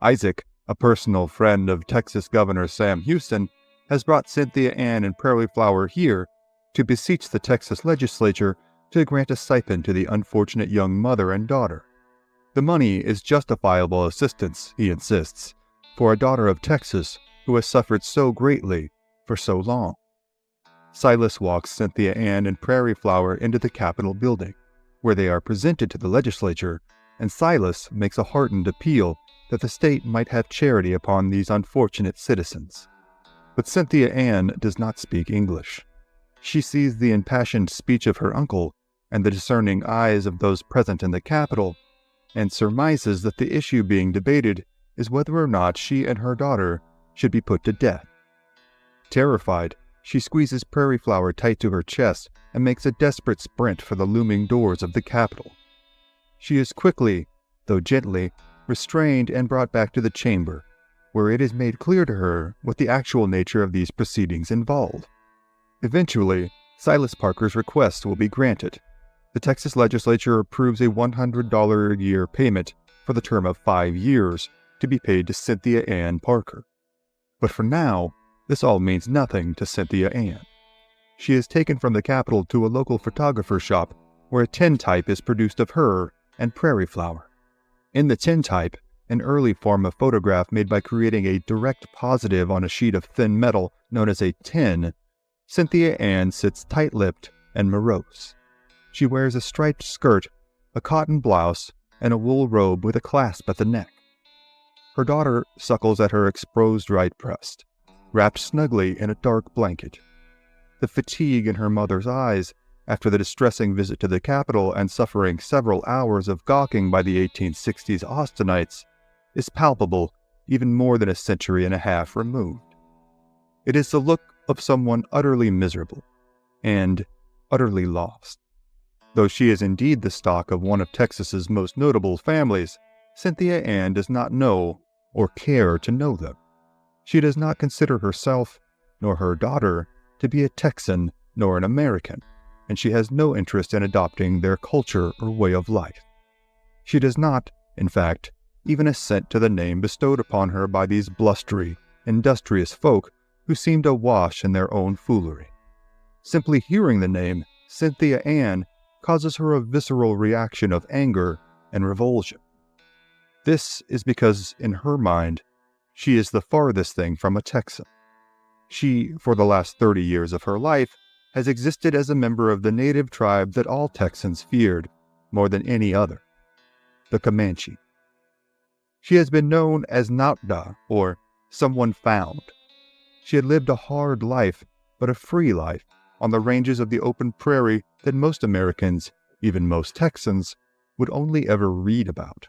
Isaac, a personal friend of Texas Governor Sam Houston, has brought Cynthia Ann and Prairie Flower here to beseech the Texas legislature to grant a stipend to the unfortunate young mother and daughter. The money is justifiable assistance, he insists, for a daughter of Texas who has suffered so greatly for so long. Silas walks Cynthia Ann and Prairie Flower into the Capitol building, where they are presented to the legislature, and Silas makes a heartened appeal that the state might have charity upon these unfortunate citizens. But Cynthia Ann does not speak English. She sees the impassioned speech of her uncle and the discerning eyes of those present in the Capitol, and surmises that the issue being debated is whether or not she and her daughter should be put to death. Terrified, she squeezes Prairie Flower tight to her chest and makes a desperate sprint for the looming doors of the Capitol. She is quickly, though gently, restrained and brought back to the chamber, where it is made clear to her what the actual nature of these proceedings involve. Eventually, Silas Parker's request will be granted. The Texas legislature approves a $100 a year payment for the term of 5 years to be paid to Cynthia Ann Parker. But for now, this all means nothing to Cynthia Ann. She is taken from the Capitol to a local photographer shop where a tintype is produced of her and Prairie Flower. In the tintype, an early form of photograph made by creating a direct positive on a sheet of thin metal known as a tin, Cynthia Ann sits tight-lipped and morose. She wears a striped skirt, a cotton blouse, and a wool robe with a clasp at the neck. Her daughter suckles at her exposed right breast, wrapped snugly in a dark blanket. The fatigue in her mother's eyes, after the distressing visit to the Capitol and suffering several hours of gawking by the 1860s Austinites, is palpable even more than a century and a half removed. It is the look of someone utterly miserable and utterly lost. Though she is indeed the stock of one of Texas's most notable families, Cynthia Ann does not know or care to know them. She does not consider herself, nor her daughter, to be a Texan nor an American, and she has no interest in adopting their culture or way of life. She does not, in fact, even assent to the name bestowed upon her by these blustery, industrious folk who seemed awash in their own foolery. Simply hearing the name Cynthia Ann causes her a visceral reaction of anger and revulsion. This is because, in her mind, she is the farthest thing from a Texan. She, for the last 30 years of her life, has existed as a member of the native tribe that all Texans feared more than any other, the Comanche. She has been known as Nautda, or someone found. She had lived a hard life, but a free life, on the ranges of the open prairie that most Americans, even most Texans, would only ever read about.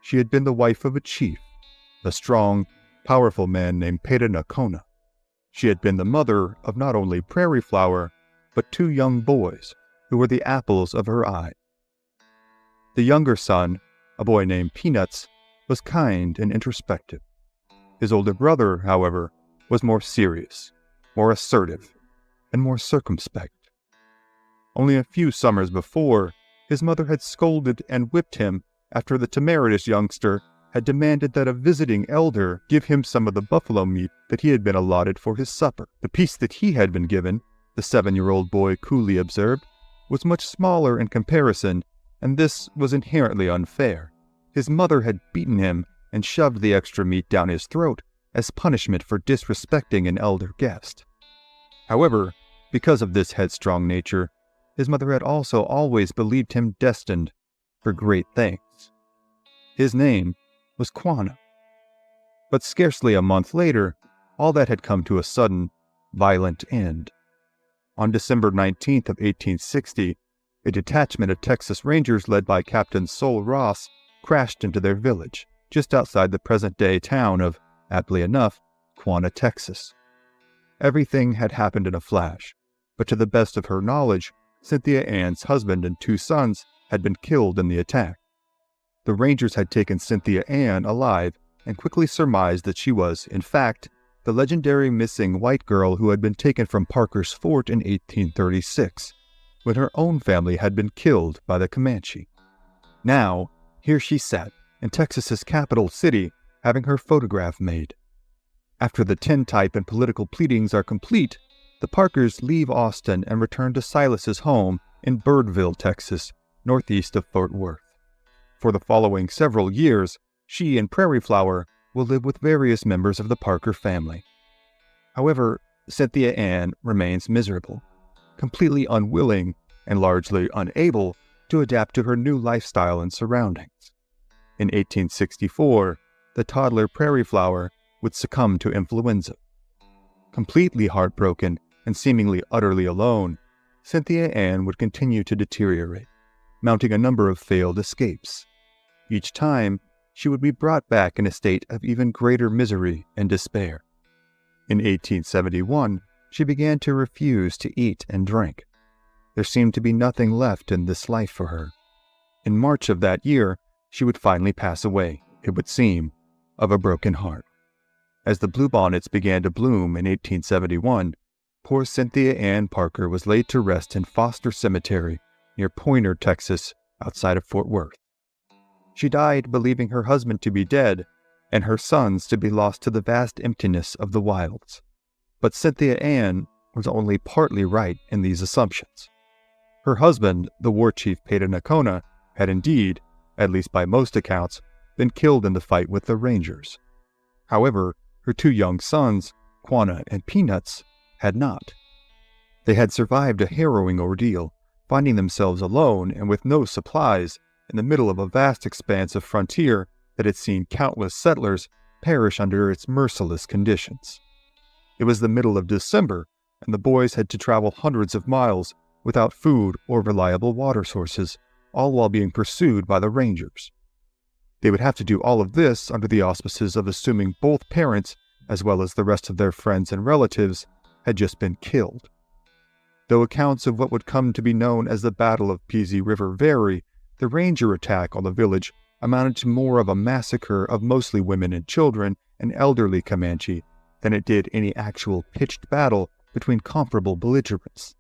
She had been the wife of a chief, a strong, powerful man named Nakona. She had been the mother of not only Prairie Flower, but 2 young boys who were the apples of her eye. The younger son, a boy named Peanuts, was kind and introspective. His older brother, however, was more serious, more assertive, and more circumspect. Only a few summers before, his mother had scolded and whipped him after the temerarious youngster had demanded that a visiting elder give him some of the buffalo meat that he had been allotted for his supper. The piece that he had been given, the 7-year-old boy coolly observed, was much smaller in comparison, and this was inherently unfair. His mother had beaten him and shoved the extra meat down his throat as punishment for disrespecting an elder guest. However, because of this headstrong nature, his mother had also always believed him destined for great things. His name was Quanah. But scarcely a month later, all that had come to a sudden, violent end. On December 19th of 1860, a detachment of Texas Rangers led by Captain Sol Ross crashed into their village, just outside the present-day town of, aptly enough, Quanah, Texas. Everything had happened in a flash, but to the best of her knowledge, Cynthia Ann's husband and 2 sons had been killed in the attack. The Rangers had taken Cynthia Ann alive and quickly surmised that she was, in fact, the legendary missing white girl who had been taken from Parker's fort in 1836, when her own family had been killed by the Comanche. Now, here she sat, in Texas's capital city, having her photograph made. After the tintype and political pleadings are complete, the Parkers leave Austin and return to Silas's home in Birdville, Texas, northeast of Fort Worth. For the following several years, she and Prairie Flower will live with various members of the Parker family. However, Cynthia Ann remains miserable, completely unwilling and largely unable to adapt to her new lifestyle and surroundings. In 1864, the toddler Prairie Flower would succumb to influenza. Completely heartbroken and seemingly utterly alone, Cynthia Ann would continue to deteriorate, mounting a number of failed escapes. Each time, she would be brought back in a state of even greater misery and despair. In 1871, she began to refuse to eat and drink. There seemed to be nothing left in this life for her. In March of that year, she would finally pass away, it would seem, of a broken heart. As the bluebonnets began to bloom in 1871, poor Cynthia Ann Parker was laid to rest in Foster Cemetery near Pointer, Texas, outside of Fort Worth. She died believing her husband to be dead and her sons to be lost to the vast emptiness of the wilds. But Cynthia Ann was only partly right in these assumptions. Her husband, the war chief Peytonacona, had indeed, at least by most accounts, been killed in the fight with the Rangers. However, her two young sons, Quanah and Peanuts, had not. They had survived a harrowing ordeal, finding themselves alone and with no supplies in the middle of a vast expanse of frontier that had seen countless settlers perish under its merciless conditions. It was the middle of December, and the boys had to travel hundreds of miles without food or reliable water sources, all while being pursued by the Rangers. They would have to do all of this under the auspices of assuming both parents, as well as the rest of their friends and relatives, had just been killed. Though accounts of what would come to be known as the Battle of Peasy River vary, the Ranger attack on the village amounted to more of a massacre of mostly women and children and elderly Comanche than it did any actual pitched battle between comparable belligerents.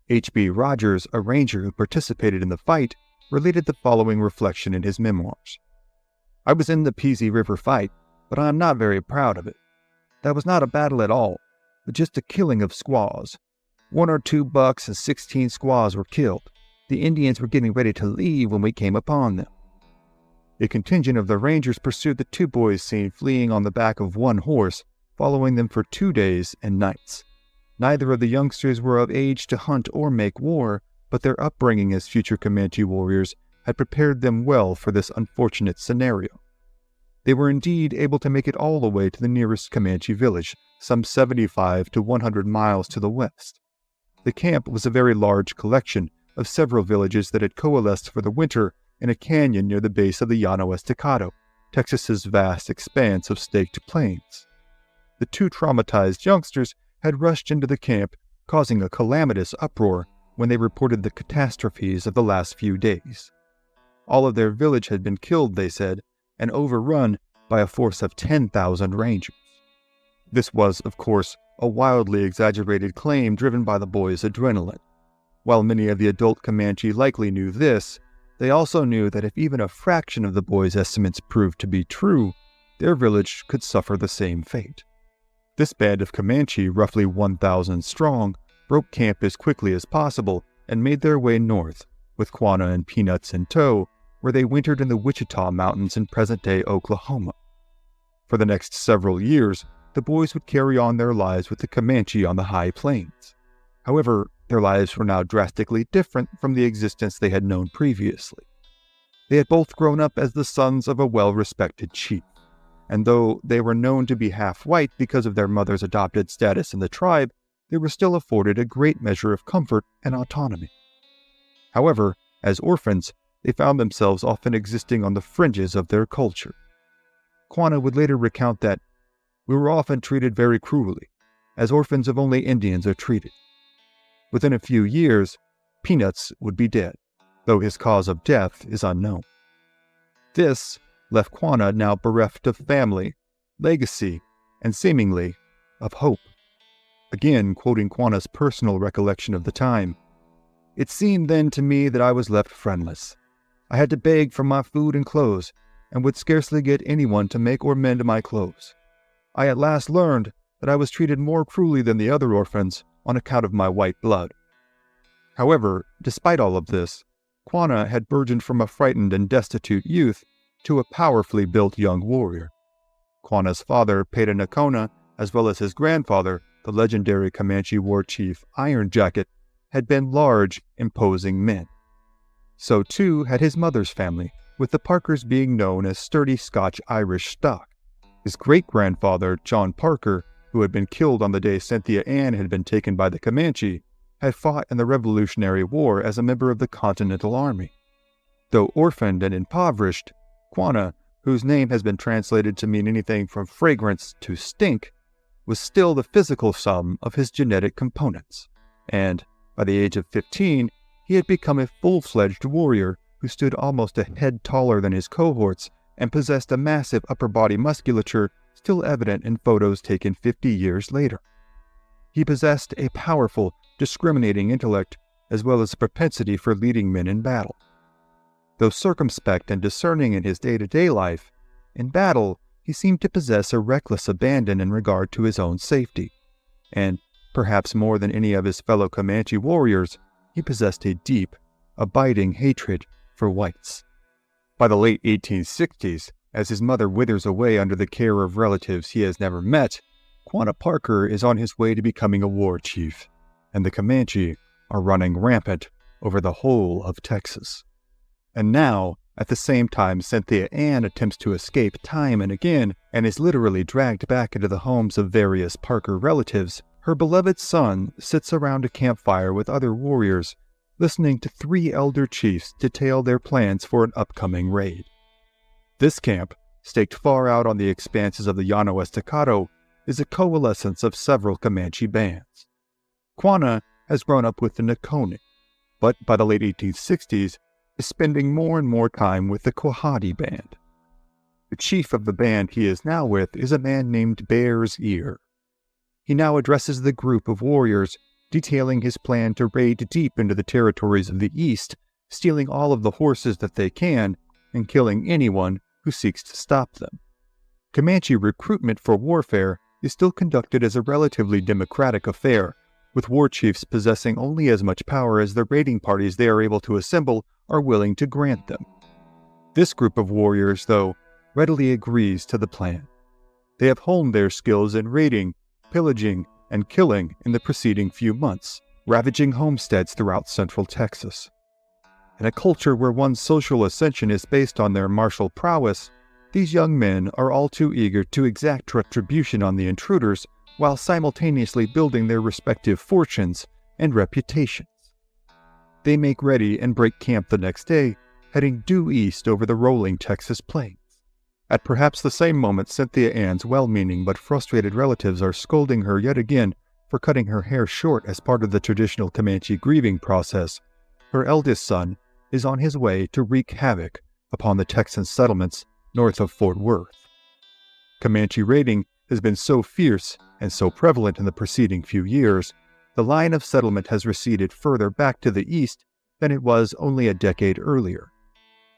H.B. Rogers, a ranger who participated in the fight, related the following reflection in his memoirs. "I was in the Peasy River fight, but I am not very proud of it. That was not a battle at all, but just a killing of squaws. 1 or 2 bucks and 16 squaws were killed. The Indians were getting ready to leave when we came upon them." A contingent of the Rangers pursued the two boys seen fleeing on the back of one horse, following them for 2 days and nights. Neither of the youngsters were of age to hunt or make war, but their upbringing as future Comanche warriors had prepared them well for this unfortunate scenario. They were indeed able to make it all the way to the nearest Comanche village, some 75 to 100 miles to the west. The camp was a very large collection of several villages that had coalesced for the winter in a canyon near the base of the Llano Estacado, Texas's vast expanse of staked plains. The two traumatized youngsters had rushed into the camp, causing a calamitous uproar when they reported the catastrophes of the last few days. All of their village had been killed, they said, and overrun by a force of 10,000 Rangers. This was, of course, a wildly exaggerated claim driven by the boys' adrenaline. While many of the adult Comanche likely knew this, they also knew that if even a fraction of the boys' estimates proved to be true, their village could suffer the same fate. This band of Comanche, roughly 1,000 strong, broke camp as quickly as possible and made their way north, with Quanah and Peanuts in tow, where they wintered in the Wichita Mountains in present-day Oklahoma. For the next several years, the boys would carry on their lives with the Comanche on the high plains. However, their lives were now drastically different from the existence they had known previously. They had both grown up as the sons of a well-respected chief, and though they were known to be half-white because of their mother's adopted status in the tribe, they were still afforded a great measure of comfort and autonomy. However, as orphans, they found themselves often existing on the fringes of their culture. Quanah would later recount that, "We were often treated very cruelly, as orphans of only Indians are treated." Within a few years, Peanuts would be dead, though his cause of death is unknown. This left Quanah now bereft of family, legacy, and seemingly of hope. Again, quoting Quanah's personal recollection of the time, "It seemed then to me that I was left friendless. I had to beg for my food and clothes, and would scarcely get anyone to make or mend my clothes. I at last learned that I was treated more cruelly than the other orphans on account of my white blood." However, despite all of this, Quanah had burgeoned from a frightened and destitute youth to a powerfully built young warrior. Quanah's father, Peta Nakona, as well as his grandfather, the legendary Comanche war chief Iron Jacket, had been large, imposing men. So too had his mother's family, with the Parkers being known as sturdy Scotch-Irish stock. His great-grandfather, John Parker, who had been killed on the day Cynthia Ann had been taken by the Comanche, had fought in the Revolutionary War as a member of the Continental Army. Though orphaned and impoverished, Quanah, whose name has been translated to mean anything from fragrance to stink, was still the physical sum of his genetic components, and, by the age of 15, he had become a full-fledged warrior who stood almost a head taller than his cohorts and possessed a massive upper-body musculature still evident in photos taken 50 years later. He possessed a powerful, discriminating intellect as well as a propensity for leading men in battle. Though circumspect and discerning in his day-to-day life, in battle he seemed to possess a reckless abandon in regard to his own safety, and, perhaps more than any of his fellow Comanche warriors, he possessed a deep, abiding hatred for whites. By the late 1860s, as his mother withers away under the care of relatives he has never met, Quanah Parker is on his way to becoming a war chief, and the Comanche are running rampant over the whole of Texas. And now, at the same time Cynthia Ann attempts to escape time and again and is literally dragged back into the homes of various Parker relatives, her beloved son sits around a campfire with other warriors, listening to 3 elder chiefs detail their plans for an upcoming raid. This camp, staked far out on the expanses of the Llano Estacado, is a coalescence of several Comanche bands. Quanah has grown up with the Nakone, but by the late 1860s is spending more and more time with the Quahati band. The chief of the band he is now with is a man named Bear's Ear. He now addresses the group of warriors, detailing his plan to raid deep into the territories of the East, stealing all of the horses that they can, and killing anyone who seeks to stop them. Comanche recruitment for warfare is still conducted as a relatively democratic affair, with war chiefs possessing only as much power as the raiding parties they are able to assemble are willing to grant them. This group of warriors, though, readily agrees to the plan. They have honed their skills in raiding, pillaging, and killing in the preceding few months, ravaging homesteads throughout central Texas. In a culture where one's social ascension is based on their martial prowess, these young men are all too eager to exact retribution on the intruders while simultaneously building their respective fortunes and reputations. They make ready and break camp the next day, heading due east over the rolling Texas plains. At perhaps the same moment Cynthia Ann's well-meaning but frustrated relatives are scolding her yet again for cutting her hair short as part of the traditional Comanche grieving process, her eldest son is on his way to wreak havoc upon the Texan settlements north of Fort Worth. Comanche raiding has been so fierce and so prevalent in the preceding few years, the line of settlement has receded further back to the east than it was only a decade earlier.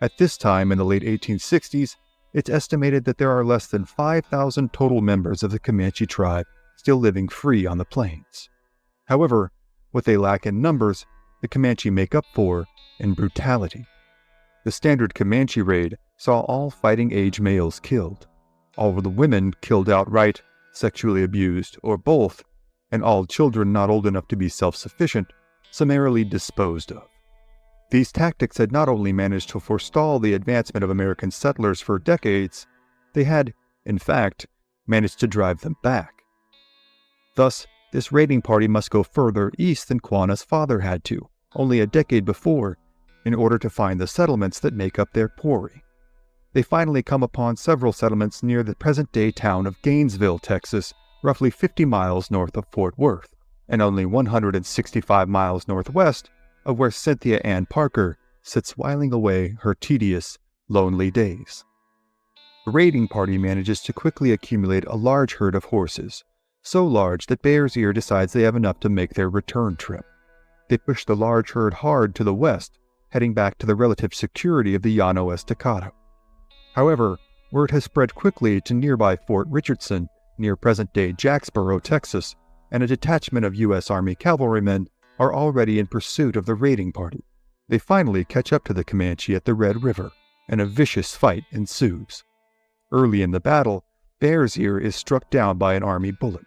At this time in the late 1860s, it's estimated that there are less than 5,000 total members of the Comanche tribe still living free on the plains. However, what they lack in numbers, the Comanche make up for in brutality. The standard Comanche raid saw all fighting-age males killed, all of the women killed outright, sexually abused, or both, and all children not old enough to be self-sufficient, summarily disposed of. These tactics had not only managed to forestall the advancement of American settlers for decades, they had, in fact, managed to drive them back. Thus, this raiding party must go further east than Quanah's father had to, only a decade before, in order to find the settlements that make up their quarry. They finally come upon several settlements near the present-day town of Gainesville, Texas, roughly 50 miles north of Fort Worth, and only 165 miles northwest of where Cynthia Ann Parker sits whiling away her tedious, lonely days. The raiding party manages to quickly accumulate a large herd of horses, so large that Bear's Ear decides they have enough to make their return trip. They push the large herd hard to the west, heading back to the relative security of the Llano Estacado. However, word has spread quickly to nearby Fort Richardson, near present-day Jacksboro, Texas, and a detachment of U.S. Army cavalrymen are already in pursuit of the raiding party. They finally catch up to the Comanche at the Red River, and a vicious fight ensues. Early in the battle, Bear's Ear is struck down by an army bullet.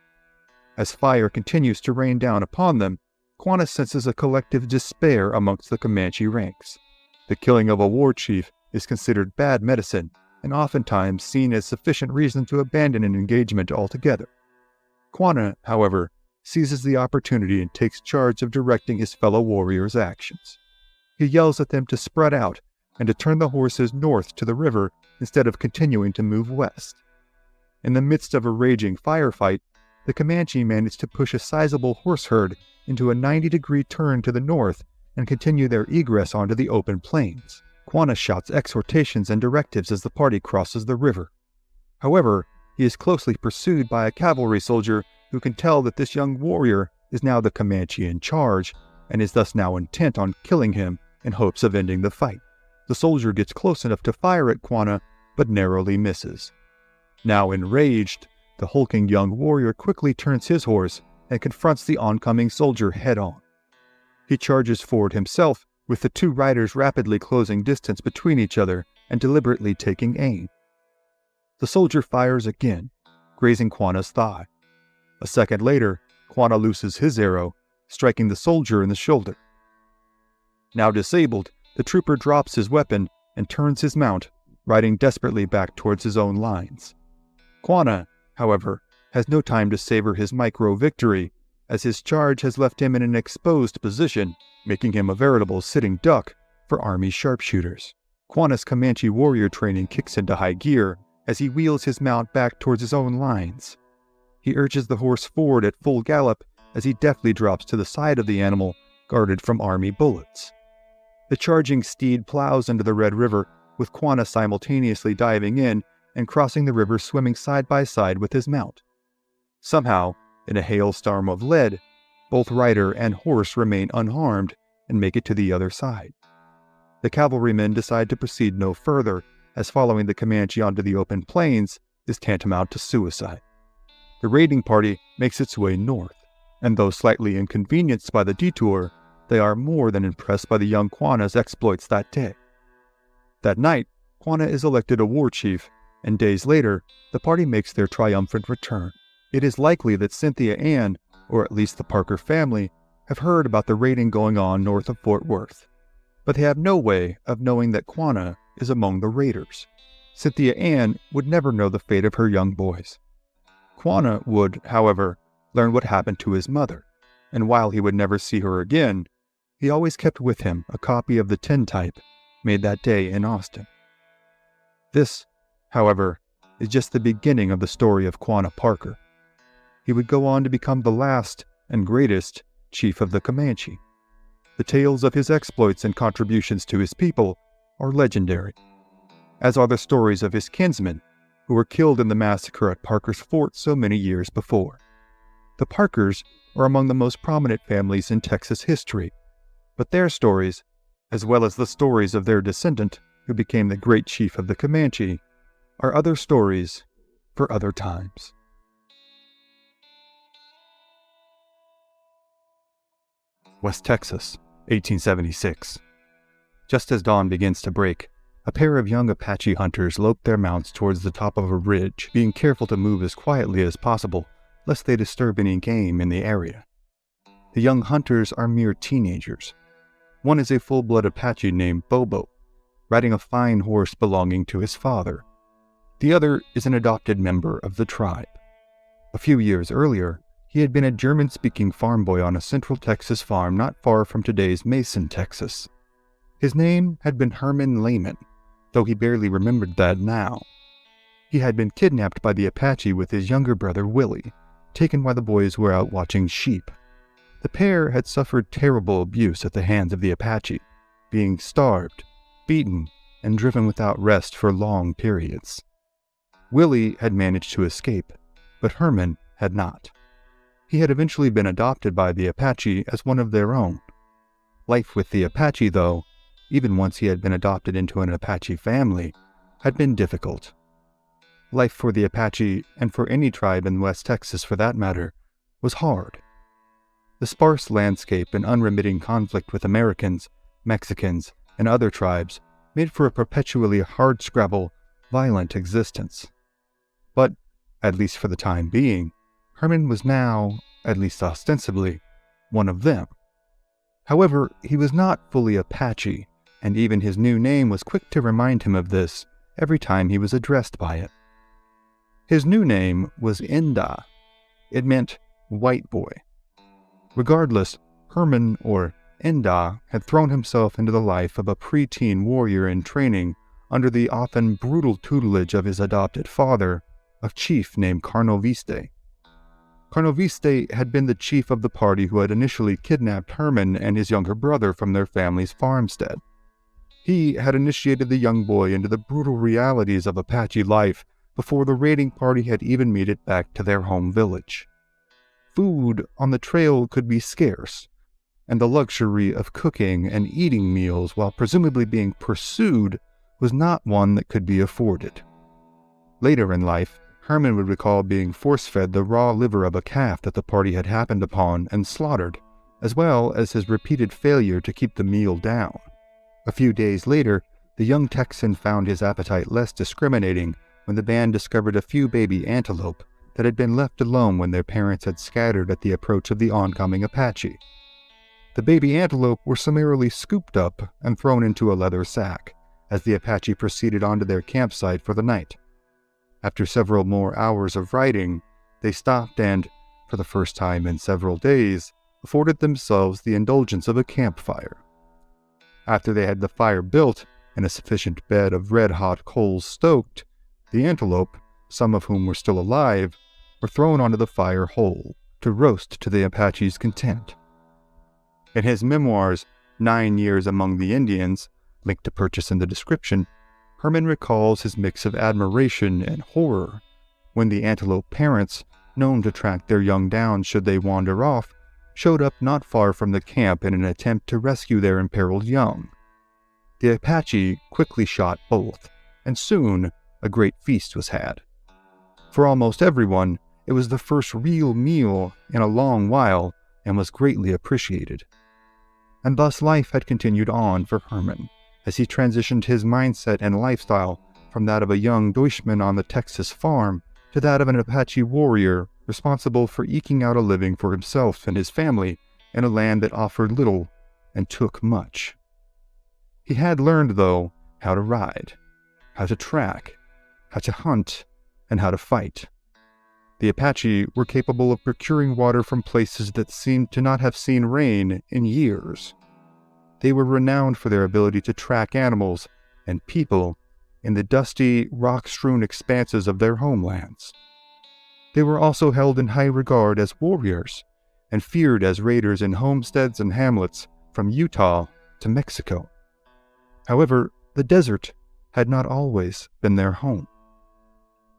As fire continues to rain down upon them, Quanah senses a collective despair amongst the Comanche ranks. The killing of a war chief is considered bad medicine and oftentimes seen as sufficient reason to abandon an engagement altogether. Quanah, however, seizes the opportunity and takes charge of directing his fellow warriors' actions. He yells at them to spread out and to turn the horses north to the river instead of continuing to move west. In the midst of a raging firefight, the Comanche managed to push a sizable horse herd into a 90-degree turn to the north and continue their egress onto the open plains. Quanah shouts exhortations and directives as the party crosses the river. However, he is closely pursued by a cavalry soldier who can tell that this young warrior is now the Comanche in charge and is thus now intent on killing him in hopes of ending the fight. The soldier gets close enough to fire at Quanah, but narrowly misses. Now enraged, the hulking young warrior quickly turns his horse and confronts the oncoming soldier head-on. He charges forward himself, with the two riders rapidly closing distance between each other and deliberately taking aim. The soldier fires again, grazing Quanah's thigh. A second later, Quanah looses his arrow, striking the soldier in the shoulder. Now disabled, the trooper drops his weapon and turns his mount, riding desperately back towards his own lines. Quanah, however, has no time to savor his micro-victory, as his charge has left him in an exposed position, making him a veritable sitting duck for army sharpshooters. Quanah's Comanche warrior training kicks into high gear as he wheels his mount back towards his own lines. He urges the horse forward at full gallop as he deftly drops to the side of the animal, guarded from army bullets. The charging steed plows into the Red River, with Quanah simultaneously diving in and crossing the river swimming side by side with his mount. Somehow, in a hailstorm of lead, both rider and horse remain unharmed and make it to the other side. The cavalrymen decide to proceed no further, as following the Comanche onto the open plains is tantamount to suicide. The raiding party makes its way north, and though slightly inconvenienced by the detour, they are more than impressed by the young Quanah's exploits that day. That night, Quanah is elected a war chief, and days later, the party makes their triumphant return. It is likely that Cynthia and, or at least the Parker family, have heard about the raiding going on north of Fort Worth, but they have no way of knowing that Quanah is among the raiders. Cynthia Ann would never know the fate of her young boys. Quanah would, however, learn what happened to his mother, and while he would never see her again, he always kept with him a copy of the tintype made that day in Austin. This, however, is just the beginning of the story of Quanah Parker. He would go on to become the last and greatest chief of the Comanche. The tales of his exploits and contributions to his people are legendary, as are the stories of his kinsmen who were killed in the massacre at Parker's Fort so many years before. The Parkers are among the most prominent families in Texas history, but their stories, as well as the stories of their descendant who became the great chief of the Comanche, are other stories for other times. West Texas, 1876. Just as dawn begins to break, a pair of young Apache hunters lope their mounts towards the top of a ridge, being careful to move as quietly as possible, lest they disturb any game in the area. The young hunters are mere teenagers. One is a full-blood Apache named Bobo, riding a fine horse belonging to his father. The other is an adopted member of the tribe. A few years earlier, he had been a German-speaking farm boy on a central Texas farm not far from today's Mason, Texas. His name had been Herman Lehmann, though he barely remembered that now. He had been kidnapped by the Apache with his younger brother Willie, taken while the boys were out watching sheep. The pair had suffered terrible abuse at the hands of the Apache, being starved, beaten, and driven without rest for long periods. Willie had managed to escape, but Herman had not. He had eventually been adopted by the Apache as one of their own. Life with the Apache, though, even once he had been adopted into an Apache family, had been difficult. Life for the Apache, and for any tribe in West Texas for that matter, was hard. The sparse landscape and unremitting conflict with Americans, Mexicans, and other tribes made for a perpetually hardscrabble, violent existence. But, at least for the time being, Herman was now, at least ostensibly, one of them. However, he was not fully Apache, and even his new name was quick to remind him of this every time he was addressed by it. His new name was Inda. It meant white boy. Regardless, Herman, or Inda, had thrown himself into the life of a preteen warrior in training under the often brutal tutelage of his adopted father, a chief named Carnoviste. Carnoviste had been the chief of the party who had initially kidnapped Herman and his younger brother from their family's farmstead. He had initiated the young boy into the brutal realities of Apache life before the raiding party had even made it back to their home village. Food on the trail could be scarce, and the luxury of cooking and eating meals while presumably being pursued was not one that could be afforded. Later in life, Herman would recall being force-fed the raw liver of a calf that the party had happened upon and slaughtered, as well as his repeated failure to keep the meal down. A few days later, the young Texan found his appetite less discriminating when the band discovered a few baby antelope that had been left alone when their parents had scattered at the approach of the oncoming Apache. The baby antelope were summarily scooped up and thrown into a leather sack as the Apache proceeded onto their campsite for the night. After several more hours of riding, they stopped and, for the first time in several days, afforded themselves the indulgence of a campfire. After they had the fire built and a sufficient bed of red-hot coals stoked, the antelope, some of whom were still alive, were thrown onto the fire whole to roast to the Apache's content. In his memoirs, 9 Years Among the Indians, linked to purchase in the description, Herman recalls his mix of admiration and horror when the antelope parents, known to track their young down should they wander off, showed up not far from the camp in an attempt to rescue their imperiled young. The Apache quickly shot both, and soon a great feast was had. For almost everyone, it was the first real meal in a long while and was greatly appreciated. And thus life had continued on for Herman, as he transitioned his mindset and lifestyle from that of a young Deutschman on the Texas farm to that of an Apache warrior responsible for eking out a living for himself and his family in a land that offered little and took much. He had learned, though, how to ride, how to track, how to hunt, and how to fight. The Apache were capable of procuring water from places that seemed to not have seen rain in years. They were renowned for their ability to track animals and people in the dusty, rock-strewn expanses of their homelands. They were also held in high regard as warriors and feared as raiders in homesteads and hamlets from Utah to Mexico. However, the desert had not always been their home.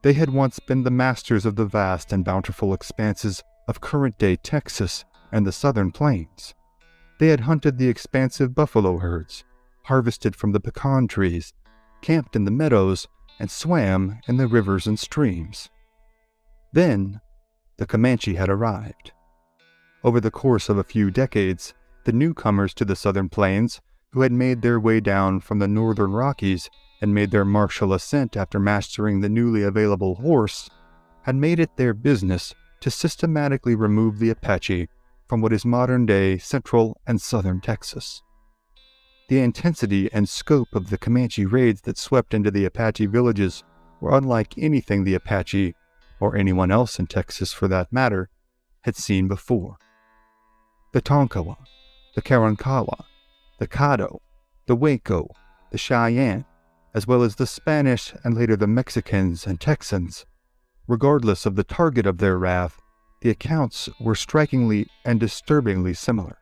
They had once been the masters of the vast and bountiful expanses of current-day Texas and the southern plains. They had hunted the expansive buffalo herds, harvested from the pecan trees, camped in the meadows, and swam in the rivers and streams. Then, the Comanche had arrived. Over the course of a few decades, the newcomers to the southern plains, who had made their way down from the Northern Rockies and made their martial ascent after mastering the newly available horse, had made it their business to systematically remove the Apache from what is modern-day central and southern Texas. The intensity and scope of the Comanche raids that swept into the Apache villages were unlike anything the Apache, or anyone else in Texas for that matter, had seen before. The Tonkawa, the Karankawa, the Caddo, the Waco, the Cheyenne, as well as the Spanish and later the Mexicans and Texans, regardless of the target of their wrath, the accounts were strikingly and disturbingly similar.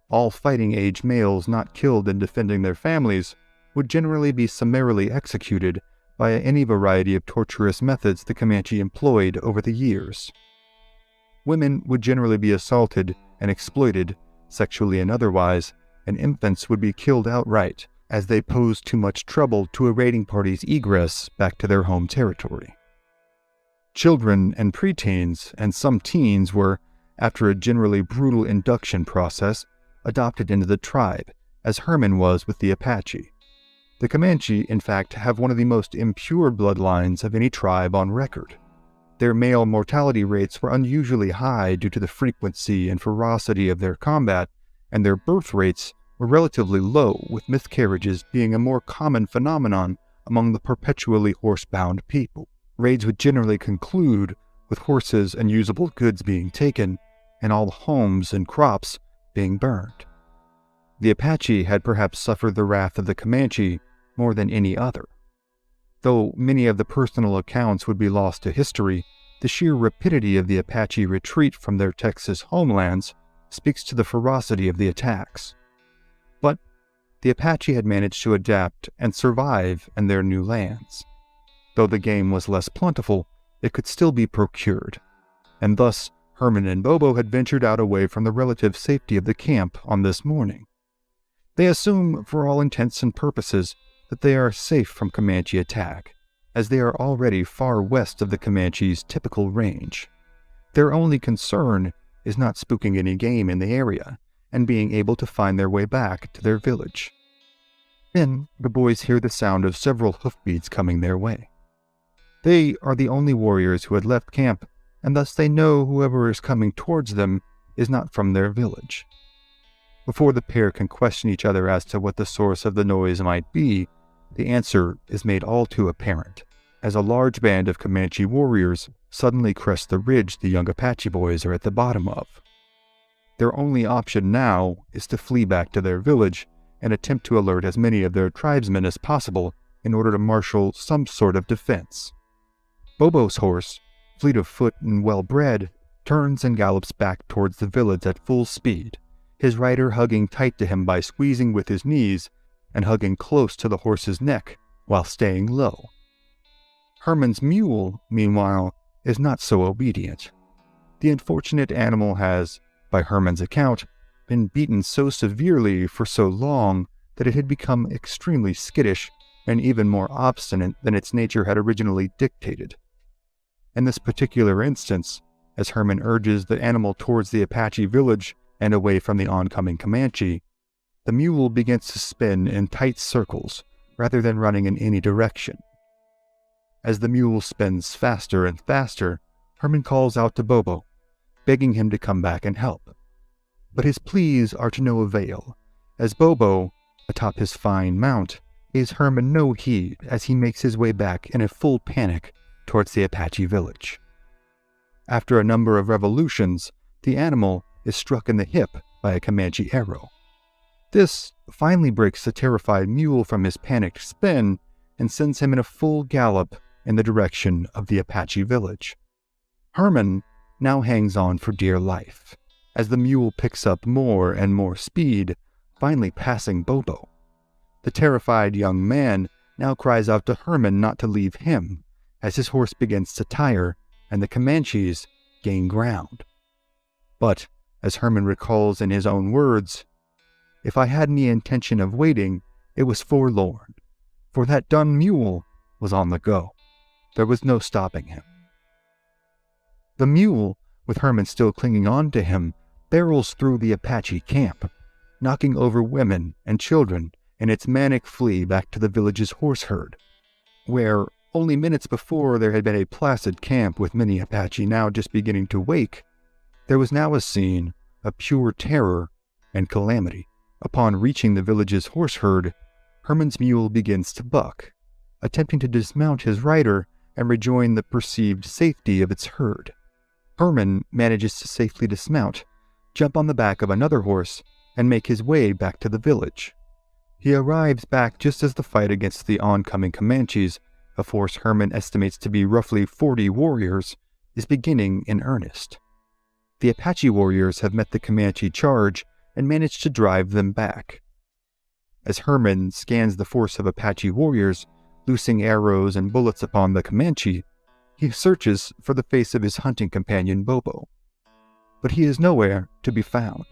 All fighting-age males not killed in defending their families would generally be summarily executed via any variety of torturous methods the Comanche employed over the years. Women would generally be assaulted and exploited, sexually and otherwise, and infants would be killed outright as they posed too much trouble to a raiding party's egress back to their home territory. Children and preteens and some teens were, after a generally brutal induction process, adopted into the tribe, as Herman was with the Apache. The Comanche, in fact, have one of the most impure bloodlines of any tribe on record. Their male mortality rates were unusually high due to the frequency and ferocity of their combat, and their birth rates were relatively low, with miscarriages being a more common phenomenon among the perpetually horse-bound people. Raids would generally conclude with horses and usable goods being taken, and all homes and crops being burned. The Apache had perhaps suffered the wrath of the Comanche more than any other. Though many of the personal accounts would be lost to history, the sheer rapidity of the Apache retreat from their Texas homelands speaks to the ferocity of the attacks. But the Apache had managed to adapt and survive in their new lands. Though the game was less plentiful, it could still be procured, and thus Herman and Bobo had ventured out away from the relative safety of the camp on this morning. They assume, for all intents and purposes, that they are safe from Comanche attack, as they are already far west of the Comanche's typical range. Their only concern is not spooking any game in the area, and being able to find their way back to their village. Then the boys hear the sound of several hoofbeats coming their way. They are the only warriors who had left camp, and thus they know whoever is coming towards them is not from their village. Before the pair can question each other as to what the source of the noise might be, the answer is made all too apparent, as a large band of Comanche warriors suddenly crest the ridge the young Apache boys are at the bottom of. Their only option now is to flee back to their village and attempt to alert as many of their tribesmen as possible in order to marshal some sort of defense. Bobo's horse, fleet of foot and well-bred, turns and gallops back towards the village at full speed, his rider hugging tight to him by squeezing with his knees and hugging close to the horse's neck while staying low. Herman's mule, meanwhile, is not so obedient. The unfortunate animal has, by Herman's account, been beaten so severely for so long that it had become extremely skittish and even more obstinate than its nature had originally dictated. In this particular instance, as Herman urges the animal towards the Apache village and away from the oncoming Comanche, the mule begins to spin in tight circles rather than running in any direction. As the mule spins faster and faster, Herman calls out to Bobo, begging him to come back and help. But his pleas are to no avail, as Bobo, atop his fine mount, pays Herman no heed as he makes his way back in a full panic towards the Apache village. After a number of revolutions, the animal is struck in the hip by a Comanche arrow. This finally breaks the terrified mule from his panicked spin and sends him in a full gallop in the direction of the Apache village. Herman now hangs on for dear life, as the mule picks up more and more speed, finally passing Bobo. The terrified young man now cries out to Herman not to leave him, as his horse begins to tire and the Comanches gain ground. But, as Herman recalls in his own words, "If I had any intention of waiting, it was forlorn, for that dun mule was on the go. There was no stopping him." The mule, with Herman still clinging on to him, barrels through the Apache camp, knocking over women and children in its manic flee back to the village's horse herd, where, only minutes before there had been a placid camp with many Apache now just beginning to wake, there was now a scene of pure terror and calamity. Upon reaching the village's horse herd, Herman's mule begins to buck, attempting to dismount his rider and rejoin the perceived safety of its herd. Herman manages to safely dismount, jump on the back of another horse, and make his way back to the village. He arrives back just as the fight against the oncoming Comanches, a force Herman estimates to be roughly 40 warriors, is beginning in earnest. The Apache warriors have met the Comanche charge and managed to drive them back. As Herman scans the force of Apache warriors, loosing arrows and bullets upon the Comanche, he searches for the face of his hunting companion Bobo. but he is nowhere to be found.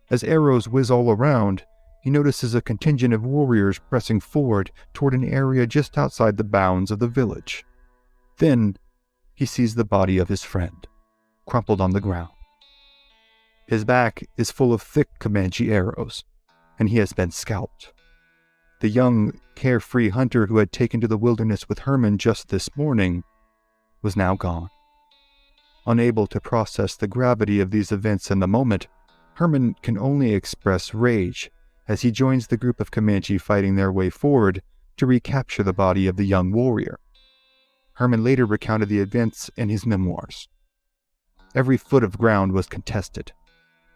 As arrows whiz all around, he notices a contingent of warriors pressing forward toward an area just outside the bounds of the village. Then, he sees the body of his friend, crumpled on the ground. His back is full of thick Comanche arrows, and he has been scalped. The young, carefree hunter who had taken to the wilderness with Herman just this morning was now gone. Unable to process the gravity of these events in the moment, Herman can only express rage as he joins the group of Comanche fighting their way forward to recapture the body of the young warrior. Herman later recounted the events in his memoirs. Every foot of ground was contested.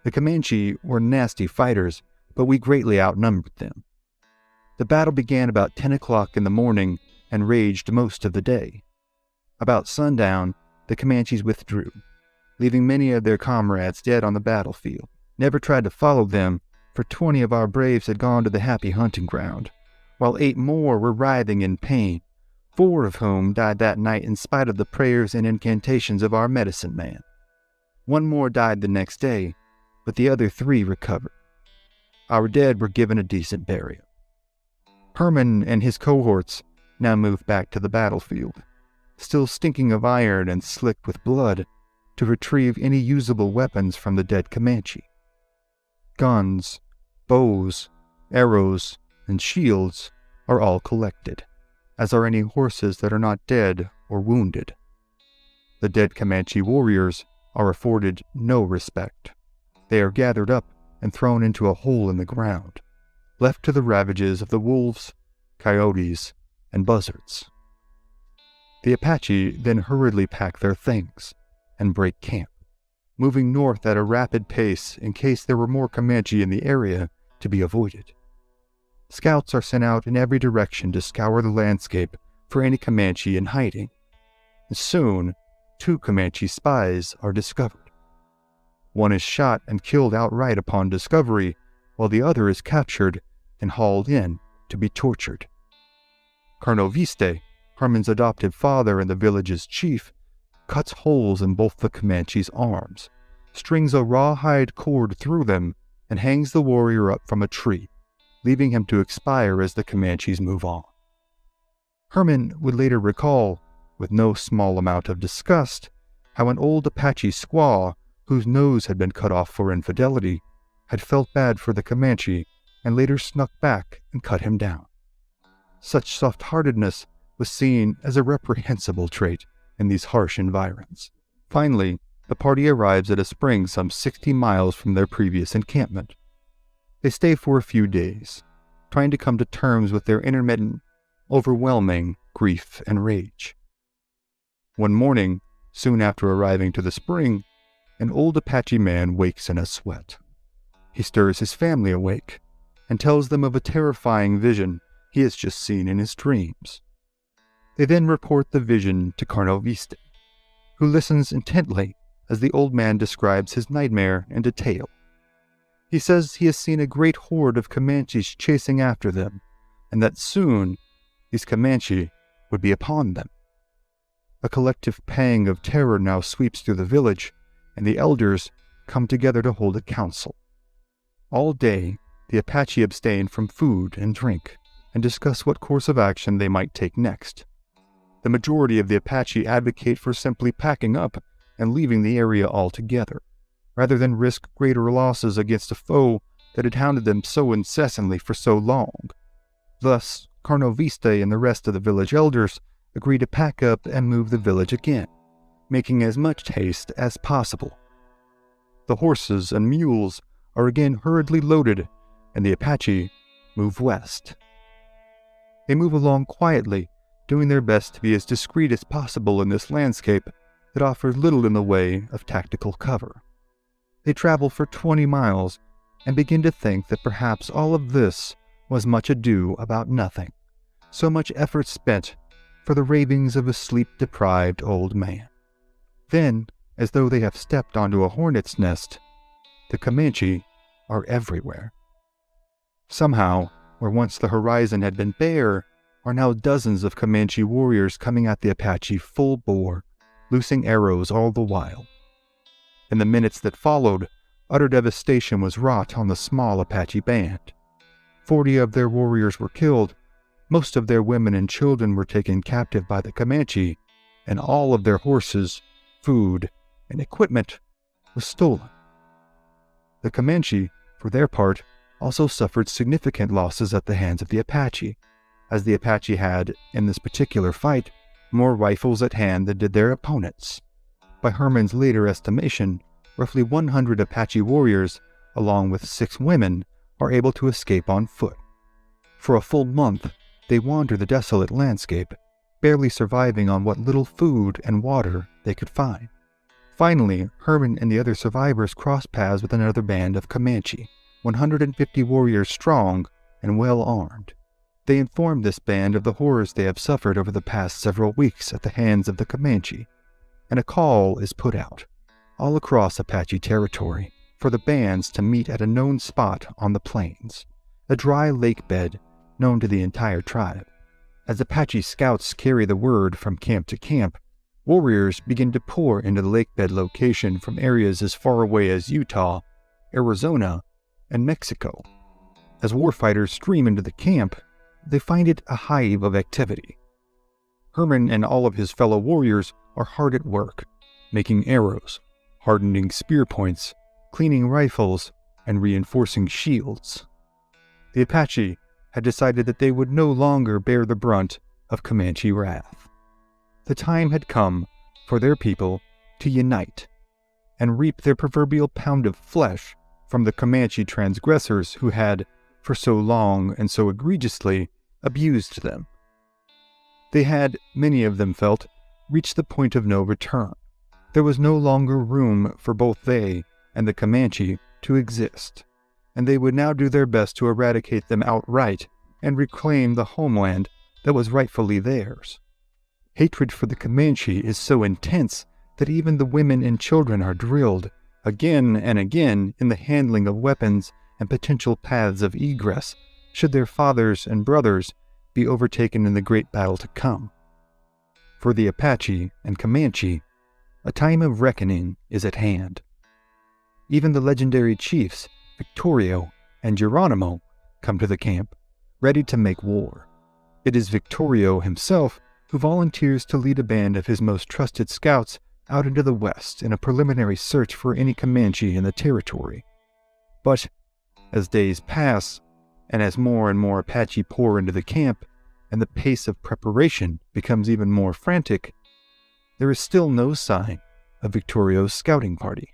The Comanche were nasty fighters, but we greatly outnumbered them. The battle began about 10 o'clock in the morning and raged most of the day. About sundown, the Comanches withdrew, leaving many of their comrades dead on the battlefield. Never tried to follow them, for 20 of our braves had gone to the happy hunting ground, while 8 more were writhing in pain, 4 of whom died that night in spite of the prayers and incantations of our medicine man. 1 more died the next day, but the other 3 recovered. Our dead were given a decent burial. Herman and his cohorts now moved back to the battlefield, still stinking of iron and slick with blood, to retrieve any usable weapons from the dead Comanche. Guns, bows, arrows, and shields are all collected, as are any horses that are not dead or wounded. The dead Comanche warriors are afforded no respect. They are gathered up and thrown into a hole in the ground, left to the ravages of the wolves, coyotes, and buzzards. The Apache then hurriedly pack their things and break camp, moving north at a rapid pace in case there were more Comanche in the area to be avoided. Scouts are sent out in every direction to scour the landscape for any Comanche in hiding. Soon, 2 Comanche spies are discovered. One is shot and killed outright upon discovery, while the other is captured and hauled in to be tortured. Colonel Viste, Herman's adopted father and the village's chief, cuts holes in both the Comanche's arms, strings a rawhide cord through them, and hangs the warrior up from a tree, leaving him to expire as the Comanches move on. Herman would later recall, with no small amount of disgust, how an old Apache squaw, whose nose had been cut off for infidelity, had felt bad for the Comanche and later snuck back and cut him down. Such soft-heartedness was seen as a reprehensible trait in these harsh environs. Finally, the party arrives at a spring some 60 miles from their previous encampment. They stay for a few days, trying to come to terms with their intermittent, overwhelming grief and rage. One morning, soon after arriving to the spring, an old Apache man wakes in a sweat. He stirs his family awake and tells them of a terrifying vision he has just seen in his dreams. They then report the vision to Colonel Viste, who listens intently as the old man describes his nightmare in detail. He says he has seen a great horde of Comanches chasing after them, and that soon these Comanche would be upon them. A collective pang of terror now sweeps through the village, and the elders come together to hold a council. All day, the Apache abstain from food and drink, and discuss what course of action they might take next. The majority of the Apache advocate for simply packing up and leaving the area altogether, rather than risk greater losses against a foe that had hounded them so incessantly for so long. Thus, Colonel Viste and the rest of the village elders agree to pack up and move the village again, making as much haste as possible. The horses and mules are again hurriedly loaded, and the Apache move west. They move along quietly, doing their best to be as discreet as possible in this landscape that offers little in the way of tactical cover. They travel for 20 miles and begin to think that perhaps all of this was much ado about nothing, so much effort spent for the ravings of a sleep-deprived old man. Then, as though they have stepped onto a hornet's nest, the Comanche are everywhere. Somehow, where once the horizon had been bare, are now dozens of Comanche warriors coming at the Apache full bore, loosing arrows all the while. In the minutes that followed, utter devastation was wrought on the small Apache band. 40 of their warriors were killed, most of their women and children were taken captive by the Comanche, and all of their horses, food, and equipment was stolen. The Comanche, for their part, also suffered significant losses at the hands of the Apache, as the Apache had, in this particular fight, more rifles at hand than did their opponents. By Herman's later estimation, roughly 100 Apache warriors, along with 6 women, are able to escape on foot. For a full month, they wander the desolate landscape, barely surviving on what little food and water they could find. Finally, Herman and the other survivors cross paths with another band of Comanche, 150 warriors strong and well armed. They inform this band of the horrors they have suffered over the past several weeks at the hands of the Comanche, and a call is put out, all across Apache territory, for the bands to meet at a known spot on the plains, a dry lake bed known to the entire tribe. As Apache scouts carry the word from camp to camp, warriors begin to pour into the lake bed location from areas as far away as Utah, Arizona, and Mexico. As warfighters stream into the camp, they find it a hive of activity. Herman and all of his fellow warriors are hard at work, making arrows, hardening spear points, cleaning rifles, and reinforcing shields. The Apache had decided that they would no longer bear the brunt of Comanche wrath. The time had come for their people to unite and reap their proverbial pound of flesh from the Comanche transgressors who had, for so long and so egregiously, abused them. They had, many of them felt, reached the point of no return. There was no longer room for both they and the Comanche to exist, and they would now do their best to eradicate them outright and reclaim the homeland that was rightfully theirs. Hatred for the Comanche is so intense that even the women and children are drilled again and again in the handling of weapons and potential paths of egress should their fathers and brothers be overtaken in the great battle to come. For the Apache and Comanche, a time of reckoning is at hand. Even the legendary chiefs, Victorio and Geronimo, come to the camp, ready to make war. It is Victorio himself who volunteers to lead a band of his most trusted scouts out into the west in a preliminary search for any Comanche in the territory. But as days pass, and as more and more Apache pour into the camp, and the pace of preparation becomes even more frantic, there is still no sign of Victorio's scouting party.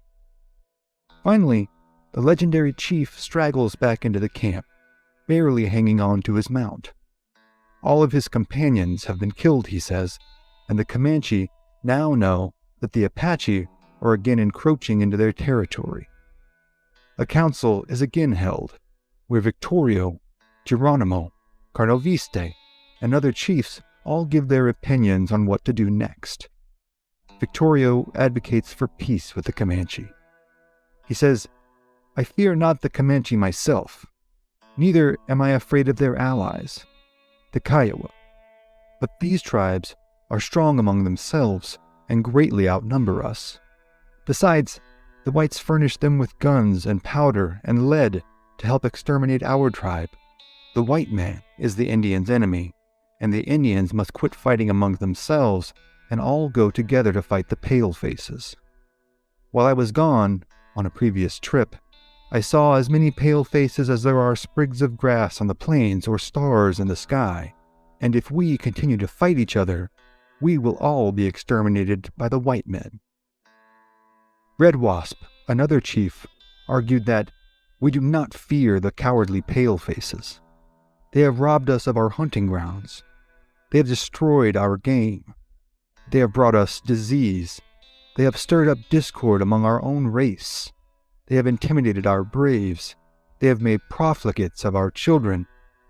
Finally, the legendary chief straggles back into the camp, barely hanging on to his mount. All of his companions have been killed, he says, and the Comanche now know that the Apache are again encroaching into their territory. A council is again held, where Victorio, Geronimo, Carnoviste, and other chiefs all give their opinions on what to do next. Victorio advocates for peace with the Comanche. He says, "I fear not the Comanche myself, neither am I afraid of their allies, the Kiowa. But these tribes are strong among themselves and greatly outnumber us. Besides, the whites furnish them with guns and powder and lead to help exterminate our tribe. The white man is the Indian's enemy, and the Indians must quit fighting among themselves and all go together to fight the palefaces. While I was gone, on a previous trip, I saw as many palefaces as there are sprigs of grass on the plains or stars in the sky, and if we continue to fight each other, we will all be exterminated by the white men." Red Wasp, another chief, argued that we do not fear the cowardly palefaces. They have robbed us of our hunting grounds. They have destroyed our game. They have brought us disease. They have stirred up discord among our own race. They have intimidated our braves. They have made profligates of our children,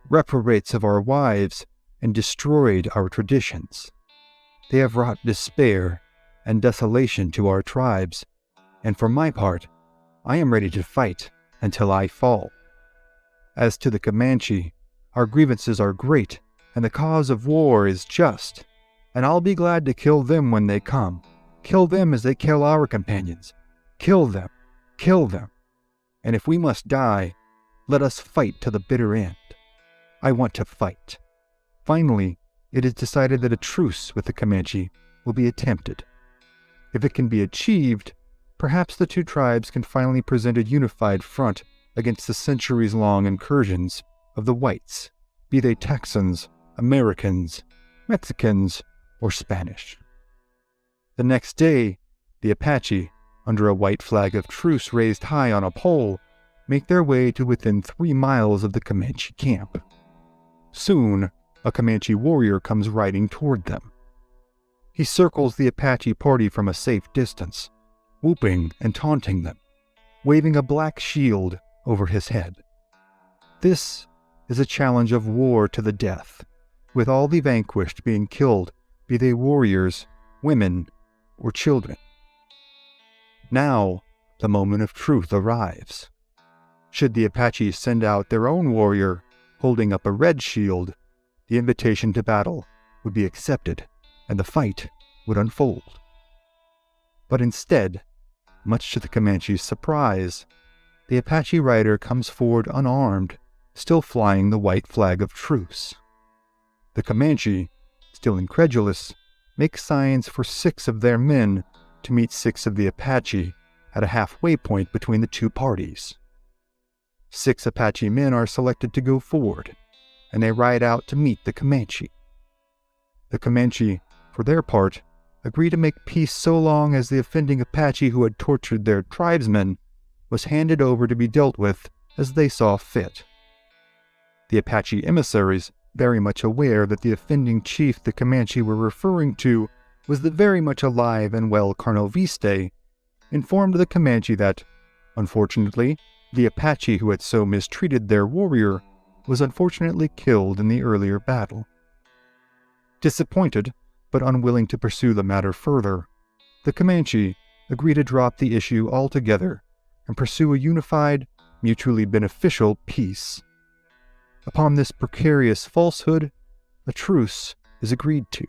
reprobates of our wives, and destroyed our traditions. They have wrought despair and desolation to our tribes, and for my part, I am ready to fight until I fall. As to the Comanche, our grievances are great, and the cause of war is just, and I'll be glad to kill them when they come. Kill them as they kill our companions. Kill them! Kill them! And if we must die, let us fight to the bitter end. I want to fight." Finally, it is decided that a truce with the Comanche will be attempted. If it can be achieved, perhaps the two tribes can finally present a unified front against the centuries-long incursions of the whites, be they Texans, Americans, Mexicans, or Spanish. The next day, the Apache, under a white flag of truce raised high on a pole, make their way to within 3 miles of the Comanche camp. Soon, a Comanche warrior comes riding toward them. He circles the Apache party from a safe distance, whooping and taunting them, waving a black shield over his head. This is a challenge of war to the death, with all the vanquished being killed, be they warriors, women, or children. Now, the moment of truth arrives. Should the Apaches send out their own warrior, holding up a red shield, the invitation to battle would be accepted, and the fight would unfold. But instead, much to the Comanche's surprise, the Apache rider comes forward unarmed, still flying the white flag of truce. The Comanche, still incredulous, makes signs for 6 of their men to meet 6 of the Apache at a halfway point between the two parties. 6 Apache men are selected to go forward, and they ride out to meet the Comanche. The Comanche, for their part, agree to make peace so long as the offending Apache who had tortured their tribesmen was handed over to be dealt with as they saw fit. The Apache emissaries, very much aware that the offending chief the Comanche were referring to was the very much alive and well Colonel Viste, informed the Comanche that, unfortunately, the Apache who had so mistreated their warrior was unfortunately killed in the earlier battle. Disappointed, but unwilling to pursue the matter further, the Comanche agreed to drop the issue altogether and pursue a unified, mutually beneficial peace. Upon this precarious falsehood, a truce is agreed to.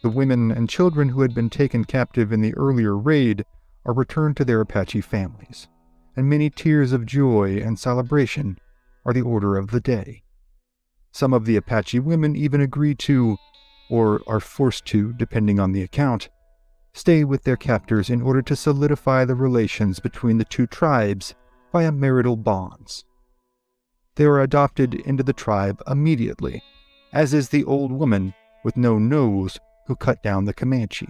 The women and children who had been taken captive in the earlier raid are returned to their Apache families, and many tears of joy and celebration are the order of the day. Some of the Apache women even agree to, or are forced to, depending on the account, stay with their captors in order to solidify the relations between the two tribes via marital bonds. They are adopted into the tribe immediately, as is the old woman with no nose who cut down the Comanche.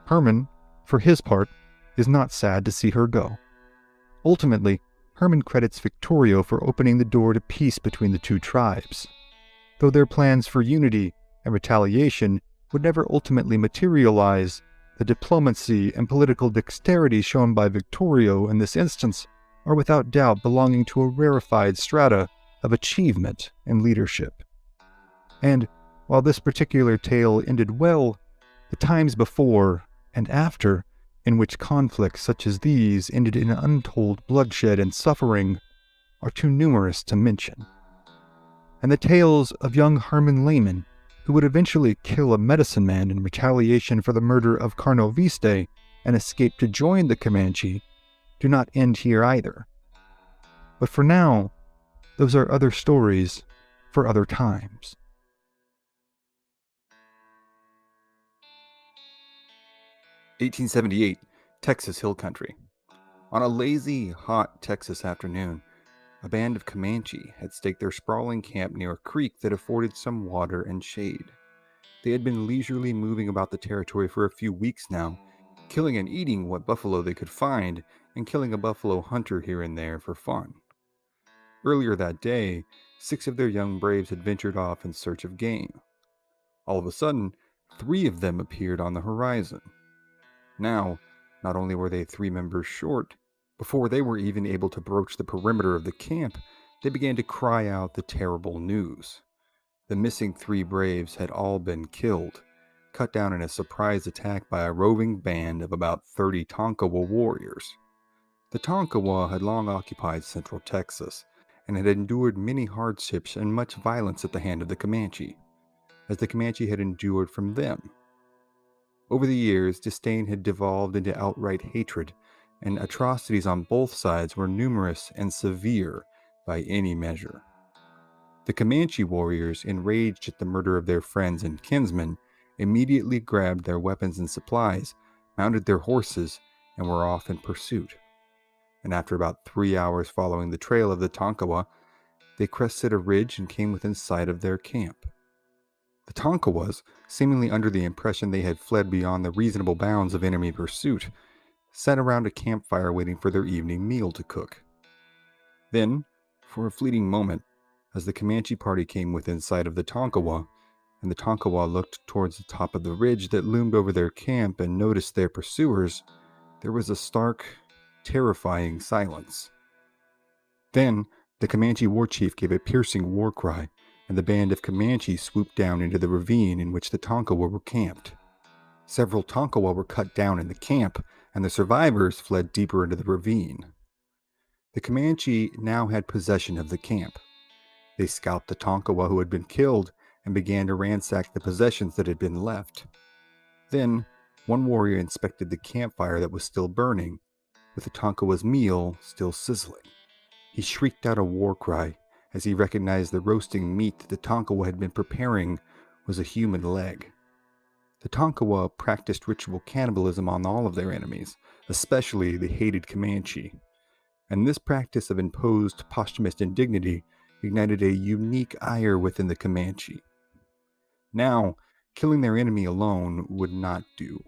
Herman, for his part, is not sad to see her go. Ultimately, Herman credits Victorio for opening the door to peace between the two tribes. Though their plans for unity and retaliation would never ultimately materialize, the diplomacy and political dexterity shown by Victorio in this instance are without doubt belonging to a rarefied strata of achievement and leadership. And while this particular tale ended well, the times before and after in which conflicts such as these ended in untold bloodshed and suffering are too numerous to mention. And the tales of young Herman Lehmann, who would eventually kill a medicine man in retaliation for the murder of Colonel Viste and escape to join the Comanche, do not end here either. But for now, those are other stories for other times. (1878) Texas Hill Country. On a lazy, hot Texas afternoon, a band of Comanche had staked their sprawling camp near a creek that afforded some water and shade. They had been leisurely moving about the territory for a few weeks now, killing and eating what buffalo they could find, and killing a buffalo hunter here and there for fun. Earlier that day, 6 of their young braves had ventured off in search of game. All of a sudden, 3 of them appeared on the horizon. Now, not only were they 3 members short, before they were even able to broach the perimeter of the camp, they began to cry out the terrible news. The missing 3 braves had all been killed, cut down in a surprise attack by a roving band of about 30 Tonkawa warriors. The Tonkawa had long occupied central Texas, and had endured many hardships and much violence at the hand of the Comanche, as the Comanche had endured from them. Over the years, disdain had devolved into outright hatred, and atrocities on both sides were numerous and severe by any measure. The Comanche warriors, enraged at the murder of their friends and kinsmen, immediately grabbed their weapons and supplies, mounted their horses, and were off in pursuit. And after about 3 hours following the trail of the Tonkawa, they crested a ridge and came within sight of their camp. The Tonkawas, seemingly under the impression they had fled beyond the reasonable bounds of enemy pursuit, sat around a campfire waiting for their evening meal to cook. Then, for a fleeting moment, as the Comanche party came within sight of the Tonkawa, and the Tonkawa looked towards the top of the ridge that loomed over their camp and noticed their pursuers, there was a stark, terrifying silence. Then, the Comanche war chief gave a piercing war cry, and the band of Comanche swooped down into the ravine in which the Tonkawa were camped. Several Tonkawa were cut down in the camp, and the survivors fled deeper into the ravine. The Comanche now had possession of the camp. They scalped the Tonkawa who had been killed and began to ransack the possessions that had been left. Then, one warrior inspected the campfire that was still burning, with the Tonkawa's meal still sizzling. He shrieked out a war cry as he recognized the roasting meat that the Tonkawa had been preparing was a human leg. The Tonkawa practiced ritual cannibalism on all of their enemies, especially the hated Comanche, and this practice of imposed posthumous indignity ignited a unique ire within the Comanche. Now, killing their enemy alone would not do.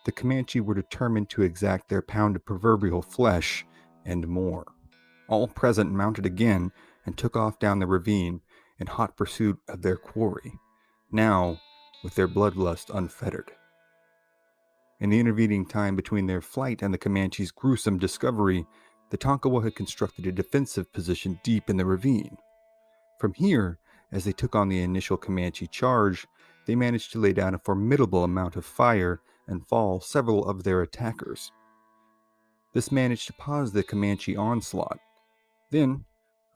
The Comanche were determined to exact their pound of proverbial flesh and more. All present mounted again and took off down the ravine in hot pursuit of their quarry, now with their bloodlust unfettered. In the intervening time between their flight and the Comanche's gruesome discovery, the Tonkawa had constructed a defensive position deep in the ravine. From here, as they took on the initial Comanche charge, they managed to lay down a formidable amount of fire and fall several of their attackers. This managed to pause the Comanche onslaught. Then,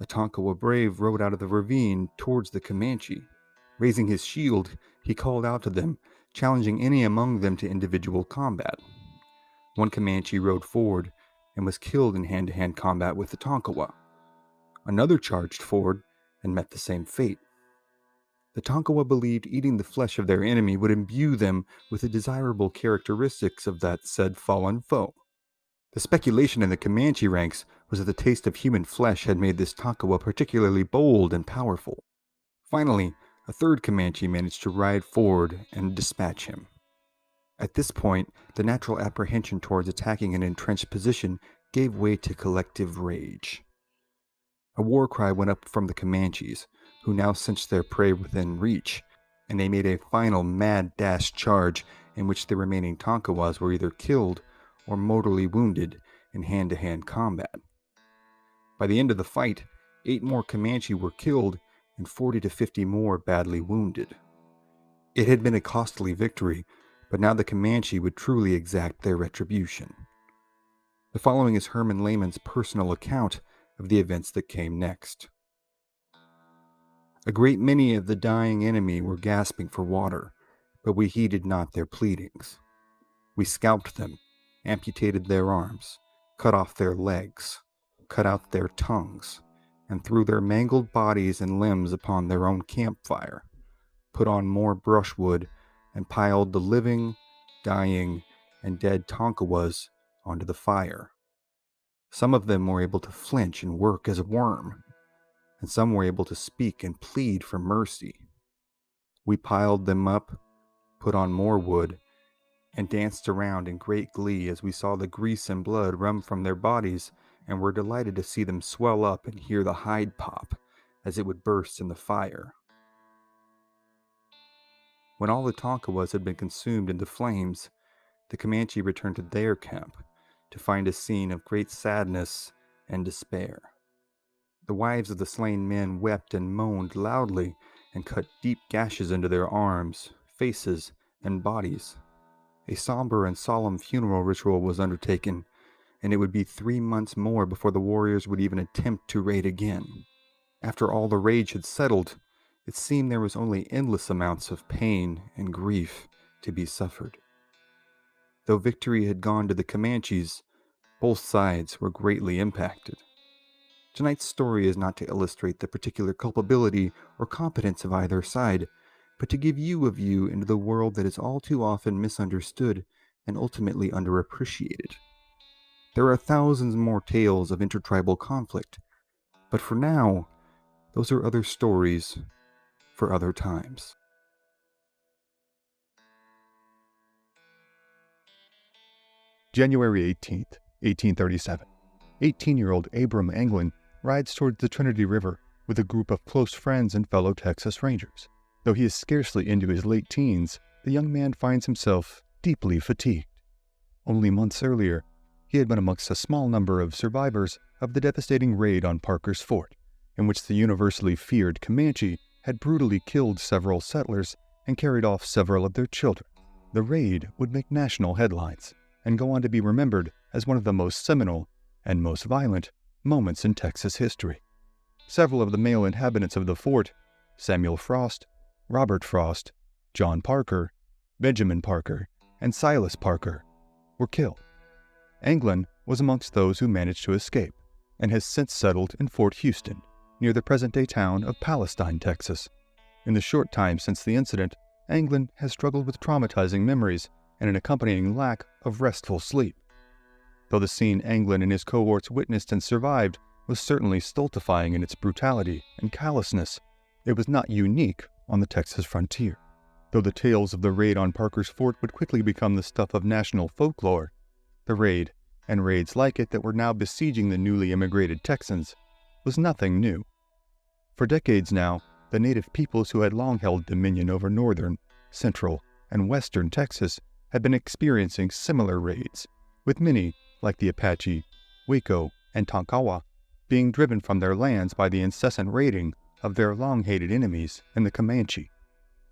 a Tonkawa brave rode out of the ravine towards the Comanche. Raising his shield, he called out to them, challenging any among them to individual combat. One Comanche rode forward and was killed in hand-to-hand combat with the Tonkawa. Another charged forward and met the same fate. The Tonkawa believed eating the flesh of their enemy would imbue them with the desirable characteristics of that said fallen foe. The speculation in the Comanche ranks was that the taste of human flesh had made this Tonkawa particularly bold and powerful. Finally, a third Comanche managed to ride forward and dispatch him. At this point, the natural apprehension towards attacking an entrenched position gave way to collective rage. A war cry went up from the Comanches, who now sensed their prey within reach, and they made a final mad dash charge in which the remaining Tonkawas were either killed or mortally wounded in hand-to-hand combat. By the end of the fight, 8 more Comanche were killed and 40 to 50 more badly wounded. It had been a costly victory, but now the Comanche would truly exact their retribution. The following is Herman Lehmann's personal account of the events that came next. A great many of the dying enemy were gasping for water, but we heeded not their pleadings. We scalped them, amputated their arms, cut off their legs, cut out their tongues, and threw their mangled bodies and limbs upon their own campfire, put on more brushwood, and piled the living, dying, and dead Tonkawas onto the fire. Some of them were able to flinch and work as a worm, and some were able to speak and plead for mercy. We piled them up, put on more wood, and danced around in great glee as we saw the grease and blood run from their bodies, and were delighted to see them swell up and hear the hide pop as it would burst in the fire. When all the Tonkawas had been consumed in the flames, the Comanche returned to their camp to find a scene of great sadness and despair. The wives of the slain men wept and moaned loudly and cut deep gashes into their arms, faces, and bodies. A somber and solemn funeral ritual was undertaken, and it would be 3 months more before the warriors would even attempt to raid again. After all the rage had settled, it seemed there was only endless amounts of pain and grief to be suffered. Though victory had gone to the Comanches, Both sides were greatly impacted. Tonight's story is not to illustrate the particular culpability or competence of either side, but to give you a view into the world that is all too often misunderstood and ultimately underappreciated. There are thousands more tales of intertribal conflict, but for now, those are other stories for other times. January 18th, 1837. 18-year-old Abram Anglin rides towards the Trinity River with a group of close friends and fellow Texas Rangers. Though he is scarcely into his late teens, the young man finds himself deeply fatigued. Only months earlier, he had been amongst a small number of survivors of the devastating raid on Parker's Fort, in which the universally feared Comanche had brutally killed several settlers and carried off several of their children. The raid would make national headlines and go on to be remembered as one of the most seminal and most violent moments in Texas history. Several of the male inhabitants of the fort, Samuel Frost, Robert Frost, John Parker, Benjamin Parker, and Silas Parker, were killed. Anglin was amongst those who managed to escape and has since settled in Fort Houston, near the present-day town of Palestine, Texas. In the short time since the incident, Anglin has struggled with traumatizing memories and an accompanying lack of restful sleep. Though the scene Anglin and his cohorts witnessed and survived was certainly stultifying in its brutality and callousness, it was not unique on the Texas frontier. Though the tales of the raid on Parker's Fort would quickly become the stuff of national folklore, the raid, and raids like it that were now besieging the newly immigrated Texans, was nothing new. For decades now, the native peoples who had long held dominion over northern, central, and western Texas had been experiencing similar raids, with many, like the Apache, Waco, and Tonkawa, being driven from their lands by the incessant raiding of their long-hated enemies in the Comanche.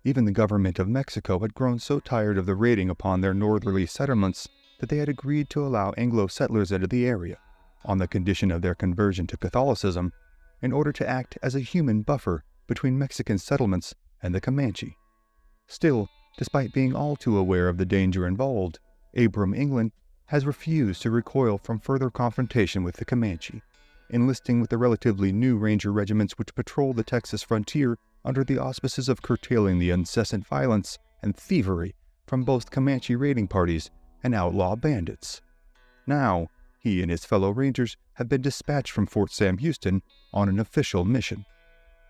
Even the government of Mexico had grown so tired of the raiding upon their northerly settlements that they had agreed to allow Anglo settlers into the area, on the condition of their conversion to Catholicism, in order to act as a human buffer between Mexican settlements and the Comanche. Still, despite being all too aware of the danger involved, Abram Anglin has refused to recoil from further confrontation with the Comanche, enlisting with the relatively new ranger regiments which patrol the Texas frontier under the auspices of curtailing the incessant violence and thievery from both Comanche raiding parties and outlaw bandits. Now, he and his fellow rangers have been dispatched from Fort Sam Houston on an official mission.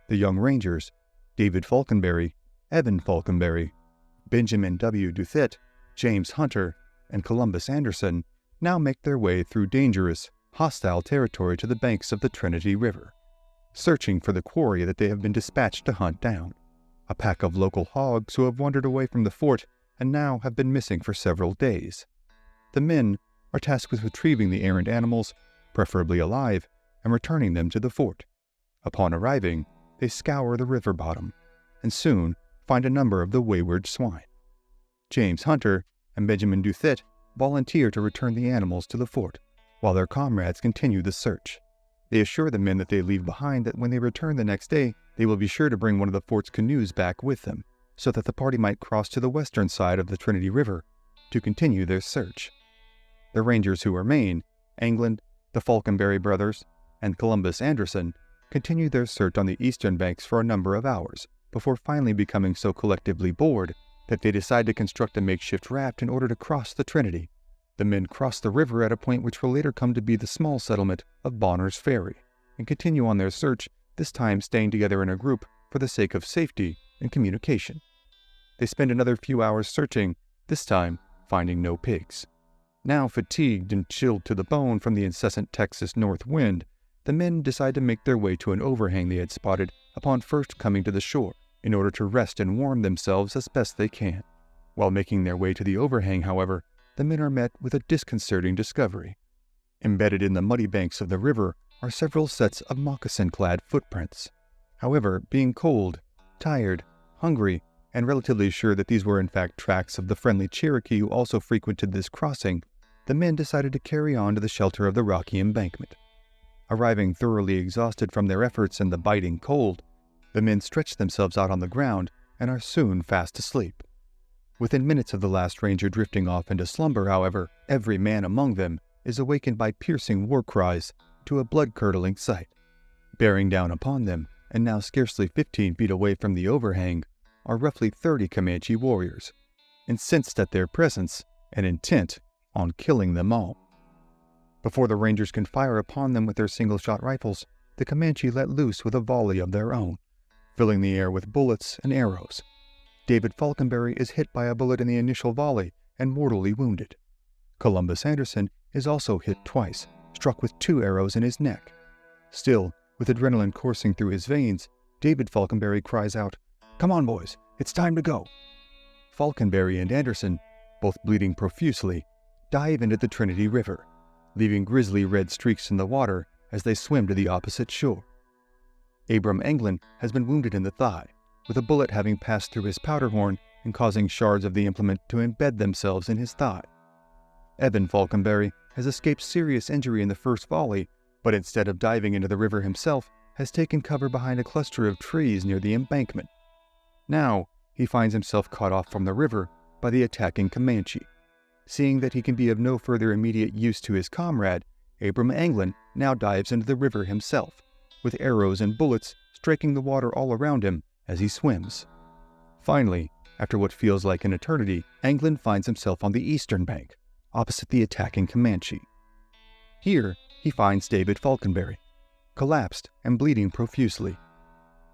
The young rangers, David Falconberry, Evan Falconberry, Benjamin W. Duthit, James Hunter, and Columbus Anderson, now make their way through dangerous, hostile territory to the banks of the Trinity River, searching for the quarry that they have been dispatched to hunt down, a pack of local hogs who have wandered away from the fort and now have been missing for several days. The men are tasked with retrieving the errant animals, preferably alive, and returning them to the fort. Upon arriving, they scour the river bottom, and soon find a number of the wayward swine. James Hunter and Benjamin Duthit volunteer to return the animals to the fort, while their comrades continue the search. They assure the men that they leave behind that when they return the next day, they will be sure to bring one of the fort's canoes back with them, so that the party might cross to the western side of the Trinity River to continue their search. The rangers who remain, Anglin, the Falconberry brothers, and Columbus Anderson, continue their search on the eastern banks for a number of hours, before finally becoming so collectively bored that they decide to construct a makeshift raft in order to cross the Trinity. The men cross the river at a point which will later come to be the small settlement of Bonner's Ferry, and continue on their search, this time staying together in a group for the sake of safety and communication. They spend another few hours searching, this time finding no pigs. Now fatigued and chilled to the bone from the incessant Texas north wind, the men decide to make their way to an overhang they had spotted upon first coming to the shore, in order to rest and warm themselves as best they can. While making their way to the overhang, however, the men are met with a disconcerting discovery. Embedded in the muddy banks of the river are several sets of moccasin-clad footprints. However, being cold, tired, hungry, and relatively sure that these were in fact tracks of the friendly Cherokee who also frequented this crossing, the men decided to carry on to the shelter of the rocky embankment. Arriving thoroughly exhausted from their efforts in the biting cold, the men stretch themselves out on the ground and are soon fast asleep. Within minutes of the last ranger drifting off into slumber, however, every man among them is awakened by piercing war cries to a blood-curdling sight. Bearing down upon them, and now scarcely 15 feet away from the overhang, are roughly 30 Comanche warriors, incensed at their presence and intent on killing them all. Before the Rangers can fire upon them with their single-shot rifles, the Comanche let loose with a volley of their own, filling the air with bullets and arrows. David Falconberry is hit by a bullet in the initial volley and mortally wounded. Columbus Anderson is also hit twice, struck with 2 arrows in his neck. Still, with adrenaline coursing through his veins, David Falconberry cries out, "Come on, boys, it's time to go." Falconberry and Anderson, both bleeding profusely, dive into the Trinity River, leaving grisly red streaks in the water as they swim to the opposite shore. Abram Anglin has been wounded in the thigh, with a bullet having passed through his powder horn and causing shards of the implement to embed themselves in his thigh. Evan Falconberry has escaped serious injury in the first volley, but instead of diving into the river himself, has taken cover behind a cluster of trees near the embankment. Now, he finds himself cut off from the river by the attacking Comanche. Seeing that he can be of no further immediate use to his comrade, Abram Anglin now dives into the river himself, with arrows and bullets striking the water all around him as he swims. Finally, after what feels like an eternity, Anglin finds himself on the eastern bank, opposite the attacking Comanche. Here, he finds David Falconberry, collapsed and bleeding profusely.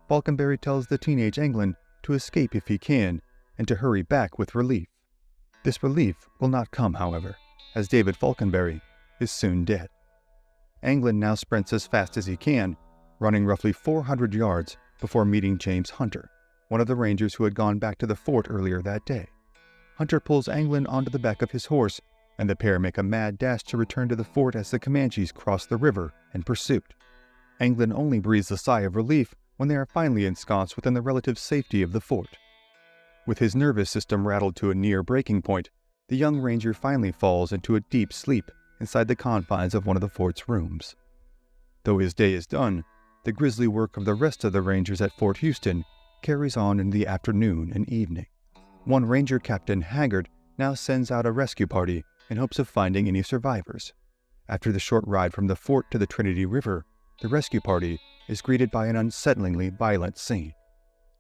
Falconberry tells the teenage Anglin to escape if he can, and to hurry back with relief. This relief will not come, however, as David Falconberry is soon dead. Anglin now sprints as fast as he can, running roughly 400 yards before meeting James Hunter, one of the Rangers who had gone back to the fort earlier that day. Hunter pulls Anglin onto the back of his horse, and the pair make a mad dash to return to the fort as the Comanches cross the river in pursuit. Anglin only breathes a sigh of relief when they are finally ensconced within the relative safety of the fort. With his nervous system rattled to a near breaking point, the young ranger finally falls into a deep sleep inside the confines of one of the fort's rooms. Though his day is done, the grisly work of the rest of the rangers at Fort Houston carries on in the afternoon and evening. One ranger, Captain Haggard, now sends out a rescue party in hopes of finding any survivors. After the short ride from the fort to the Trinity River, the rescue party is greeted by an unsettlingly violent scene.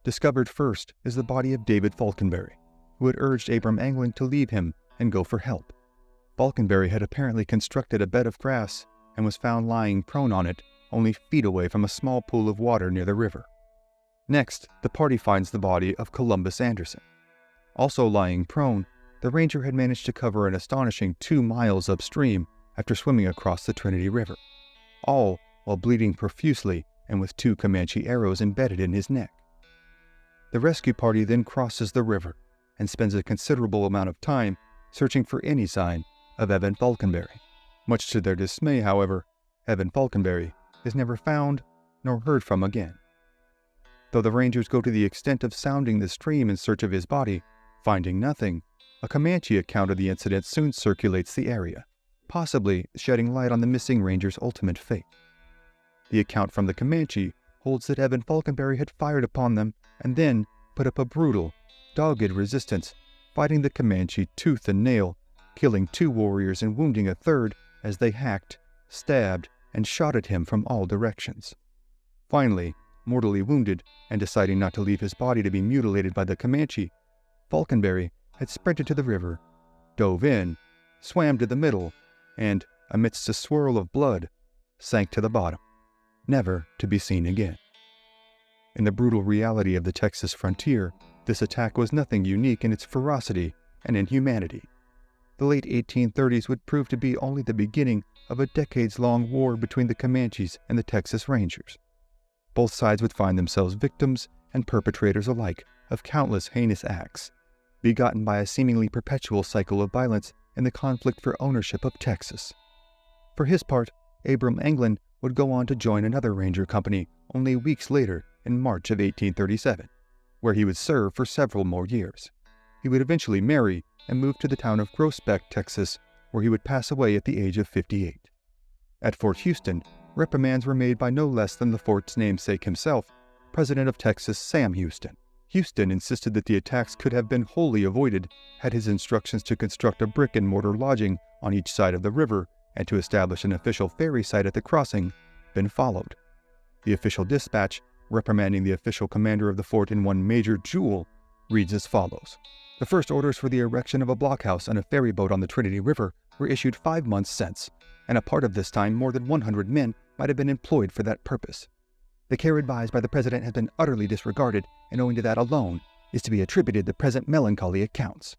Discovered first is the body of David Falconberry, who had urged Abram Anglin to leave him and go for help. Falconberry had apparently constructed a bed of grass and was found lying prone on it, only feet away from a small pool of water near the river. Next, the party finds the body of Columbus Anderson. Also lying prone, the ranger had managed to cover an astonishing 2 miles upstream after swimming across the Trinity River, all while bleeding profusely and with 2 Comanche arrows embedded in his neck. The rescue party then crosses the river and spends a considerable amount of time searching for any sign of Evan Falconberry. Much to their dismay, however, Evan Falconberry is never found nor heard from again. Though the rangers go to the extent of sounding the stream in search of his body, finding nothing, a Comanche account of the incident soon circulates the area, possibly shedding light on the missing ranger's ultimate fate. The account from the Comanche holds that Evan Falconberry had fired upon them and then put up a brutal, dogged resistance, fighting the Comanche tooth and nail, killing 2 warriors and wounding a third as they hacked, stabbed, and shot at him from all directions. Finally, mortally wounded and deciding not to leave his body to be mutilated by the Comanche, Falconberry had sprinted to the river, dove in, swam to the middle, and, amidst a swirl of blood, sank to the bottom, never to be seen again. In the brutal reality of the Texas frontier, this attack was nothing unique in its ferocity and inhumanity. The late 1830s would prove to be only the beginning of a decades-long war between the Comanches and the Texas Rangers. Both sides would find themselves victims and perpetrators alike of countless heinous acts, begotten by a seemingly perpetual cycle of violence in the conflict for ownership of Texas. For his part, Abram Anglin would go on to join another ranger company only weeks later in March of 1837, where he would serve for several more years. He would eventually marry and move to the town of Groesbeck, Texas, where he would pass away at the age of 58. At Fort Houston, reprimands were made by no less than the fort's namesake himself, President of Texas Sam Houston. Houston insisted that the attacks could have been wholly avoided had his instructions to construct a brick-and-mortar lodging on each side of the river and to establish an official ferry site at the crossing, been followed. The official dispatch, reprimanding the official commander of the fort in one Major Jewell, reads as follows. The first orders for the erection of a blockhouse and a ferry boat on the Trinity River were issued 5 months since, and a part of this time more than 100 men might have been employed for that purpose. The care advised by the President has been utterly disregarded, and owing to that alone is to be attributed the present melancholy accounts.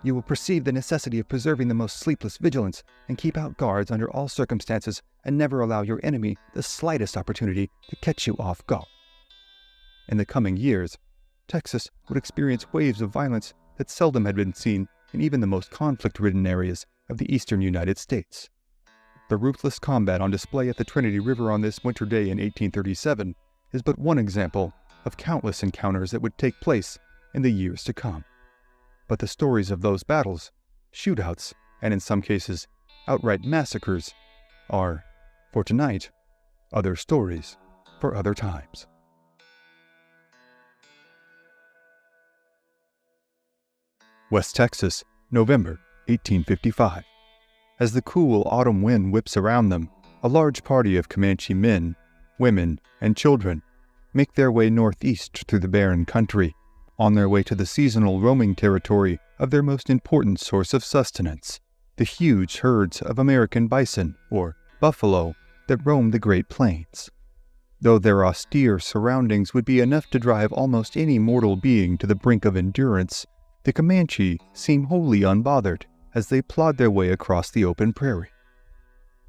You will perceive the necessity of preserving the most sleepless vigilance, and keep out guards under all circumstances, and never allow your enemy the slightest opportunity to catch you off guard. In the coming years, Texas would experience waves of violence that seldom had been seen in even the most conflict-ridden areas of the eastern United States. The ruthless combat on display at the Trinity River on this winter day in 1837 is but one example of countless encounters that would take place in the years to come. But the stories of those battles, shootouts, and in some cases, outright massacres, are, for tonight, other stories for other times. West Texas, November 1855. As the cool autumn wind whips around them, a large party of Comanche men, women, and children make their way northeast through the barren country, on their way to the seasonal roaming territory of their most important source of sustenance, the huge herds of American bison, or buffalo, that roam the Great Plains. Though their austere surroundings would be enough to drive almost any mortal being to the brink of endurance, the Comanche seem wholly unbothered as they plod their way across the open prairie.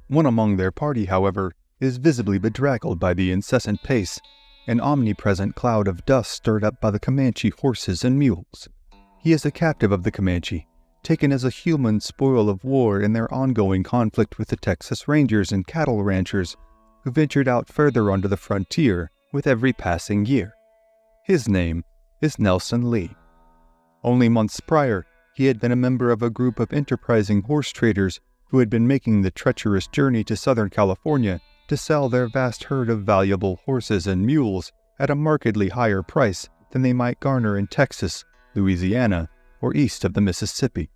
One among their party, however, is visibly bedraggled by the incessant pace, an omnipresent cloud of dust stirred up by the Comanche horses and mules. He is a captive of the Comanche, taken as a human spoil of war in their ongoing conflict with the Texas Rangers and cattle ranchers who ventured out further onto the frontier with every passing year. His name is Nelson Lee. Only months prior, he had been a member of a group of enterprising horse traders who had been making the treacherous journey to Southern California to sell their vast herd of valuable horses and mules at a markedly higher price than they might garner in Texas, Louisiana, or east of the Mississippi.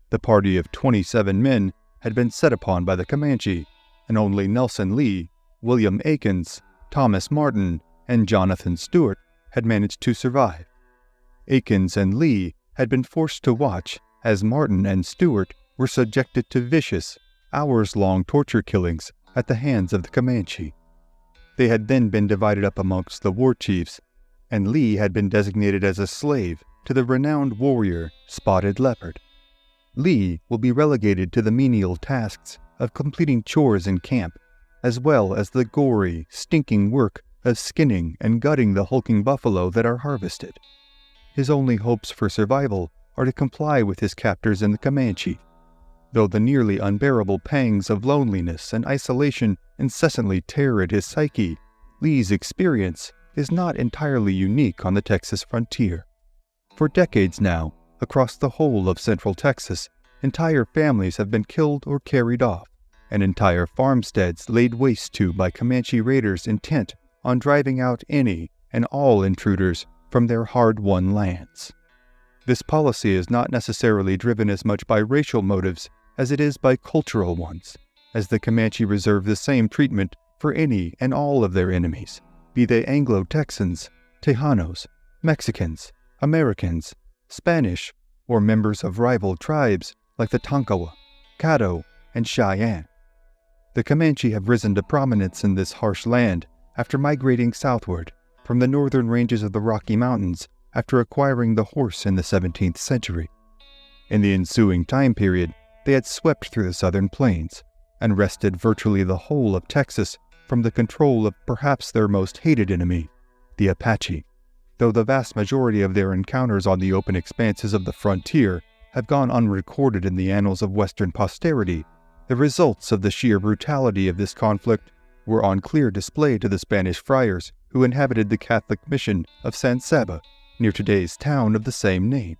The party of 27 men had been set upon by the Comanche, and only Nelson Lee, William Akins, Thomas Martin, and Jonathan Stewart had managed to survive. Akins and Lee had been forced to watch as Martin and Stewart were subjected to vicious, hours-long torture killings at the hands of the Comanche. They had then been divided up amongst the war chiefs, and Lee had been designated as a slave to the renowned warrior Spotted Leopard. Lee will be relegated to the menial tasks of completing chores in camp, as well as the gory, stinking work of skinning and gutting the hulking buffalo that are harvested. His only hopes for survival are to comply with his captors in the Comanche. Though the nearly unbearable pangs of loneliness and isolation incessantly tear at his psyche, Lee's experience is not entirely unique on the Texas frontier. For decades now, across the whole of central Texas, entire families have been killed or carried off, and entire farmsteads laid waste to by Comanche raiders intent on driving out any and all intruders from their hard-won lands. This policy is not necessarily driven as much by racial motives as it is by cultural ones, as the Comanche reserve the same treatment for any and all of their enemies, be they Anglo-Texans, Tejanos, Mexicans, Americans, Spanish, or members of rival tribes like the Tonkawa, Caddo, and Cheyenne. The Comanche have risen to prominence in this harsh land after migrating southward from the northern ranges of the Rocky Mountains after acquiring the horse in the 17th century. In the ensuing time period, they had swept through the southern plains and wrested virtually the whole of Texas from the control of perhaps their most hated enemy, the Apache. Though the vast majority of their encounters on the open expanses of the frontier have gone unrecorded in the annals of Western posterity, the results of the sheer brutality of this conflict were on clear display to the Spanish friars who inhabited the Catholic mission of San Saba, near today's town of the same name.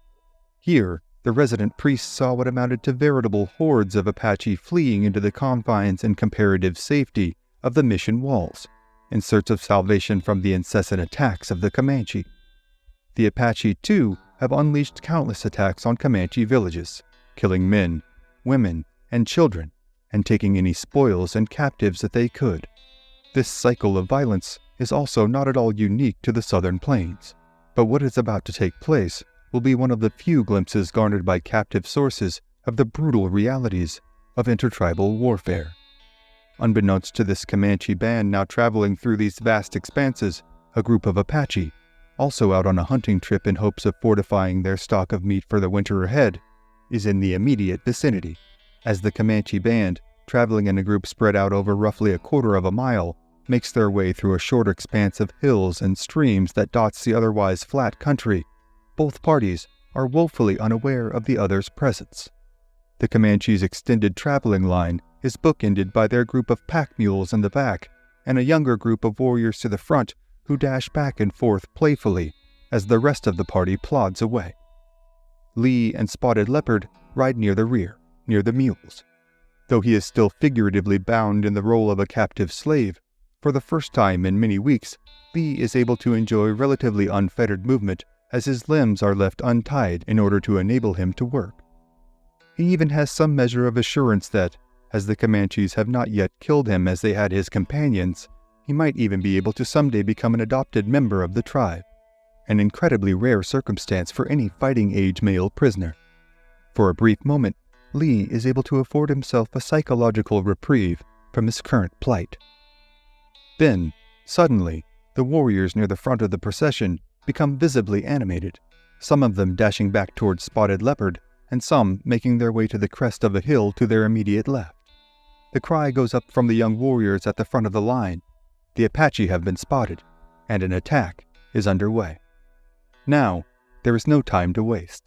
Here, the resident priests saw what amounted to veritable hordes of Apache fleeing into the confines and comparative safety of the mission walls, in search of salvation from the incessant attacks of the Comanche. The Apache, too, have unleashed countless attacks on Comanche villages, killing men, women, and children, and taking any spoils and captives that they could. This cycle of violence is also not at all unique to the southern plains, but what is about to take place will be one of the few glimpses garnered by captive sources of the brutal realities of intertribal warfare. Unbeknownst to this Comanche band now traveling through these vast expanses, a group of Apache, also out on a hunting trip in hopes of fortifying their stock of meat for the winter ahead, is in the immediate vicinity, as the Comanche band, traveling in a group spread out over roughly a quarter of a mile, makes their way through a short expanse of hills and streams that dots the otherwise flat country. Both parties are woefully unaware of the other's presence. The Comanche's extended traveling line is bookended by their group of pack mules in the back, and a younger group of warriors to the front who dash back and forth playfully as the rest of the party plods away. Lee and Spotted Leopard ride near the rear, near the mules. Though he is still figuratively bound in the role of a captive slave, for the first time in many weeks, Lee is able to enjoy relatively unfettered movement as his limbs are left untied in order to enable him to work. He even has some measure of assurance that, as the Comanches have not yet killed him as they had his companions, he might even be able to someday become an adopted member of the tribe, an incredibly rare circumstance for any fighting-age male prisoner. For a brief moment, Lee is able to afford himself a psychological reprieve from his current plight. Then, suddenly, the warriors near the front of the procession become visibly animated, some of them dashing back towards Spotted Leopard, and some making their way to the crest of a hill to their immediate left. The cry goes up from the young warriors at the front of the line. The Apache have been spotted, and an attack is underway. Now, there is no time to waste.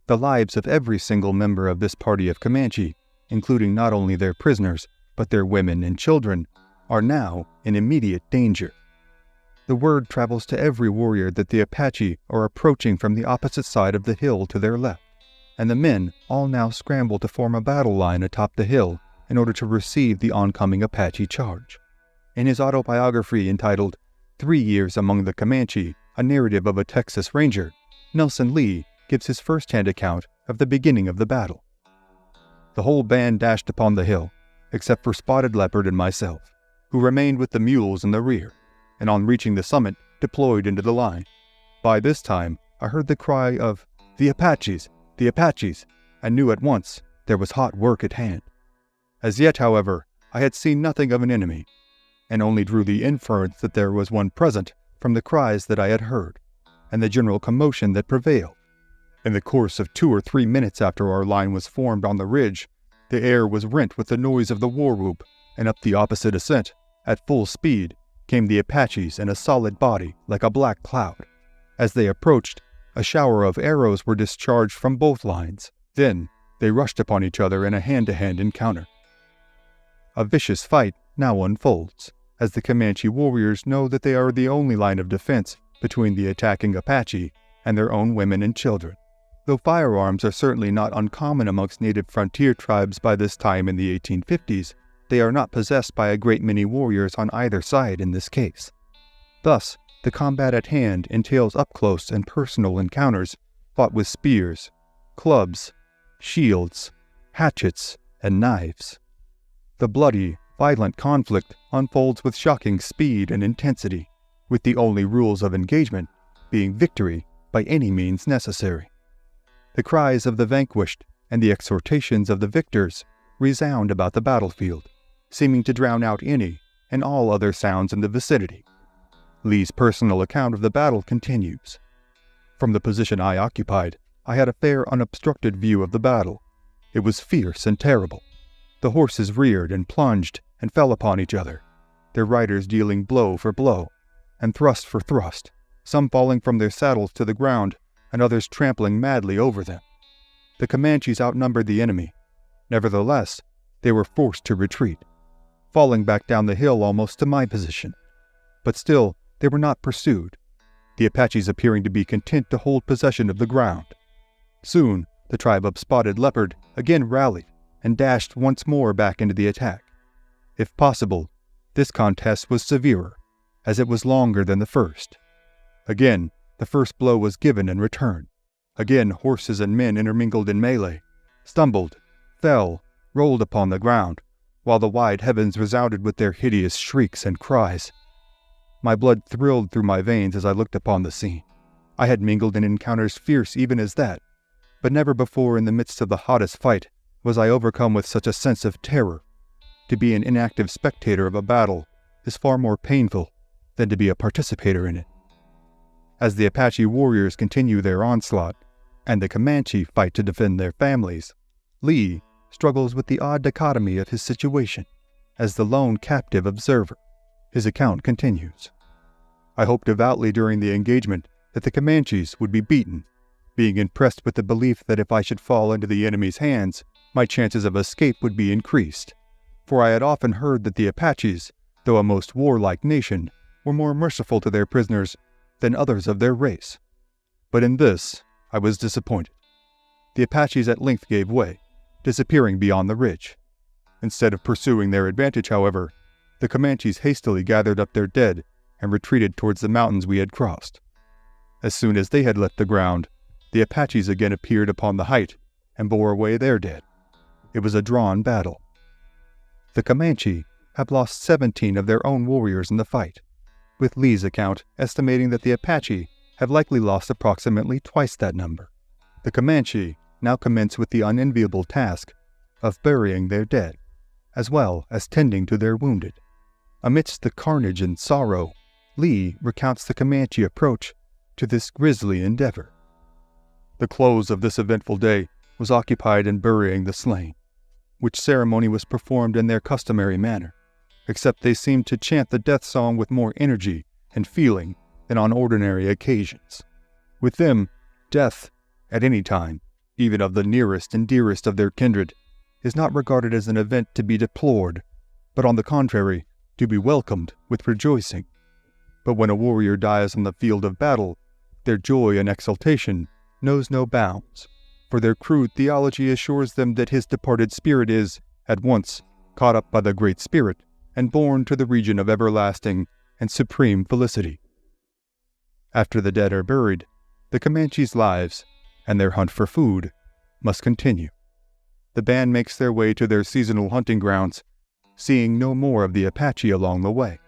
The lives of every single member of this party of Comanche, including not only their prisoners, but their women and children, are now in immediate danger. The word travels to every warrior that the Apache are approaching from the opposite side of the hill to their left, and the men all now scramble to form a battle line atop the hill in order to receive the oncoming Apache charge. In his autobiography entitled 3 Years Among the Comanche, a narrative of a Texas Ranger, Nelson Lee gives his first-hand account of the beginning of the battle. The whole band dashed upon the hill, except for Spotted Leopard and myself, who remained with the mules in the rear, and on reaching the summit, deployed into the line. By this time, I heard the cry of, "The Apaches! The Apaches!" and knew at once there was hot work at hand. As yet, however, I had seen nothing of an enemy, and only drew the inference that there was one present from the cries that I had heard, and the general commotion that prevailed. In the course of 2 or 3 minutes after our line was formed on the ridge, the air was rent with the noise of the war whoop, and up the opposite ascent, at full speed, came the Apaches in a solid body like a black cloud. As they approached, a shower of arrows were discharged from both lines. Then they rushed upon each other in a hand-to-hand encounter. A vicious fight now unfolds, as the Comanche warriors know that they are the only line of defense between the attacking Apache and their own women and children. Though firearms are certainly not uncommon amongst native frontier tribes by this time in the 1850s, they are not possessed by a great many warriors on either side in this case. Thus, the combat at hand entails up-close and personal encounters fought with spears, clubs, shields, hatchets, and knives. The bloody, violent conflict unfolds with shocking speed and intensity, with the only rules of engagement being victory by any means necessary. The cries of the vanquished and the exhortations of the victors resound about the battlefield, seeming to drown out any and all other sounds in the vicinity. Lee's personal account of the battle continues. From the position I occupied, I had a fair unobstructed view of the battle. It was fierce and terrible. The horses reared and plunged and fell upon each other, their riders dealing blow for blow, and thrust for thrust, some falling from their saddles to the ground, and others trampling madly over them. The Comanches outnumbered the enemy. Nevertheless, they were forced to retreat, falling back down the hill almost to my position. But still, they were not pursued, the Apaches appearing to be content to hold possession of the ground. Soon, the tribe of Spotted Leopard again rallied and dashed once more back into the attack. If possible, this contest was severer, as it was longer than the first. Again, the first blow was given and returned. Again, horses and men intermingled in melee, stumbled, fell, rolled upon the ground, while the wide heavens resounded with their hideous shrieks and cries. My blood thrilled through my veins as I looked upon the scene. I had mingled in encounters fierce even as that, but never before in the midst of the hottest fight was I overcome with such a sense of terror. To be an inactive spectator of a battle is far more painful than to be a participator in it. As the Apache warriors continue their onslaught, and the Comanche fight to defend their families, Lee struggles with the odd dichotomy of his situation. As the lone captive observer, his account continues. I hoped devoutly during the engagement that the Comanches would be beaten, being impressed with the belief that if I should fall into the enemy's hands, my chances of escape would be increased, for I had often heard that the Apaches, though a most warlike nation, were more merciful to their prisoners than others of their race. But in this, I was disappointed. The Apaches at length gave way, disappearing beyond the ridge. Instead of pursuing their advantage, however, the Comanches hastily gathered up their dead and retreated towards the mountains we had crossed. As soon as they had left the ground, the Apaches again appeared upon the height and bore away their dead. It was a drawn battle. The Comanche have lost 17 of their own warriors in the fight, with Lee's account estimating that the Apache have likely lost approximately twice that number. The Comanche now commence with the unenviable task of burying their dead, as well as tending to their wounded. Amidst the carnage and sorrow, Lee recounts the Comanche approach to this grisly endeavor. The close of this eventful day was occupied in burying the slain, which ceremony was performed in their customary manner, except they seemed to chant the death song with more energy and feeling than on ordinary occasions. With them, death, at any time, even of the nearest and dearest of their kindred, is not regarded as an event to be deplored, but on the contrary, to be welcomed with rejoicing. But when a warrior dies on the field of battle, their joy and exultation knows no bounds, for their crude theology assures them that his departed spirit is, at once, caught up by the Great Spirit and borne to the region of everlasting and supreme felicity. After the dead are buried, the Comanches' lives, and their hunt for food, must continue. The band makes their way to their seasonal hunting grounds, seeing no more of the Apache along the way.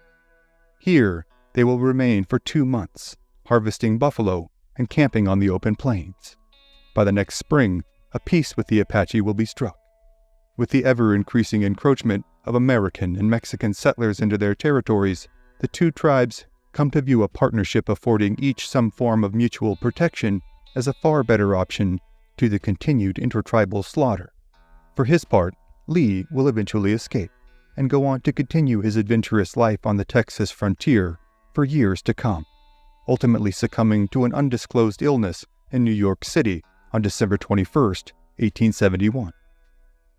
Here, they will remain for 2 months, harvesting buffalo and camping on the open plains. By the next spring, a peace with the Apache will be struck. With the ever-increasing encroachment of American and Mexican settlers into their territories, the two tribes come to view a partnership affording each some form of mutual protection as a far better option to the continued intertribal slaughter. For his part, Lee will eventually escape and go on to continue his adventurous life on the Texas frontier for years to come, ultimately succumbing to an undisclosed illness in New York City on December 21, 1871.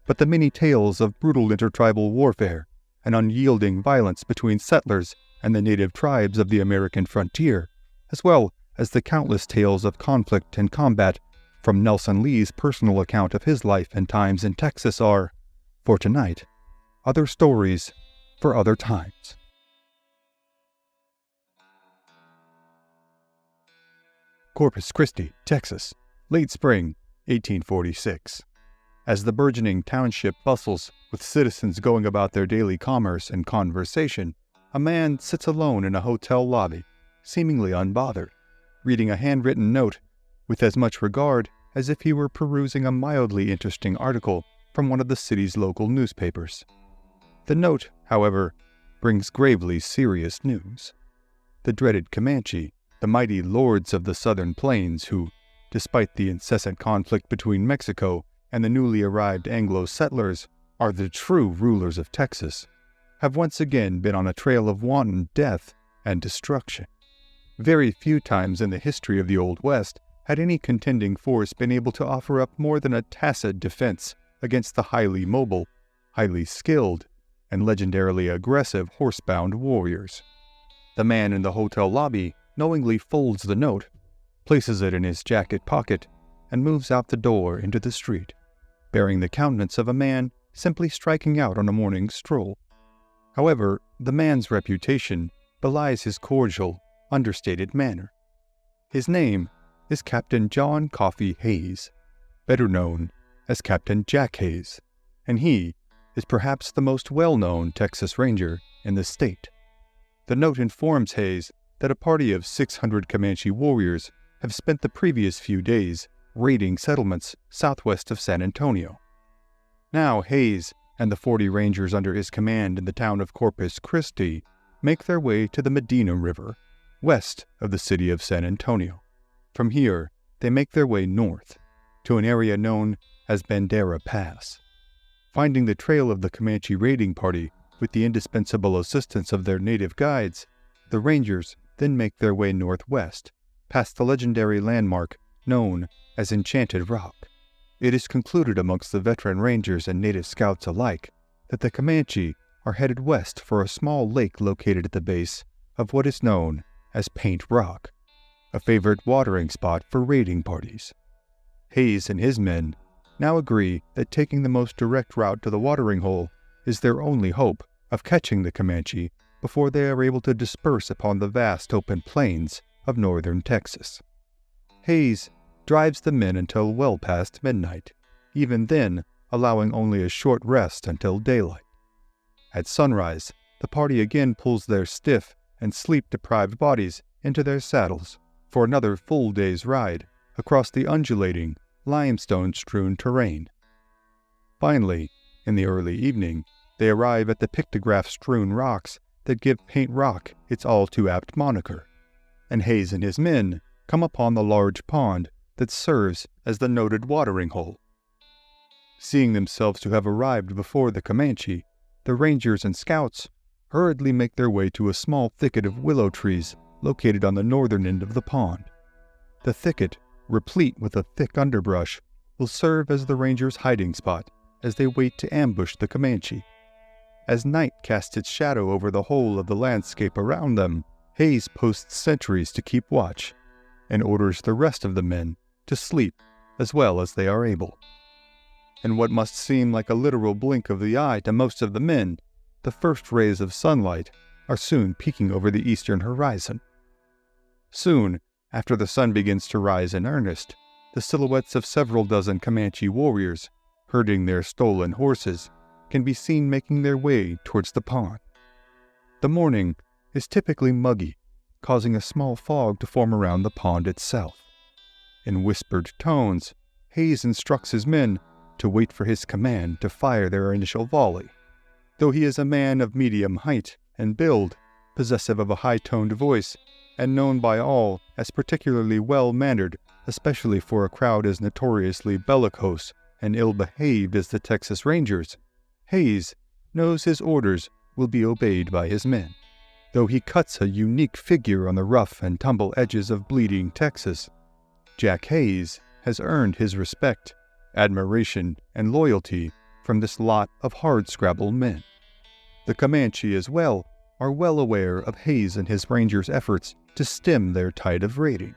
But the many tales of brutal intertribal warfare and unyielding violence between settlers and the native tribes of the American frontier, as well as the countless tales of conflict and combat from Nelson Lee's personal account of his life and times in Texas are, for tonight, other stories for other times. Corpus Christi, Texas, late spring, 1846. As the burgeoning township bustles with citizens going about their daily commerce and conversation, a man sits alone in a hotel lobby, seemingly unbothered, reading a handwritten note with as much regard as if he were perusing a mildly interesting article from one of the city's local newspapers. The note, however, brings gravely serious news. The dreaded Comanche, the mighty lords of the southern plains who, despite the incessant conflict between Mexico and the newly arrived Anglo settlers, are the true rulers of Texas, have once again been on a trail of wanton death and destruction. Very few times in the history of the Old West had any contending force been able to offer up more than a tacit defense against the highly mobile, highly skilled, and legendarily aggressive horsebound warriors. The man in the hotel lobby knowingly folds the note, places it in his jacket pocket, and moves out the door into the street, bearing the countenance of a man simply striking out on a morning stroll. However, the man's reputation belies his cordial, understated manner. His name is Captain John Coffee Hayes, better known as Captain Jack Hayes, and he is perhaps the most well-known Texas Ranger in the state. The note informs Hayes that a party of 600 Comanche warriors have spent the previous few days raiding settlements southwest of San Antonio. Now Hayes and the 40 Rangers under his command in the town of Corpus Christi make their way to the Medina River, west of the city of San Antonio. From here, they make their way north, to an area known as Bandera Pass. Finding the trail of the Comanche raiding party with the indispensable assistance of their native guides, the Rangers then make their way northwest, past the legendary landmark known as Enchanted Rock. It is concluded amongst the veteran Rangers and native scouts alike that the Comanche are headed west for a small lake located at the base of what is known as Paint Rock, a favorite watering spot for raiding parties. Hayes and his men now agree that taking the most direct route to the watering hole is their only hope of catching the Comanche before they are able to disperse upon the vast open plains of northern Texas. Hayes drives the men until well past midnight, even then allowing only a short rest until daylight. At sunrise, the party again pulls their stiff and sleep-deprived bodies into their saddles for another full day's ride across the undulating, limestone-strewn terrain. Finally, in the early evening, they arrive at the pictograph-strewn rocks that give Paint Rock its all-too-apt moniker, and Hayes and his men come upon the large pond that serves as the noted watering hole. Seeing themselves to have arrived before the Comanche, the Rangers and Scouts hurriedly make their way to a small thicket of willow trees located on the northern end of the pond. The thicket, replete with a thick underbrush, will serve as the Rangers' hiding spot as they wait to ambush the Comanche. As night casts its shadow over the whole of the landscape around them, Hayes posts sentries to keep watch, and orders the rest of the men to sleep as well as they are able. In what must seem like a literal blink of the eye to most of the men, the first rays of sunlight are soon peeking over the eastern horizon. Soon, after the sun begins to rise in earnest, the silhouettes of several dozen Comanche warriors, herding their stolen horses, can be seen making their way towards the pond. The morning is typically muggy, causing a small fog to form around the pond itself. In whispered tones, Hayes instructs his men to wait for his command to fire their initial volley. Though he is a man of medium height and build, possessive of a high-toned voice, and known by all as particularly well-mannered, especially for a crowd as notoriously bellicose and ill-behaved as the Texas Rangers, Hayes knows his orders will be obeyed by his men. Though he cuts a unique figure on the rough and tumble edges of bleeding Texas, Jack Hayes has earned his respect, admiration, and loyalty from this lot of hardscrabble men. The Comanche as well are well aware of Hayes and his Rangers' efforts to stem their tide of raiding.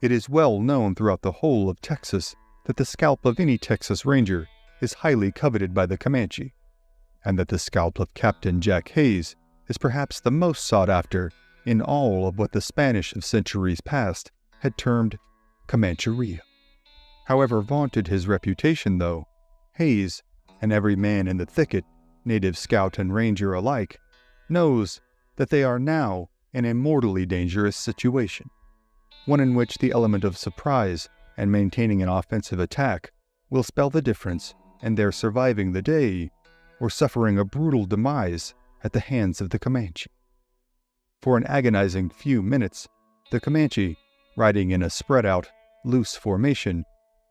It is well known throughout the whole of Texas that the scalp of any Texas Ranger is highly coveted by the Comanche, and that the scalp of Captain Jack Hayes is perhaps the most sought after in all of what the Spanish of centuries past had termed Comancheria. However vaunted his reputation, though, Hayes, and every man in the thicket, native scout and ranger alike, knows that they are now in a mortally dangerous situation, one in which the element of surprise and maintaining an offensive attack will spell the difference in their surviving the day or suffering a brutal demise at the hands of the Comanche. For an agonizing few minutes, the Comanche, riding in a spread-out, loose formation,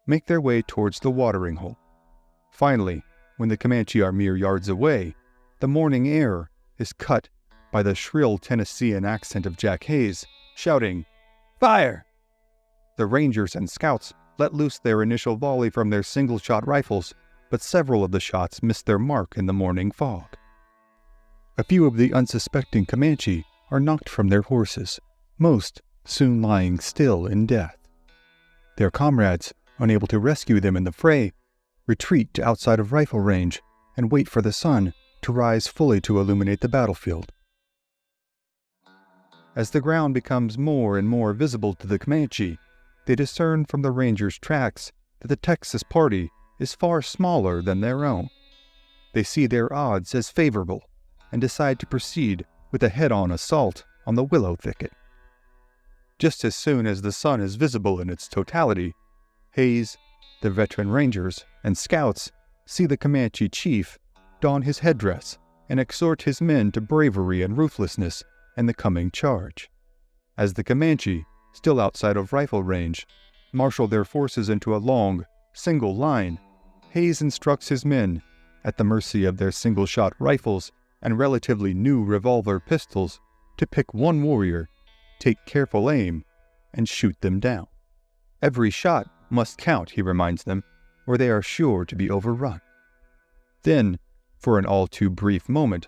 make their way towards the watering hole. Finally, when the Comanche are mere yards away, the morning air is cut by the shrill Tennessean accent of Jack Hayes, shouting, "Fire!" The Rangers and Scouts let loose their initial volley from their single-shot rifles, but several of the shots missed their mark in the morning fog. A few of the unsuspecting Comanche are knocked from their horses, most soon lying still in death. Their comrades, unable to rescue them in the fray, retreat to outside of rifle range and wait for the sun to rise fully to illuminate the battlefield. As the ground becomes more and more visible to the Comanche, they discern from the Rangers' tracks that the Texas party is far smaller than their own. They see their odds as favorable and decide to proceed with a head-on assault on the willow thicket. Just as soon as the sun is visible in its totality, Hayes, the veteran rangers, and scouts see the Comanche chief don his headdress and exhort his men to bravery and ruthlessness in the coming charge. As the Comanche, still outside of rifle range, marshal their forces into a long, single line, Hayes instructs his men, at the mercy of their single-shot rifles and relatively new revolver pistols, to pick one warrior, take careful aim, and shoot them down. Every shot must count, he reminds them, or they are sure to be overrun. Then, for an all-too-brief moment,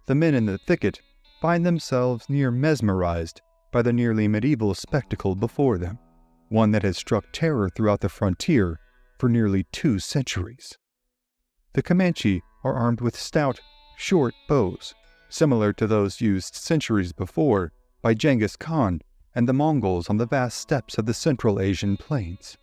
the men in the thicket find themselves near mesmerized by the nearly medieval spectacle before them, one that has struck terror throughout the frontier for nearly 2 centuries. The Comanche are armed with stout, short bows, similar to those used centuries before by Genghis Khan and the Mongols on the vast steppes of the Central Asian plains.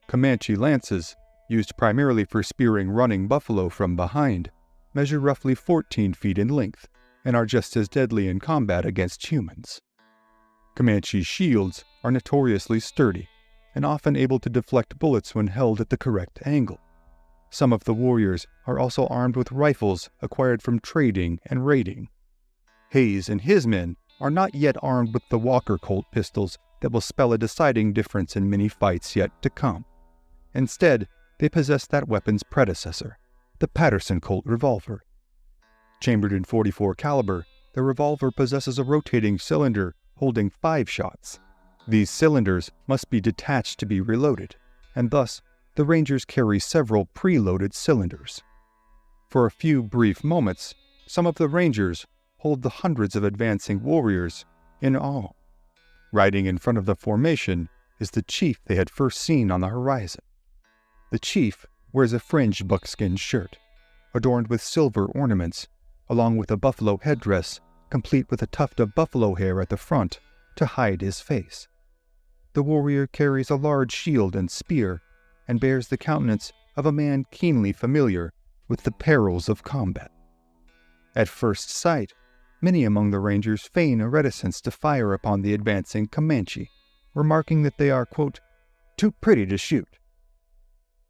Comanche lances, used primarily for spearing running buffalo from behind, measure roughly 14 feet in length and are just as deadly in combat against humans. Comanche shields are notoriously sturdy and often able to deflect bullets when held at the correct angle. Some of the warriors are also armed with rifles acquired from trading and raiding. Hayes and his men are not yet armed with the Walker Colt pistols that will spell a deciding difference in many fights yet to come. Instead, they possess that weapon's predecessor, the Patterson Colt revolver. Chambered in .44 caliber, the revolver possesses a rotating cylinder holding 5 shots. These cylinders must be detached to be reloaded, and thus the Rangers carry several preloaded cylinders. For a few brief moments, some of the Rangers hold the hundreds of advancing warriors in awe. Riding in front of the formation is the chief they had first seen on the horizon. The chief wears a fringed buckskin shirt, adorned with silver ornaments, along with a buffalo headdress complete with a tuft of buffalo hair at the front to hide his face. The warrior carries a large shield and spear and bears the countenance of a man keenly familiar with the perils of combat. At first sight, many among the Rangers feign a reticence to fire upon the advancing Comanche, remarking that they are, quote, too pretty to shoot.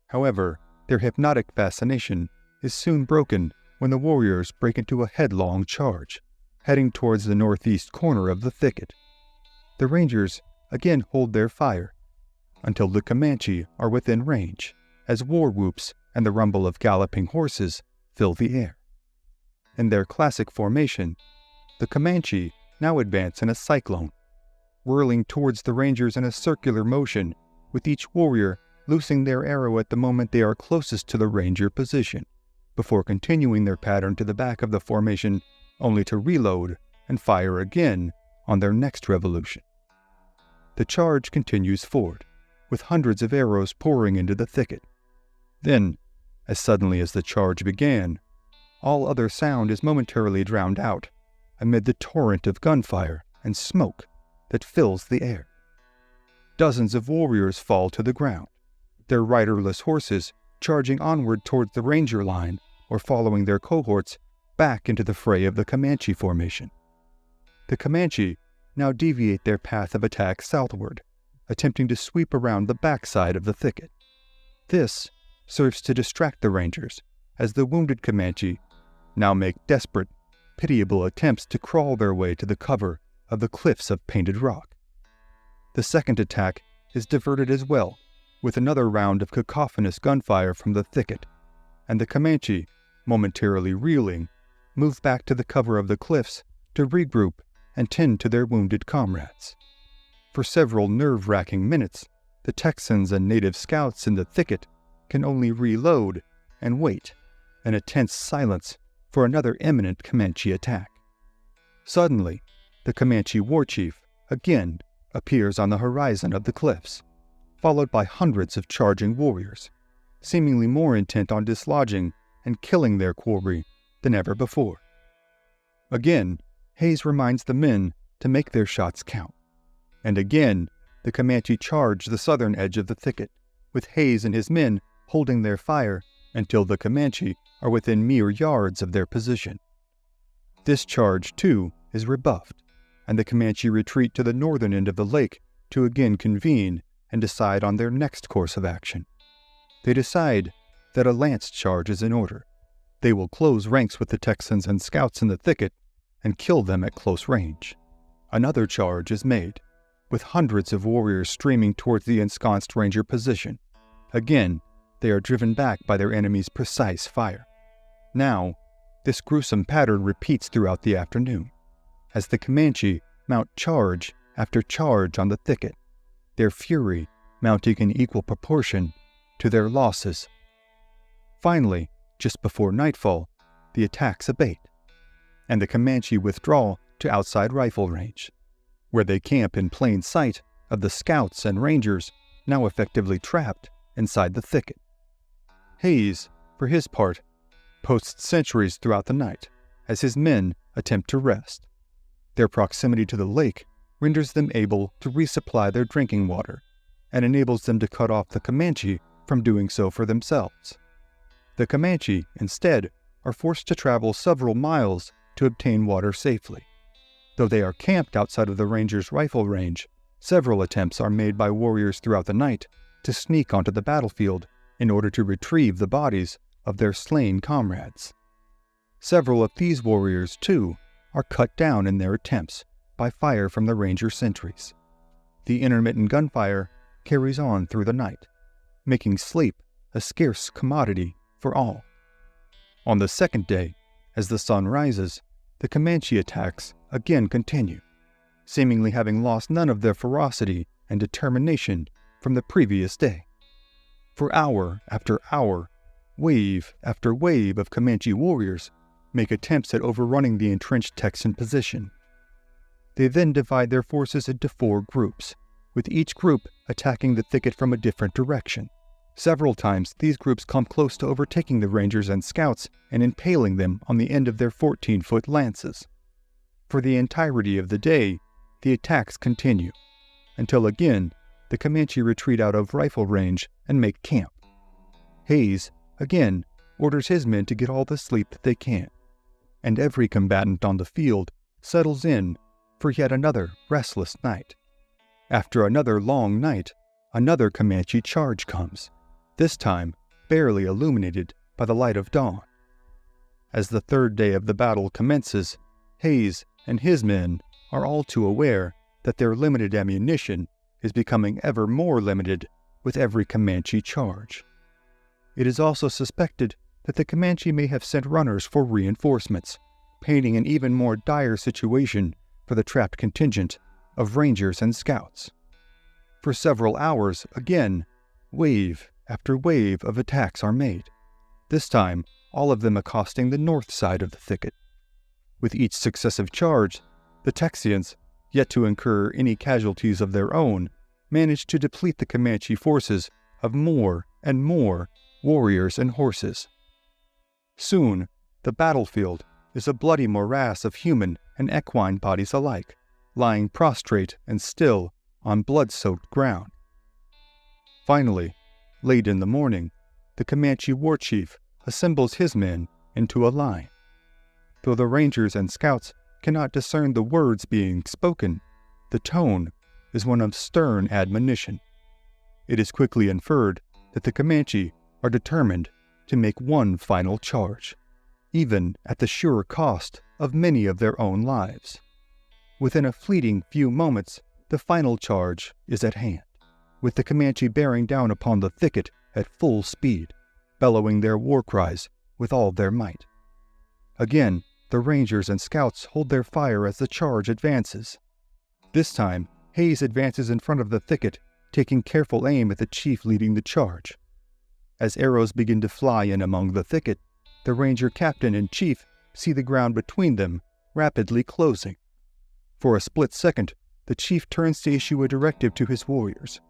However, their hypnotic fascination is soon broken when the warriors break into a headlong charge, heading towards the northeast corner of the thicket. The Rangers again hold their fire until the Comanche are within range, as war whoops and the rumble of galloping horses fill the air. In their classic formation, the Comanche now advance in a cyclone, whirling towards the Rangers in a circular motion, with each warrior loosing their arrow at the moment they are closest to the Ranger position, before continuing their pattern to the back of the formation, only to reload and fire again on their next revolution. The charge continues forward, with hundreds of arrows pouring into the thicket. Then, as suddenly as the charge began, all other sound is momentarily drowned out amid the torrent of gunfire and smoke that fills the air. Dozens of warriors fall to the ground, their riderless horses charging onward towards the Ranger line or following their cohorts back into the fray of the Comanche formation. The Comanche now deviate their path of attack southward, attempting to sweep around the backside of the thicket. This serves to distract the Rangers, as the wounded Comanche now make desperate, pitiable attempts to crawl their way to the cover of the cliffs of painted rock. The second attack is diverted as well, with another round of cacophonous gunfire from the thicket, and the Comanche, momentarily reeling, move back to the cover of the cliffs to regroup and tend to their wounded comrades. For several nerve-wracking minutes, the Texans and native scouts in the thicket can only reload and wait in a tense silence for another imminent Comanche attack. Suddenly, the Comanche war chief again appears on the horizon of the cliffs, followed by hundreds of charging warriors, seemingly more intent on dislodging and killing their quarry than ever before. Again, Hayes reminds the men to make their shots count, and again the Comanche charge the southern edge of the thicket, with Hayes and his men holding their fire until the Comanche are within mere yards of their position. This charge, too, is rebuffed, and the Comanche retreat to the northern end of the lake to again convene and decide on their next course of action. They decide that a lance charge is in order. They will close ranks with the Texans and scouts in the thicket and kill them at close range. Another charge is made, with hundreds of warriors streaming towards the ensconced ranger position. Again, they are driven back by their enemy's precise fire. Now, this gruesome pattern repeats throughout the afternoon, as the Comanche mount charge after charge on the thicket, their fury mounting in equal proportion to their losses. Finally, just before nightfall, the attacks abate, and the Comanche withdraw to outside rifle range, where they camp in plain sight of the scouts and rangers now effectively trapped inside the thicket. Hayes, for his part, posts sentries throughout the night as his men attempt to rest. Their proximity to the lake renders them able to resupply their drinking water and enables them to cut off the Comanche from doing so for themselves. The Comanche, instead, are forced to travel several miles to obtain water safely. Though they are camped outside of the Rangers' rifle range, several attempts are made by warriors throughout the night to sneak onto the battlefield in order to retrieve the bodies of their slain comrades. Several of these warriors, too, are cut down in their attempts by fire from the Ranger sentries. The intermittent gunfire carries on through the night, making sleep a scarce commodity for all. On the second day, as the sun rises, the Comanche attacks again continue, seemingly having lost none of their ferocity and determination from the previous day. For hour after hour, wave after wave of Comanche warriors make attempts at overrunning the entrenched Texan position. They then divide their forces into 4 groups, with each group attacking the thicket from a different direction. Several times, these groups come close to overtaking the Rangers and Scouts and impaling them on the end of their 14-foot lances. For the entirety of the day, the attacks continue, until again the Comanche retreat out of rifle range and make camp. Hayes, again, orders his men to get all the sleep that they can, and every combatant on the field settles in for yet another restless night. After another long night, another Comanche charge comes, this time barely illuminated by the light of dawn. As the third day of the battle commences, Hayes and his men are all too aware that their limited ammunition is becoming ever more limited with every Comanche charge. It is also suspected that the Comanche may have sent runners for reinforcements, painting an even more dire situation for the trapped contingent of Rangers and Scouts. For several hours, again, wave after wave of attacks are made, this time all of them accosting the north side of the thicket. With each successive charge, the Texians, yet to incur any casualties of their own, manage to deplete the Comanche forces of more and more warriors and horses. Soon, the battlefield is a bloody morass of human and equine bodies alike, lying prostrate and still on blood-soaked ground. Finally, late in the morning, the Comanche war chief assembles his men into a line. Though the Rangers and Scouts cannot discern the words being spoken, the tone is one of stern admonition. It is quickly inferred that the Comanche are determined to make one final charge, even at the sure cost of many of their own lives. Within a fleeting few moments, the final charge is at hand, with the Comanche bearing down upon the thicket at full speed, bellowing their war cries with all their might. Again, the Rangers and Scouts hold their fire as the charge advances. This time, Hayes advances in front of the thicket, taking careful aim at the chief leading the charge. As arrows begin to fly in among the thicket, the Ranger captain and chief see the ground between them rapidly closing. For a split second, the chief turns to issue a directive to his warriors.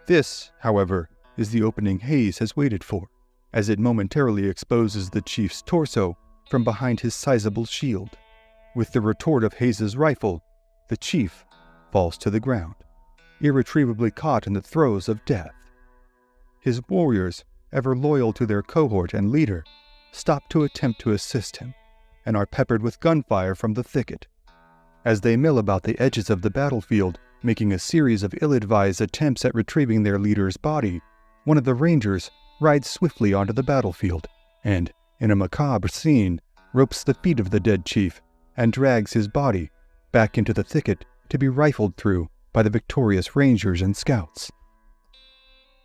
This, however, is the opening Hayes has waited for, as it momentarily exposes the chief's torso from behind his sizable shield. With the retort of Hayes's rifle, the chief falls to the ground, irretrievably caught in the throes of death. His warriors, ever loyal to their cohort and leader, stop to attempt to assist him, and are peppered with gunfire from the thicket. As they mill about the edges of the battlefield, making a series of ill-advised attempts at retrieving their leader's body, one of the Rangers rides swiftly onto the battlefield and, in a macabre scene, ropes the feet of the dead chief and drags his body back into the thicket to be rifled through by the victorious Rangers and Scouts.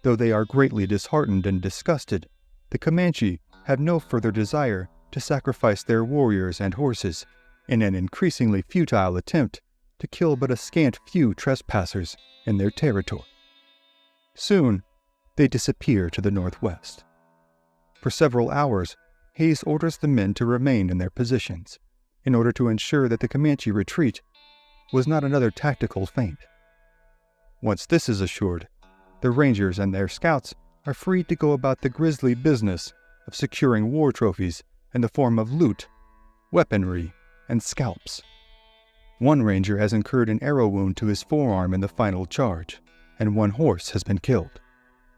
Though they are greatly disheartened and disgusted, the Comanche have no further desire to sacrifice their warriors and horses in an increasingly futile attempt to kill but a scant few trespassers in their territory. Soon, they disappear to the northwest. For several hours, Hayes orders the men to remain in their positions, in order to ensure that the Comanche retreat was not another tactical feint. Once this is assured, the Rangers and their scouts are free to go about the grisly business of securing war trophies in the form of loot, weaponry, and scalps. One Ranger has incurred an arrow wound to his forearm in the final charge, and one horse has been killed.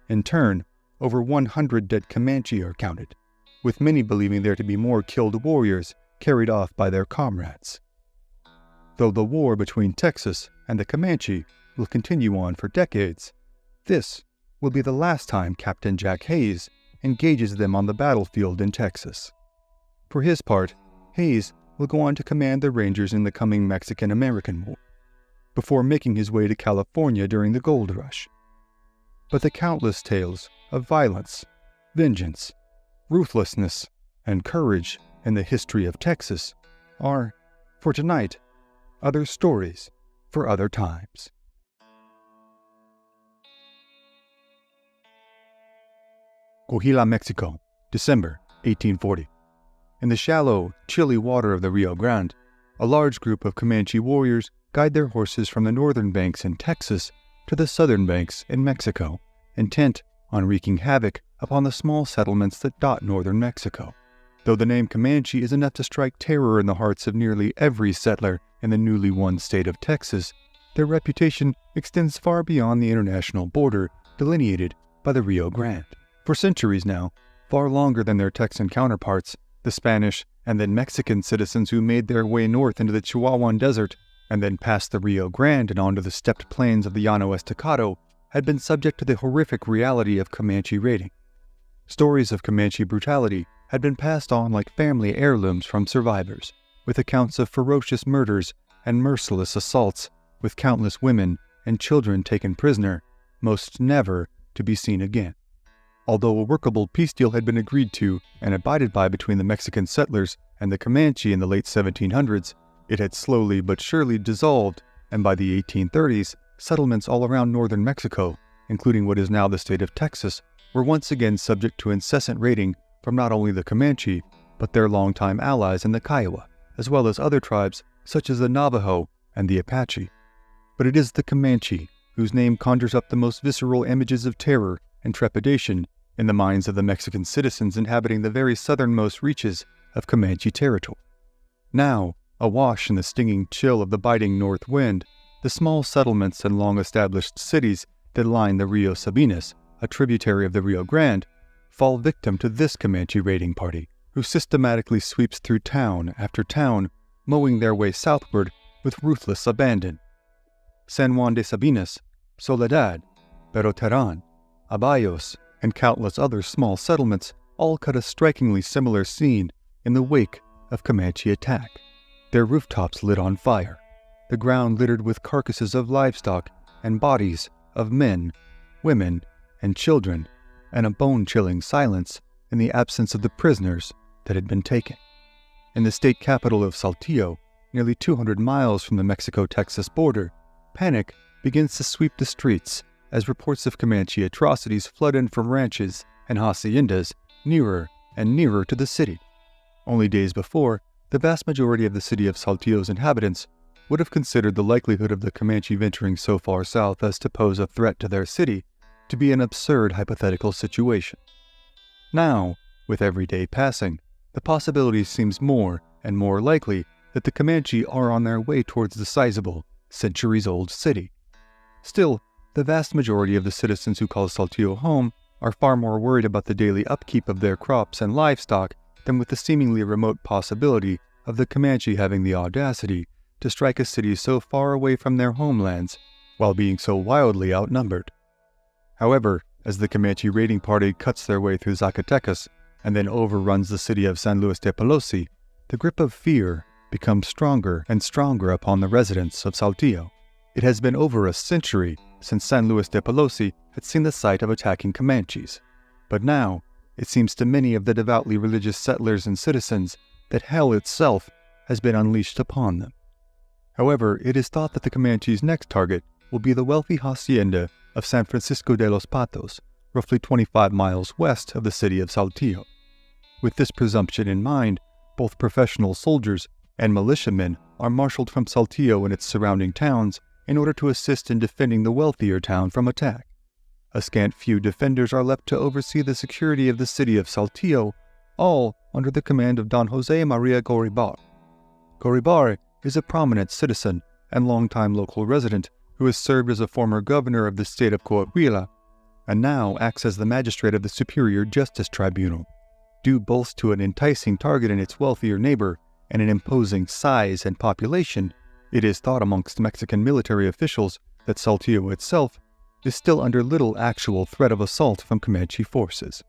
In turn, over 100 dead Comanche are counted, with many believing there to be more killed warriors carried off by their comrades. Though the war between Texas and the Comanche will continue on for decades, this will be the last time Captain Jack Hayes engages them on the battlefield in Texas. For his part, Hayes will go on to command the Rangers in the coming Mexican-American War, before making his way to California during the Gold Rush. But the countless tales of violence, vengeance, ruthlessness, and courage in the history of Texas are, for tonight, other stories for other times. Coahuila, Mexico, December 1840. In the shallow, chilly water of the Rio Grande, a large group of Comanche warriors guide their horses from the northern banks in Texas to the southern banks in Mexico, intent on wreaking havoc upon the small settlements that dot northern Mexico. Though the name Comanche is enough to strike terror in the hearts of nearly every settler in the newly won state of Texas, their reputation extends far beyond the international border delineated by the Rio Grande. For centuries now, far longer than their Texan counterparts, the Spanish and then Mexican citizens who made their way north into the Chihuahuan Desert and then past the Rio Grande and onto the stepped plains of the Llano Estacado had been subject to the horrific reality of Comanche raiding. Stories of Comanche brutality had been passed on like family heirlooms from survivors, with accounts of ferocious murders and merciless assaults, with countless women and children taken prisoner, most never to be seen again. Although a workable peace deal had been agreed to and abided by between the Mexican settlers and the Comanche in the late 1700s, it had slowly but surely dissolved, and by the 1830s, settlements all around northern Mexico, including what is now the state of Texas, were once again subject to incessant raiding from not only the Comanche, but their longtime allies in the Kiowa, as well as other tribes such as the Navajo and the Apache. But it is the Comanche whose name conjures up the most visceral images of terror and trepidation in the minds of the Mexican citizens inhabiting the very southernmost reaches of Comanche territory. Now, awash in the stinging chill of the biting north wind, the small settlements and long-established cities that line the Rio Sabinas, a tributary of the Rio Grande, fall victim to this Comanche raiding party, who systematically sweeps through town after town, mowing their way southward with ruthless abandon. San Juan de Sabinas, Soledad, Peroteran, Abayos, and countless other small settlements all cut a strikingly similar scene in the wake of Comanche attack. Their rooftops lit on fire, the ground littered with carcasses of livestock and bodies of men, women, and children, and a bone-chilling silence in the absence of the prisoners that had been taken. In the state capital of Saltillo, nearly 200 miles from the Mexico-Texas border, panic begins to sweep the streets as reports of Comanche atrocities flood in from ranches and haciendas nearer and nearer to the city. Only days before, the vast majority of the city of Saltillo's inhabitants would have considered the likelihood of the Comanche venturing so far south as to pose a threat to their city to be an absurd hypothetical situation. Now, with every day passing, the possibility seems more and more likely that the Comanche are on their way towards the sizable, centuries-old city. Still, the vast majority of the citizens who call Saltillo home are far more worried about the daily upkeep of their crops and livestock than with the seemingly remote possibility of the Comanche having the audacity to strike a city so far away from their homelands while being so wildly outnumbered. However, as the Comanche raiding party cuts their way through Zacatecas and then overruns the city of San Luis de Potosi, the grip of fear becomes stronger and stronger upon the residents of Saltillo. It has been over a century since San Luis de Potosi had seen the sight of attacking Comanches, but now it seems to many of the devoutly religious settlers and citizens that hell itself has been unleashed upon them. However, it is thought that the Comanches' next target will be the wealthy hacienda of San Francisco de los Patos, roughly 25 miles west of the city of Saltillo. With this presumption in mind, both professional soldiers and militiamen are marshaled from Saltillo and its surrounding towns in order to assist in defending the wealthier town from attack. A scant few defenders are left to oversee the security of the city of Saltillo, all under the command of Don Jose Maria Goribar. Goribar is a prominent citizen and longtime local resident who has served as a former governor of the state of Coahuila and now acts as the magistrate of the Superior Justice Tribunal. Due both to an enticing target in its wealthier neighbor and an imposing size and population, it is thought amongst Mexican military officials that Saltillo itself is still under little actual threat of assault from Comanche forces.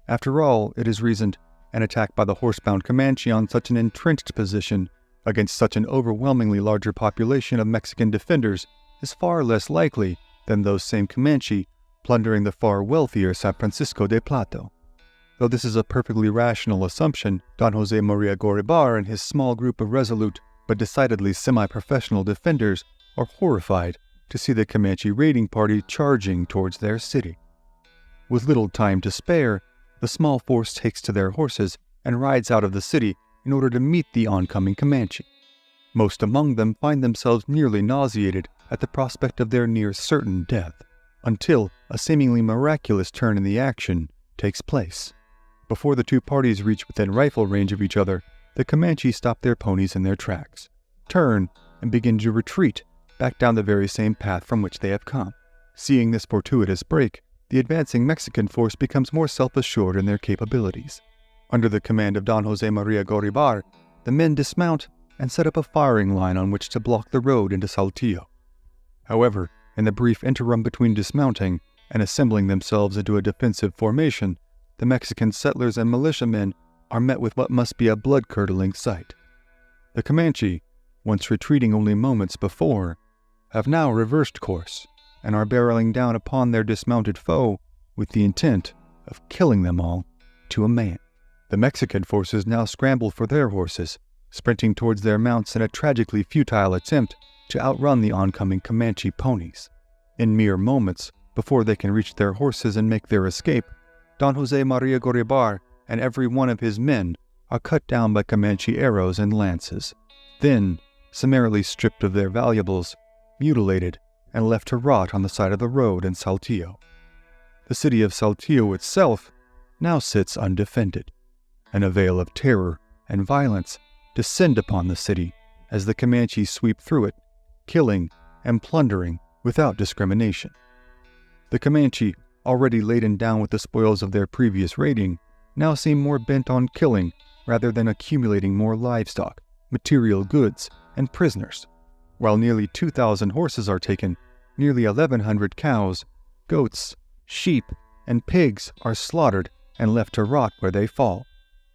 After all, it is reasoned, an attack by the horsebound Comanche on such an entrenched position against such an overwhelmingly larger population of Mexican defenders is far less likely than those same Comanche plundering the far wealthier San Francisco de Plato. Though this is a perfectly rational assumption, Don Jose Maria Goribar and his small group of resolute but decidedly semi-professional defenders are horrified to see the Comanche raiding party charging towards their city. With little time to spare, the small force takes to their horses and rides out of the city in order to meet the oncoming Comanche. Most among them find themselves nearly nauseated at the prospect of their near certain death, until a seemingly miraculous turn in the action takes place. Before the two parties reach within rifle range of each other, the Comanche stop their ponies in their tracks, turn, and begin to retreat back down the very same path from which they have come. Seeing this fortuitous break, the advancing Mexican force becomes more self-assured in their capabilities. Under the command of Don Jose Maria Goribar, the men dismount and set up a firing line on which to block the road into Saltillo. However, in the brief interim between dismounting and assembling themselves into a defensive formation, the Mexican settlers and militiamen are met with what must be a blood-curdling sight. The Comanche, once retreating only moments before, have now reversed course and are barreling down upon their dismounted foe with the intent of killing them all to a man. The Mexican forces now scramble for their horses, sprinting towards their mounts in a tragically futile attempt to outrun the oncoming Comanche ponies. In mere moments, before they can reach their horses and make their escape, Don Jose Maria Goribar and every one of his men are cut down by Comanche arrows and lances, then summarily stripped of their valuables, mutilated, and left to rot on the side of the road in Saltillo. The city of Saltillo itself now sits undefended, and a veil of terror and violence descend upon the city as the Comanches sweep through it, killing and plundering without discrimination. The Comanche, already laden down with the spoils of their previous raiding, now seem more bent on killing rather than accumulating more livestock, material goods, and prisoners. While nearly 2,000 horses are taken, nearly 1,100 cows, goats, sheep, and pigs are slaughtered and left to rot where they fall.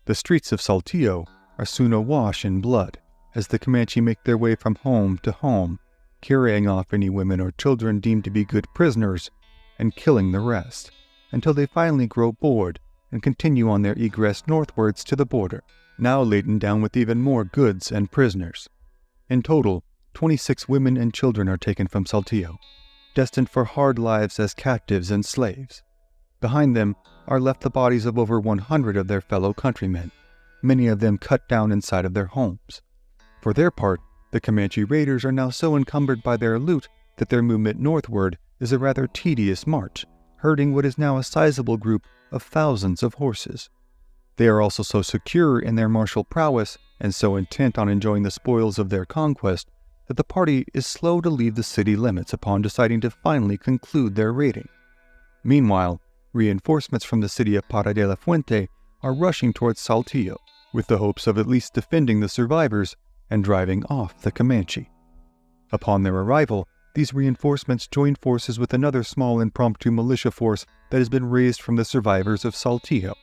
The streets of Saltillo are soon awash in blood as the Comanche make their way from home to home, carrying off any women or children deemed to be good prisoners and killing the rest, until they finally grow bored and continue on their egress northwards to the border, now laden down with even more goods and prisoners. In total, 26 women and children are taken from Saltillo, destined for hard lives as captives and slaves. Behind them are left the bodies of over 100 of their fellow countrymen, many of them cut down inside of their homes. For their part, the Comanche raiders are now so encumbered by their loot that their movement northward is a rather tedious march, herding what is now a sizable group of thousands of horses. They are also so secure in their martial prowess and so intent on enjoying the spoils of their conquest that the party is slow to leave the city limits upon deciding to finally conclude their raiding. Meanwhile, reinforcements from the city of Para de la Fuente are rushing towards Saltillo, with the hopes of at least defending the survivors and driving off the Comanche. Upon their arrival, these reinforcements join forces with another small impromptu militia force that has been raised from the survivors of Saltillo.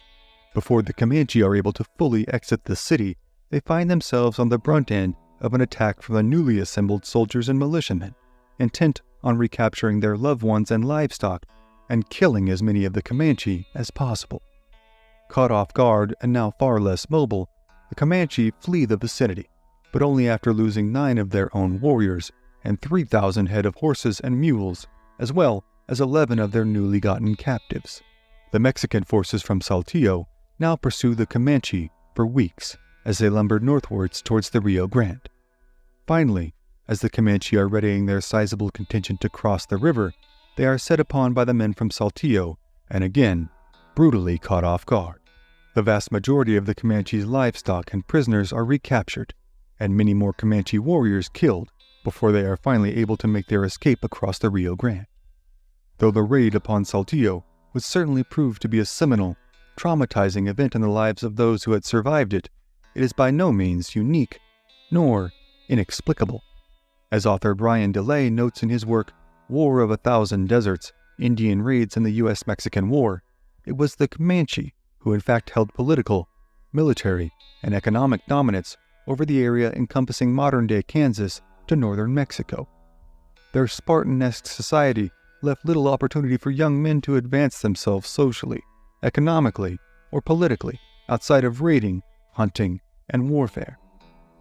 Before the Comanche are able to fully exit the city, they find themselves on the brunt end of an attack from the newly assembled soldiers and militiamen, intent on recapturing their loved ones and livestock and killing as many of the Comanche as possible. Caught off guard and now far less mobile, the Comanche flee the vicinity, but only after losing 9 of their own warriors and 3,000 head of horses and mules, as well as 11 of their newly gotten captives. The Mexican forces from Saltillo now pursue the Comanche for weeks as they lumber northwards towards the Rio Grande. Finally, as the Comanche are readying their sizable contingent to cross the river, they are set upon by the men from Saltillo and again brutally caught off guard. The vast majority of the Comanche's livestock and prisoners are recaptured, and many more Comanche warriors killed before they are finally able to make their escape across the Rio Grande. Though the raid upon Saltillo would certainly prove to be a seminal, traumatizing event in the lives of those who had survived it, it is by no means unique, nor inexplicable. As author Brian DeLay notes in his work, War of a Thousand Deserts, Indian Raids in the U.S.-Mexican War, it was the Comanche who in fact held political, military, and economic dominance over the area encompassing modern-day Kansas to northern Mexico. Their Spartan-esque society left little opportunity for young men to advance themselves socially, economically, or politically outside of raiding, hunting, and warfare.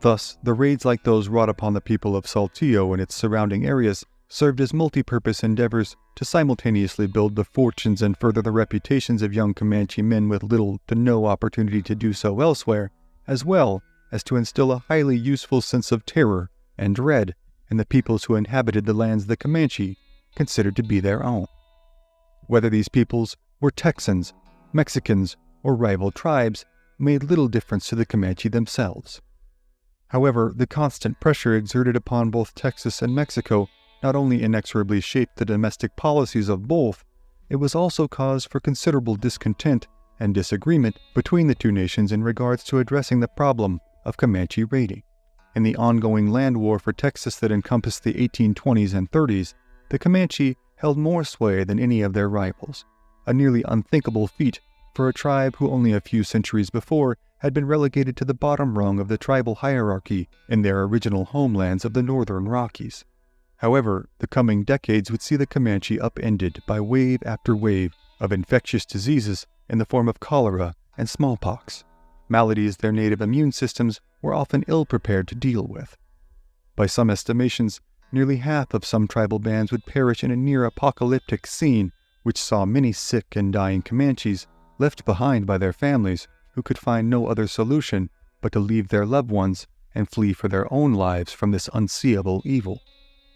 Thus, the raids like those wrought upon the people of Saltillo and its surrounding areas served as multi-purpose endeavors to simultaneously build the fortunes and further the reputations of young Comanche men with little to no opportunity to do so elsewhere, as well as to instill a highly useful sense of terror and dread in the peoples who inhabited the lands the Comanche considered to be their own. Whether these peoples were Texans, Mexicans, or rival tribes made little difference to the Comanche themselves. However, the constant pressure exerted upon both Texas and Mexico not only inexorably shaped the domestic policies of both, it was also cause for considerable discontent and disagreement between the two nations in regards to addressing the problem of Comanche raiding. In the ongoing land war for Texas that encompassed the 1820s and 30s, the Comanche held more sway than any of their rivals, a nearly unthinkable feat for a tribe who only a few centuries before had been relegated to the bottom rung of the tribal hierarchy in their original homelands of the Northern Rockies. However, the coming decades would see the Comanche upended by wave after wave of infectious diseases in the form of cholera and smallpox, maladies their native immune systems were often ill-prepared to deal with. By some estimations, nearly half of some tribal bands would perish in a near-apocalyptic scene which saw many sick and dying Comanches left behind by their families who could find no other solution but to leave their loved ones and flee for their own lives from this unseeable evil.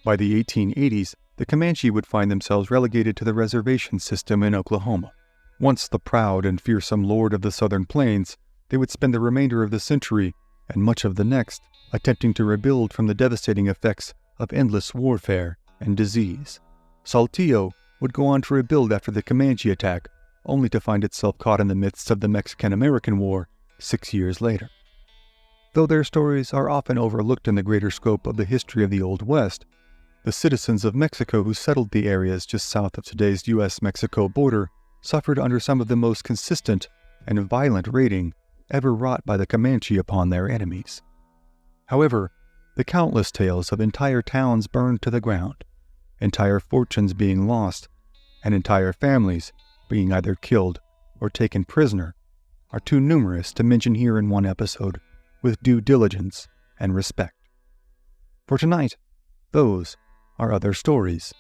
By the 1880s, the Comanche would find themselves relegated to the reservation system in Oklahoma. Once the proud and fearsome lord of the southern plains, they would spend the remainder of the century and much of the next attempting to rebuild from the devastating effects of endless warfare and disease. Saltillo would go on to rebuild after the Comanche attack, only to find itself caught in the midst of the Mexican-American War 6 years later. Though their stories are often overlooked in the greater scope of the history of the Old West, the citizens of Mexico who settled the areas just south of today's U.S.-Mexico border suffered under some of the most consistent and violent raiding ever wrought by the Comanche upon their enemies. However, the countless tales of entire towns burned to the ground, entire fortunes being lost, and entire families being either killed or taken prisoner are too numerous to mention here in one episode with due diligence and respect. For tonight, those are other stories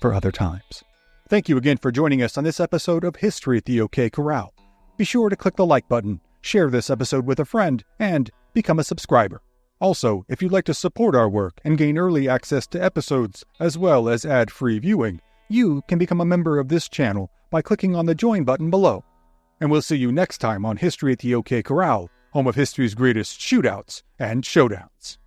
for other times. Thank you again for joining us on this episode of History at the OK Corral. Be sure to click the like button, share this episode with a friend, and become a subscriber. Also, if you'd like to support our work and gain early access to episodes as well as ad-free viewing, you can become a member of this channel by clicking on the join button below. And we'll see you next time on History at the OK Corral, home of history's greatest shootouts and showdowns.